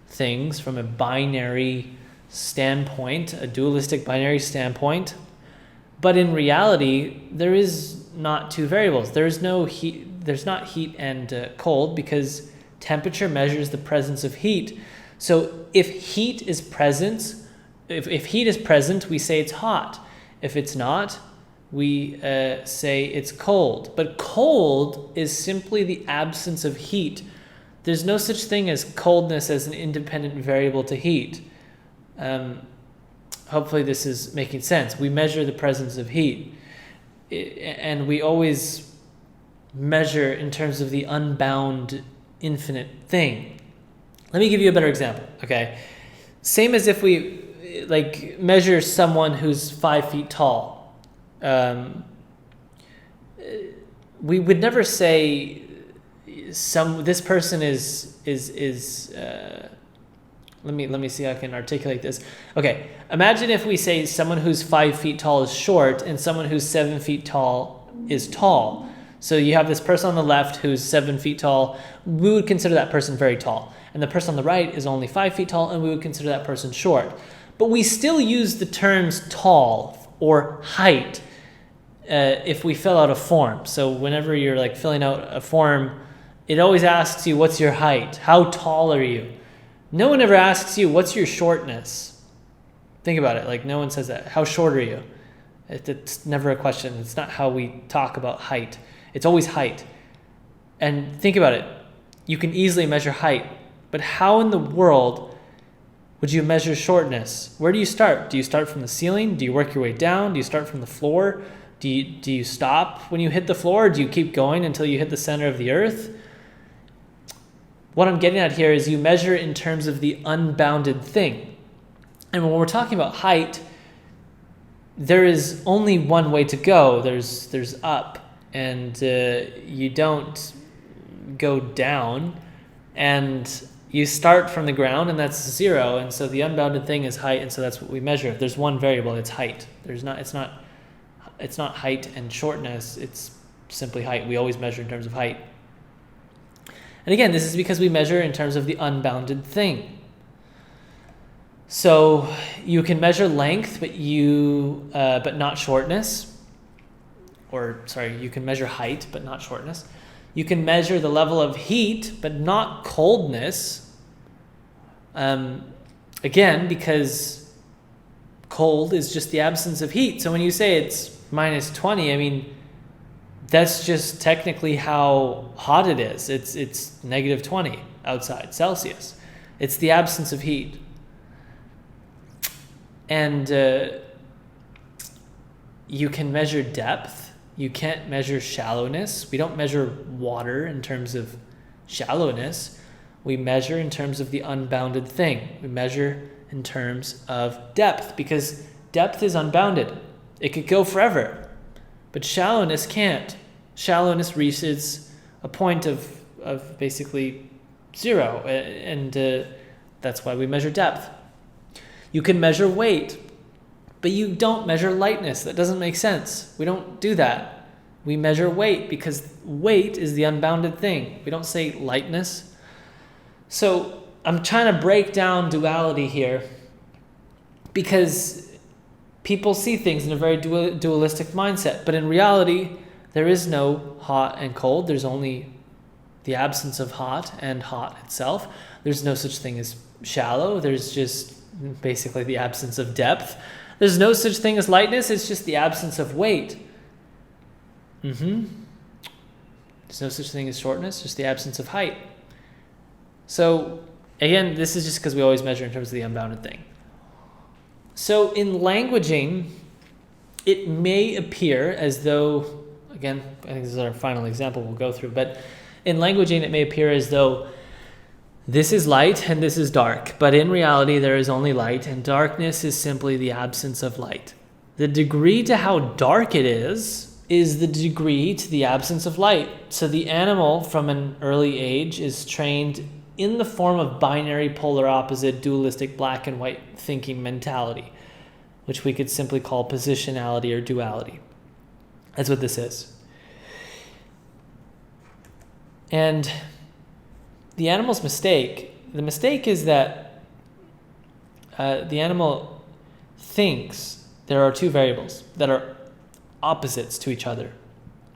things from a binary standpoint, a dualistic binary standpoint. But in reality, there is not two variables. There's no heat. There's not heat and cold because temperature measures the presence of heat. So if heat is present, if heat is present, we say it's hot. If it's not, we say it's cold. But cold is simply the absence of heat. There's no such thing as coldness as an independent variable to heat. Hopefully this is making sense. We measure the presence of heat. And we always measure in terms of the unbound, infinite thing. Let me give you a better example, okay? Same as if we measure someone who's 5 feet tall. We would never say this person is let me see how I can articulate this. Okay, imagine if we say someone who's 5 feet tall is short and someone who's 7 feet tall is tall. So you have this person on the left who's 7 feet tall. We would consider that person very tall. And the person on the right is only 5 feet tall, and we would consider that person short. But we still use the terms tall or height if we fill out a form. So whenever you're filling out a form, it always asks you, what's your height? How tall are you? No one ever asks you, what's your shortness? Think about it. No one says that. How short are you? It's never a question. It's not how we talk about height. It's always height. And think about it. You can easily measure height. But how in the world would you measure shortness? Where do you start? Do you start from the ceiling? Do you work your way down? Do you start from the floor? Do you stop when you hit the floor? Do you keep going until you hit the center of the earth? What I'm getting at here is you measure in terms of the unbounded thing. And when we're talking about height, there is only one way to go. There's up. And you don't go down. And you start from the ground, and that's 0. And so the unbounded thing is height, and so that's what we measure. If there's one variable, it's height. It's not height and shortness. It's simply height. We always measure in terms of height. And again, this is because we measure in terms of the unbounded thing. So you can measure length, but not shortness. You can measure height, but not shortness. You can measure the level of heat, but not coldness. Again, because cold is just the absence of heat. So when you say it's -20, that's just technically how hot it is. It's -20 outside Celsius. It's the absence of heat. And you can measure depth. You can't measure shallowness. We don't measure water in terms of shallowness. We measure in terms of the unbounded thing. We measure in terms of depth because depth is unbounded. It could go forever, but shallowness can't. Shallowness reaches a point of basically 0, and that's why we measure depth. You can measure weight, but you don't measure lightness. That doesn't make sense. We don't do that. We measure weight because weight is the unbounded thing. We don't say lightness. So I'm trying to break down duality here because people see things in a very dualistic mindset. But in reality, there is no hot and cold. There's only the absence of hot and hot itself. There's no such thing as shallow. There's just basically the absence of depth. There's no such thing as lightness. It's just the absence of weight. There's no such thing as shortness, just the absence of height. So again, this is just because we always measure in terms of the unbounded thing. So in languaging, it may appear as though, again, I think this is our final example we'll go through, but in languaging, it may appear as though this is light and this is dark, but in reality, there is only light, and darkness is simply the absence of light. The degree to how dark it is the degree to the absence of light. So the animal from an early age is trained in the form of binary, polar opposite, dualistic, black and white thinking mentality, which we could simply call positionality or duality. That's what this is. And the animal's mistake is that the animal thinks there are two variables that are opposites to each other.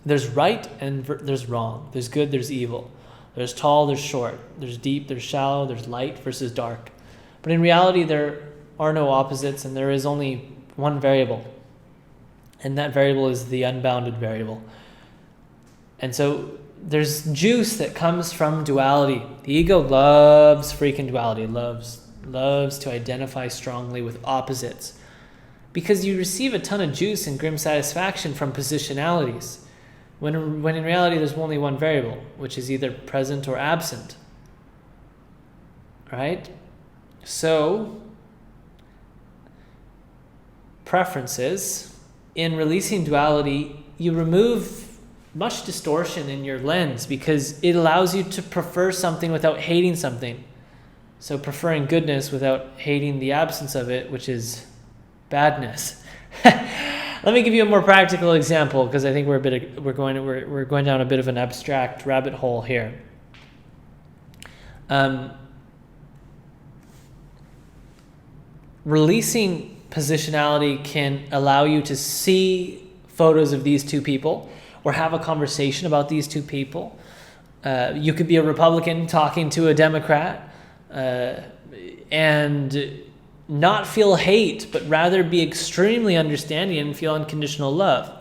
There's right and there's wrong. There's good, there's evil. There's tall, there's short. There's deep, there's shallow. There's light versus dark. But in reality, there are no opposites, and there is only one variable. And that variable is the unbounded variable. And so there's juice that comes from duality. The ego loves freaking duality, loves to identify strongly with opposites, because you receive a ton of juice and grim satisfaction from positionalities, when in reality there's only one variable, which is either present or absent. Right? So, preferences, in releasing duality, you remove much distortion in your lens because it allows you to prefer something without hating something. So preferring goodness without hating the absence of it, which is badness. Let me give you a more practical example, because I think we're going down a bit of an abstract rabbit hole here. Releasing positionality can allow you to see photos of these two people or have a conversation about these two people. You could be a Republican talking to a Democrat and not feel hate, but rather be extremely understanding and feel unconditional love.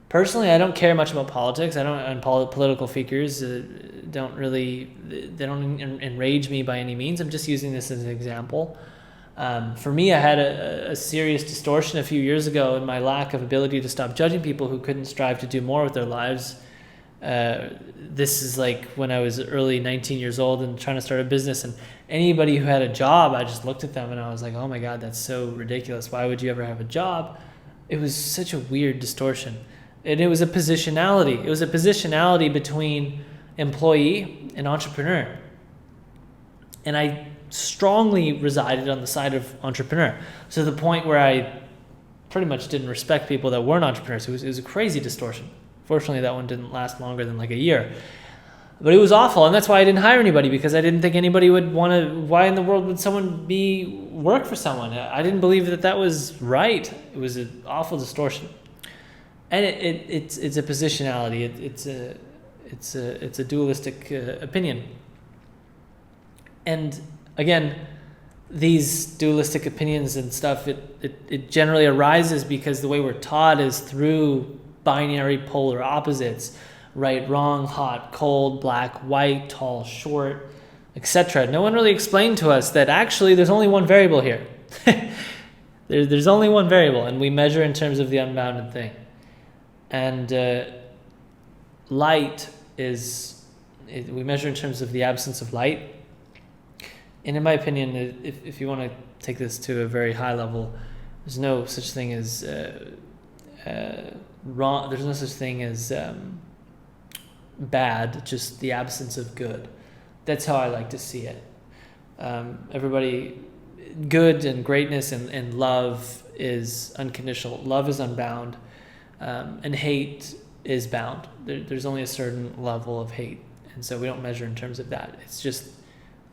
Personally, I don't care much about politics. Political figures don't enrage me by any means. I'm just using this as an example. For me, I had a serious distortion a few years ago in my lack of ability to stop judging people who couldn't strive to do more with their lives. This is like when I was early 19 years old and trying to start a business, and anybody who had a job, I just looked at them and I was like, oh my God, that's so ridiculous. Why would you ever have a job? It was such a weird distortion. And it was a positionality. It was a positionality between employee and entrepreneur. And I strongly resided on the side of entrepreneur, to the point where I pretty much didn't respect people that weren't entrepreneurs. It was a crazy distortion. Fortunately, that one didn't last longer than like a year. But it was awful, and that's why I didn't hire anybody, because I didn't think anybody would want to. Why in the world would someone work for someone? I didn't believe that was right. It was an awful distortion, and it's a positionality. It's a dualistic opinion. And again, these dualistic opinions and stuff, it generally arises because the way we're taught is through binary polar opposites: right, wrong, hot, cold, black, white, tall, short, etc. No one really explained to us that actually there's only one variable here. There's only one variable, and we measure in terms of the unbounded thing. And light we measure in terms of the absence of light. And in my opinion, if you want to take this to a very high level, there's no such thing as wrong. There's no such thing as bad, just the absence of good. That's how I like to see it. Everybody, good and greatness and love is unconditional. Love is unbound, and hate is bound. There's only a certain level of hate, and so we don't measure in terms of that. It's just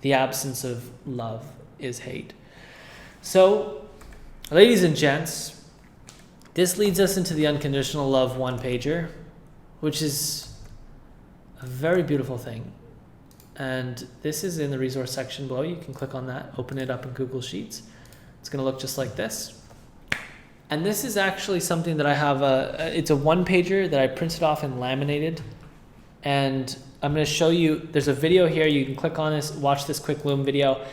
The absence of love is hate. So, ladies and gents, this leads us into the unconditional love one-pager, which is a very beautiful thing. And this is in the resource section below. You can click on that, open it up in Google Sheets. It's going to look just like this. And this is actually something that I have, it's a one-pager that I printed off and laminated. And I'm going to show you, there's a video here. You can click on this, watch this quick Loom video.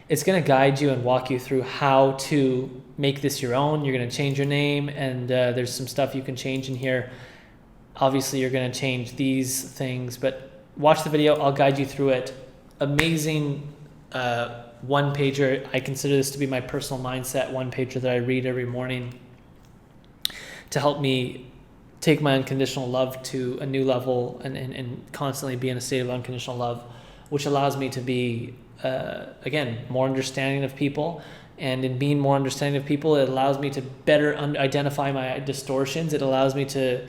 It's going to guide you and walk you through how to make this your own. You're going to change your name, and there's some stuff you can change in here. Obviously, you're going to change these things, but watch the video. I'll guide you through it. Amazing one-pager. I consider this to be my personal mindset one-pager that I read every morning to help me take my unconditional love to a new level and constantly be in a state of unconditional love, which allows me to be, again, more understanding of people. And in being more understanding of people, it allows me to better identify my distortions. It allows me to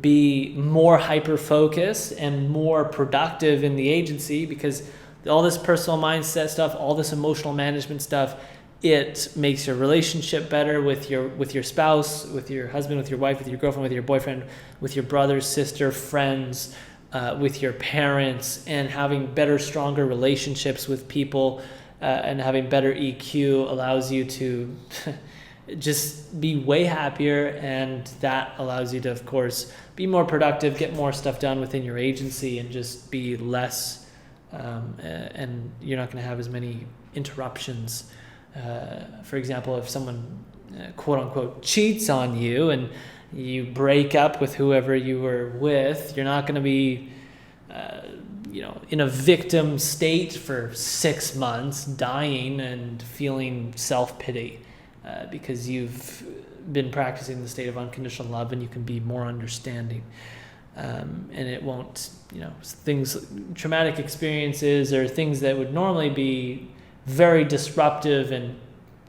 be more hyper-focused and more productive in the agency, because all this personal mindset stuff, all this emotional management stuff, it makes your relationship better with your spouse, with your husband, with your wife, with your girlfriend, with your boyfriend, with your brother, sister, friends, with your parents, and having better, stronger relationships with people and having better EQ allows you to just be way happier, and that allows you to, of course, be more productive, get more stuff done within your agency, and just be less, and you're not going to have as many interruptions. For example, if someone quote unquote cheats on you and you break up with whoever you were with, you're not going to be in a victim state for 6 months, dying and feeling self-pity, because you've been practicing the state of unconditional love, and you can be more understanding. And it won't, traumatic experiences or things that would normally be very disruptive and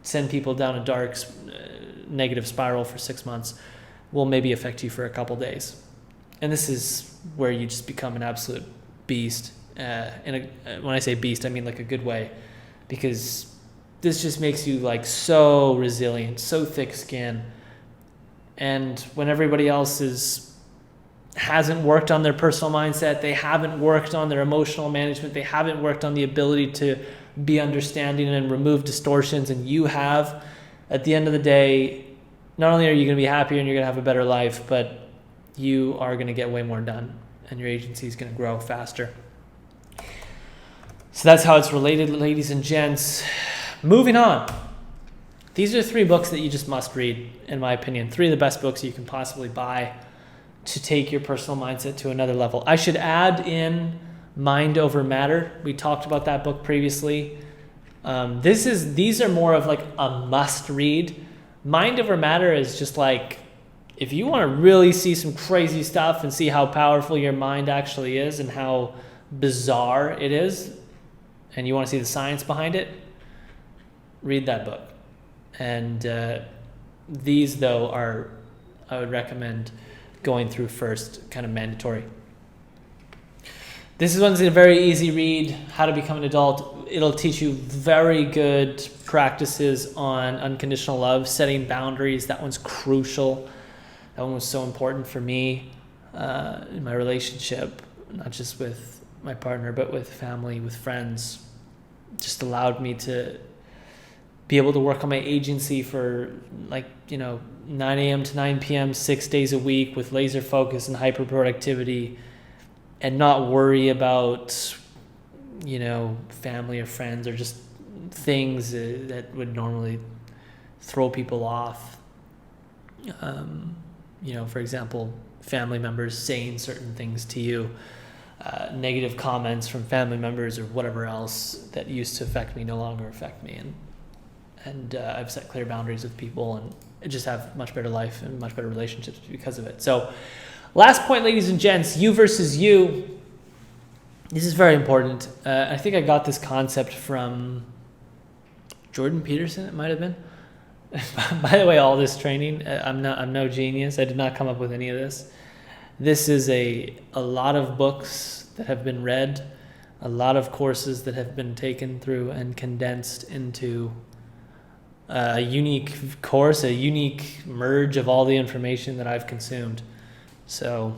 send people down a dark, negative spiral for 6 months will maybe affect you for a couple days. And this is where you just become an absolute beast. When I say beast, I mean like a good way, because this just makes you like so resilient, so thick-skinned. And when everybody else hasn't worked on their personal mindset, they haven't worked on their emotional management, they haven't worked on the ability to be understanding and remove distortions, and you have, at the end of the day, not only are you going to be happier and you're going to have a better life, but you are going to get way more done, and your agency is going to grow faster. So that's how it's related, ladies and gents. Moving on. These are 3 books that you just must read, in my opinion. 3 of the best books you can possibly buy to take your personal mindset to another level. I should add in Mind Over Matter. We talked about that book previously. These are more of like a must read. Mind Over Matter is just like, if you want to really see some crazy stuff and see how powerful your mind actually is and how bizarre it is, and you want to see the science behind it, read that book. And these, though, I would recommend going through first, kind of mandatory. This one's a very easy read, How to Become an Adult. It'll teach you very good practices on unconditional love, setting boundaries. That one's crucial. That one was so important for me in my relationship, not just with my partner, but with family, with friends. Just allowed me to be able to work on my agency for 9 a.m. to 9 p.m., 6 days a week with laser focus and hyper productivity, and not worry about, family or friends or just things that would normally throw people off. For example, family members saying certain things to you, negative comments from family members or whatever else that used to affect me no longer affect me. And I've set clear boundaries with people, and I just have much better life and much better relationships because of it. So last point, ladies and gents, you versus you. This is very important. I think I got this concept from Jordan Peterson, it might have been. By the way, all this training, I'm no genius. I did not come up with any of this. This is a lot of books that have been read a lot of courses that have been taken through and condensed into a unique course, a unique merge of all the information that I've consumed. So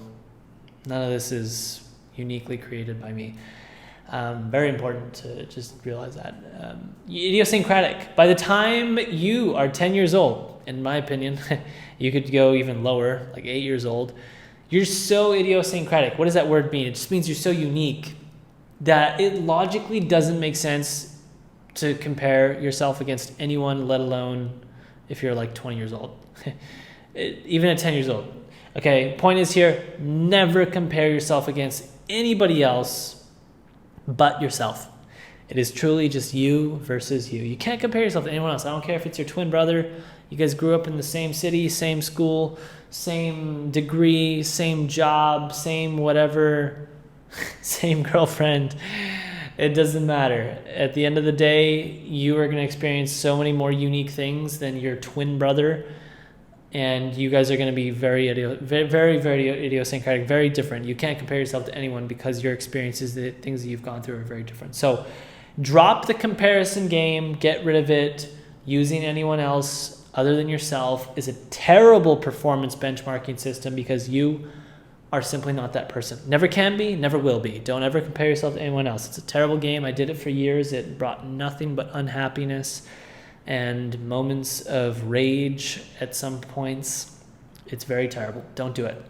none of this is uniquely created by me. Very important to just realize that. Idiosyncratic. By the time you are 10 years old, in my opinion, you could go even lower, like 8 years old, you're so idiosyncratic. What does that word mean? It just means you're so unique that it logically doesn't make sense to compare yourself against anyone, let alone if you're like 20 years old. Even at 10 years old. Okay, point is here, never compare yourself against anybody else but yourself. It is truly just you versus you. You can't compare yourself to anyone else. I don't care if it's your twin brother. You guys grew up in the same city, same school, same degree, same job, same whatever, same girlfriend. It doesn't matter. At the end of the day, you are going to experience so many more unique things than your twin brother. And you guys are going to be very, very idiosyncratic, very different. You can't compare yourself to anyone because your experiences, the things that you've gone through are very different. So drop the comparison game, get rid of it. Using anyone else other than yourself is a terrible performance benchmarking system because you are simply not that person. Never can be, never will be. Don't ever compare yourself to anyone else. It's a terrible game. I did it for years. It brought nothing but unhappiness and moments of rage at some points. It's very terrible. Don't do it.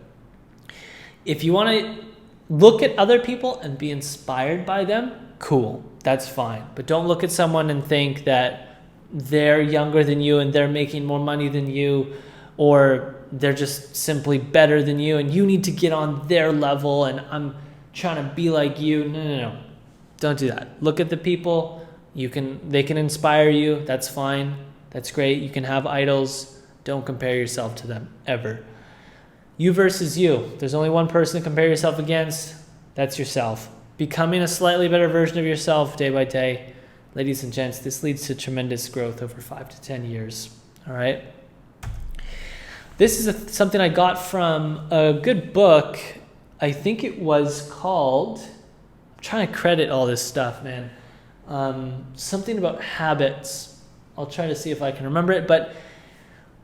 If you want to look at other people and be inspired by them, cool, that's fine. But don't look at someone and think that they're younger than you and they're making more money than you, or they're just simply better than you and you need to get on their level and I'm trying to be like you. No. Don't do that. Look at the people. They can inspire you. That's fine. That's great. You can have idols. Don't compare yourself to them ever. You versus you. There's only one person to compare yourself against. That's yourself. Becoming a slightly better version of yourself day by day. Ladies and gents, this leads to tremendous growth over 5 to 10 years. All right. This is something I got from a good book. I think it was called, I'm trying to credit all this stuff, man. Something about habits. I'll try to see if I can remember it, but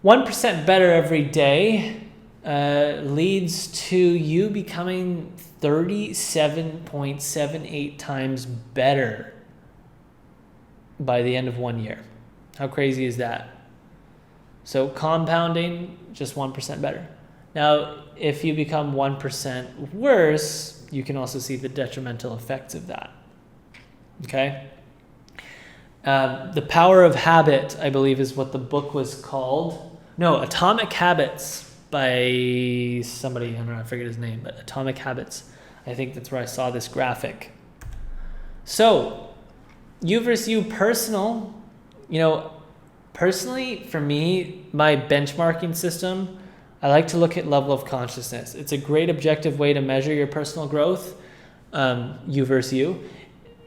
1% better every day leads to you becoming 37.78 times better by the end of 1 year. How crazy is that? So compounding, just 1% better. Now, if you become 1% worse, you can also see the detrimental effects of that. Okay? The Power of Habit, I believe, is what the book was called. No, Atomic Habits by somebody, I don't know, I forget his name, but Atomic Habits. I think that's where I saw this graphic. So, you versus you personal, personally, for me, my benchmarking system, I like to look at level of consciousness. It's a great objective way to measure your personal growth, you versus you.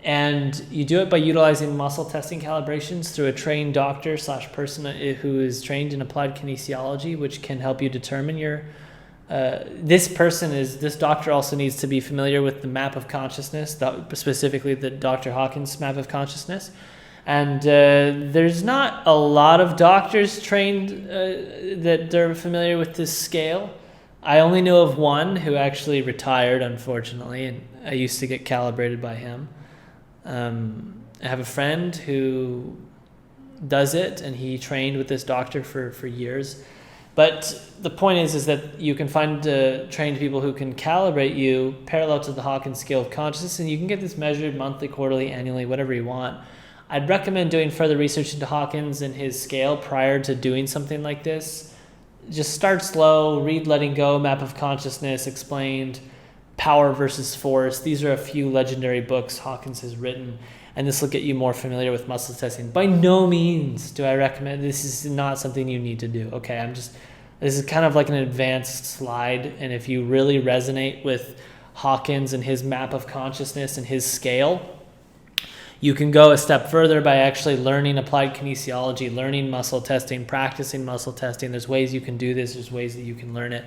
And you do it by utilizing muscle testing calibrations through a trained doctor / person who is trained in applied kinesiology, which can help you determine your, this doctor also needs to be familiar with the map of consciousness, specifically the Dr. Hawkins map of consciousness. And there's not a lot of doctors trained that they're familiar with this scale. I only know of one who actually retired, unfortunately, and I used to get calibrated by him. I have a friend who does it, and he trained with this doctor for years. But the point is that you can find trained people who can calibrate you parallel to the Hawkins scale of consciousness, and you can get this measured monthly, quarterly, annually, whatever you want. I'd recommend doing further research into Hawkins and his scale prior to doing something like this. Just start slow, read Letting Go, Map of Consciousness, Explained, Power versus Force. These are a few legendary books Hawkins has written, and this will get you more familiar with muscle testing. By no means do I recommend, this is not something you need to do. Okay, this is kind of like an advanced slide, and if you really resonate with Hawkins and his map of consciousness and his scale, you can go a step further by actually learning applied kinesiology, learning muscle testing, practicing muscle testing. There's ways you can do this. There's ways that you can learn it.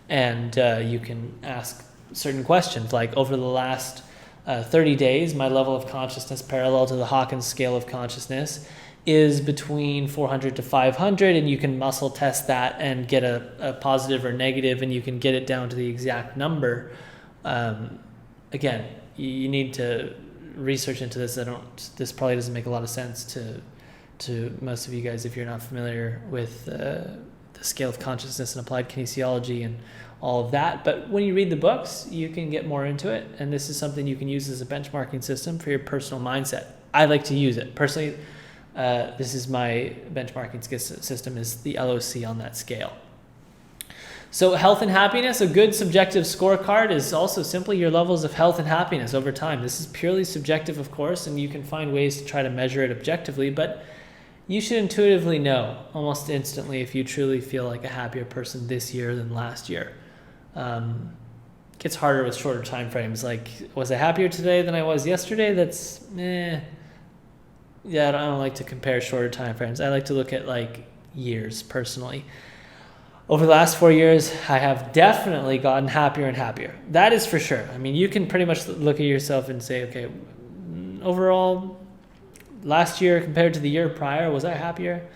And you can ask certain questions, like over the last 30 days, my level of consciousness parallel to the Hawkins scale of consciousness is between 400 to 500, and you can muscle test that and get a positive or negative, and you can get it down to the exact number. Again, you need to research into this. This probably doesn't make a lot of sense to most of you guys if you're not familiar with the scale of consciousness and applied kinesiology and all of that. But when you read the books, you can get more into it, and this is something you can use as a benchmarking system for your personal mindset. I like to use it personally. This is my benchmarking system, is the LOC on that scale. So health and happiness, a good subjective scorecard is also simply your levels of health and happiness over time. This is purely subjective, of course, and you can find ways to try to measure it objectively, but you should intuitively know almost instantly if you truly feel like a happier person this year than last year. It gets harder with shorter time frames. Like, was I happier today than I was yesterday? That's yeah, I don't like to compare shorter time frames. I like to look at like years personally. Over the last 4 years, I have definitely gotten happier and happier. That is for sure. I mean, you can pretty much look at yourself and say, okay, overall, last year compared to the year prior, was I happier?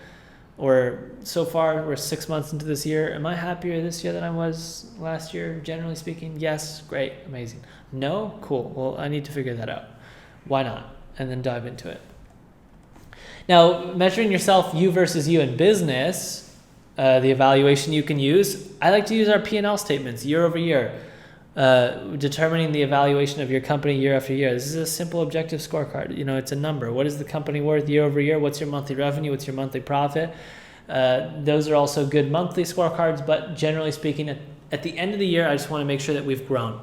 Or so far, we're 6 months into this year. Am I happier this year than I was last year, generally speaking? Yes, great, amazing. No? Cool. Well, I need to figure that out. Why not? And then dive into it. Now, measuring yourself, you versus you in business, the evaluation you can use, I like to use our P&L statements year over year, determining the evaluation of your company year after year. This is a simple objective scorecard. It's a number. What is the company worth year over year? What's your monthly revenue? What's your monthly profit? Those are also good monthly scorecards, but generally speaking, at the end of the year, I just want to make sure that we've grown.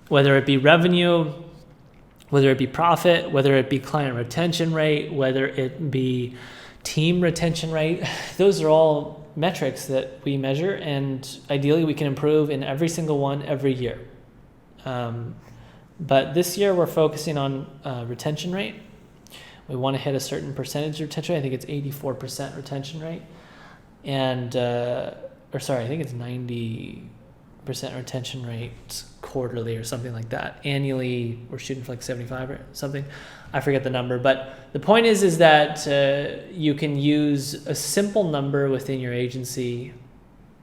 Whether it be revenue, whether it be profit, whether it be client retention rate, whether it be team retention rate, those are all metrics that we measure, and ideally we can improve in every single one every year. But this year we're focusing on retention rate. We want to hit a certain percentage of retention rate. I think it's 84% retention rate. And, I think it's 90% retention rate quarterly or something like that. Annually, we're shooting for like 75 or something. I forget the number, but the point is that you can use a simple number within your agency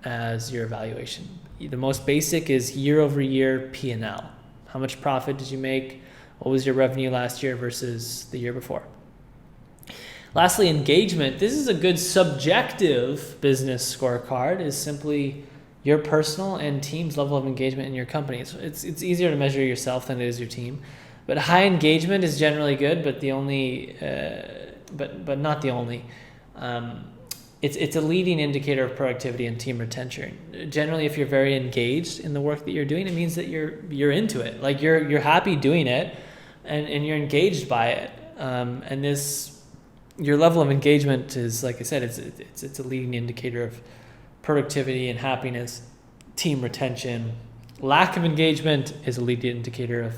as your evaluation. The most basic is year over year P&L. How much profit did you make? What was your revenue last year versus the year before? Lastly, engagement. This is a good subjective business scorecard, is simply your personal and team's level of engagement in your company. It's easier to measure yourself than it is your team. But high engagement is generally good, but but not the only. It's a leading indicator of productivity and team retention. Generally, if you're very engaged in the work that you're doing, it means that you're into it. Like you're happy doing it, and you're engaged by it. And your level of engagement is, like I said, it's a leading indicator of productivity and happiness, team retention. Lack of engagement is a leading indicator of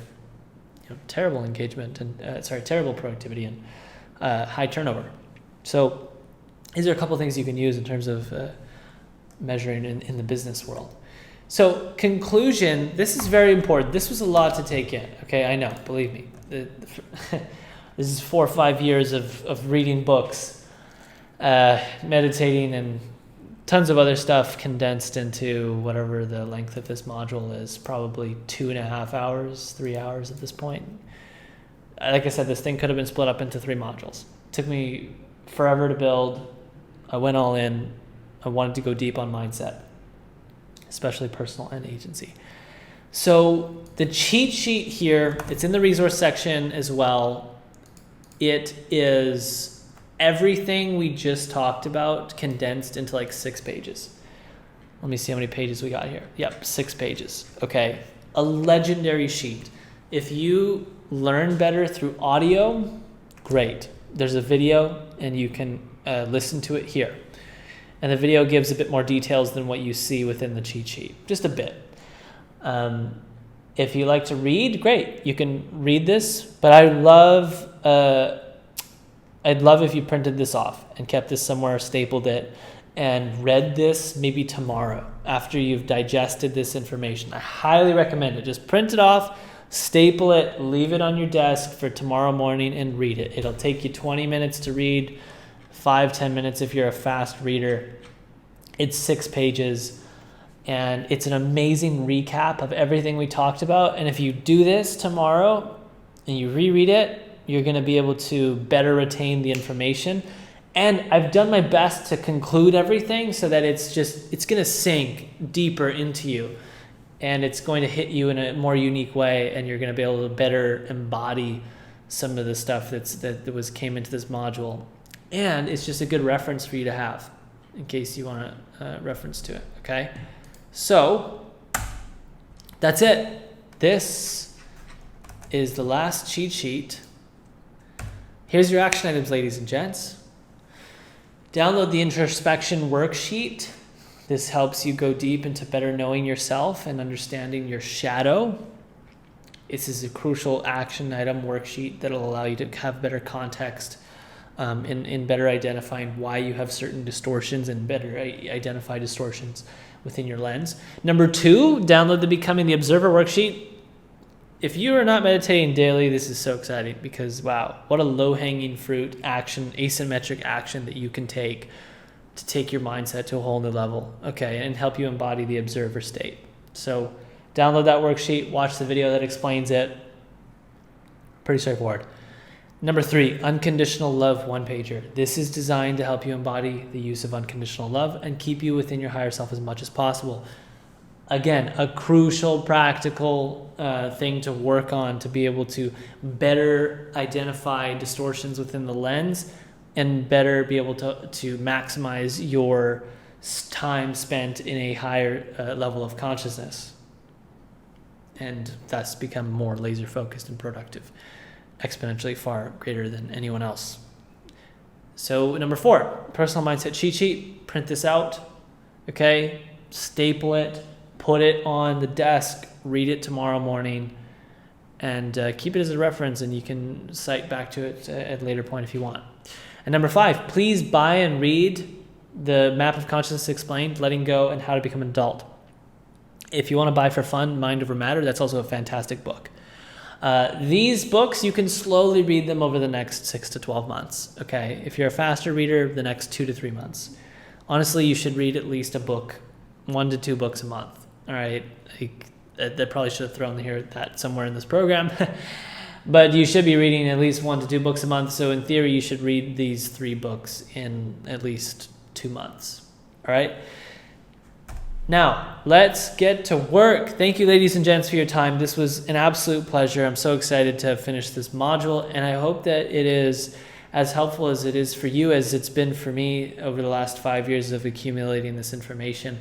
terrible engagement and terrible productivity and high turnover. So these are a couple of things you can use in terms of measuring in the business world. So conclusion, this is very important. This was a lot to take in. Okay, I know, believe me. This is 4 or 5 years of reading books, meditating, and tons of other stuff condensed into whatever the length of this module is, probably 2.5 hours, 3 hours at this point. Like I said, this thing could have been split up into 3 modules. It took me forever to build. I went all in. I wanted to go deep on mindset, especially personal and agency. So the cheat sheet here, it's in the resource section as well. It is everything we just talked about condensed into like 6 pages. Let me see how many pages we got here. Yep, 6 pages. Okay, a legendary sheet. If you learn better through audio, great. There's a video and you can listen to it here. And the video gives a bit more details than what you see within the cheat sheet, just a bit. If you like to read, great. You can read this, but I'd love if you printed this off and kept this somewhere, stapled it, and read this maybe tomorrow after you've digested this information. I highly recommend it. Just print it off, staple it, leave it on your desk for tomorrow morning and read it. It'll take you 20 minutes to read, 5-10 minutes if you're a fast reader. It's 6 pages, and it's an amazing recap of everything we talked about. And if you do this tomorrow and you reread it, you're going to be able to better retain the information. And I've done my best to conclude everything so that it's going to sink deeper into you, and it's going to hit you in a more unique way, and you're going to be able to better embody some of the stuff that came into this module. And it's just a good reference for you to have in case you want a reference to it, okay? So that's it. This is the last cheat sheet. Here's your action items, ladies and gents. Download the introspection worksheet. This helps you go deep into better knowing yourself and understanding your shadow. This is a crucial action item worksheet that will allow you to have better context in better identifying why you have certain distortions and better identify distortions within your lens. Number 2, download the Becoming the Observer worksheet. If you are not meditating daily, this is so exciting because, wow, what a low-hanging fruit action, asymmetric action that you can take to take your mindset to a whole new level, okay, and help you embody the observer state. So download that worksheet, watch the video that explains it. Pretty straightforward. Number 3, unconditional love one-pager. This is designed to help you embody the use of unconditional love and keep you within your higher self as much as possible. Again, a crucial practical thing to work on to be able to better identify distortions within the lens and better be able to maximize your time spent in a higher level of consciousness and thus become more laser focused and productive, exponentially far greater than anyone else. So number 4, personal mindset cheat sheet. Print this out, okay? Staple it. Put it on the desk, read it tomorrow morning, and keep it as a reference, and you can cite back to it at a later point if you want. And number 5, please buy and read the Map of Consciousness Explained, Letting Go, and How to Become an Adult. If you want to buy for fun, Mind Over Matter, that's also a fantastic book. These books, you can slowly read them over the next 6 to 12 months, okay? If you're a faster reader, the next 2 to 3 months. Honestly, you should read at least a book, 1 to 2 books a month. All right, I probably should have thrown that somewhere in this program, but you should be reading at least 1 to 2 books a month. So in theory, you should read these 3 books in at least 2 months. All right. Now let's get to work. Thank you, ladies and gents, for your time. This was an absolute pleasure. I'm so excited to finish this module, and I hope that it is as helpful as it is for you as it's been for me over the last 5 years of accumulating this information.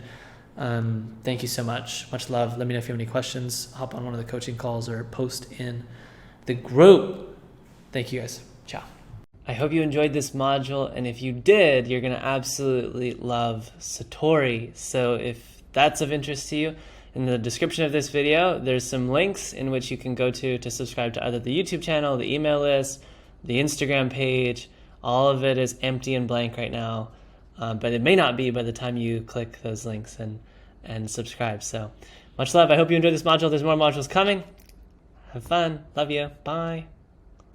Thank you so much. Much love. Let me know if you have any questions. Hop on one of the coaching calls or post in the group. Thank you guys. Ciao. I hope you enjoyed this module, and if you did, you're going to absolutely love Satori. So if that's of interest to you, in the description of this video, there's some links in which you can go to subscribe to either the YouTube channel, the email list, the Instagram page. All of it is empty and blank right now, but it may not be by the time you click those links and subscribe. So much love. I hope you enjoyed this module. There's more modules coming. Have fun. Love you. Bye.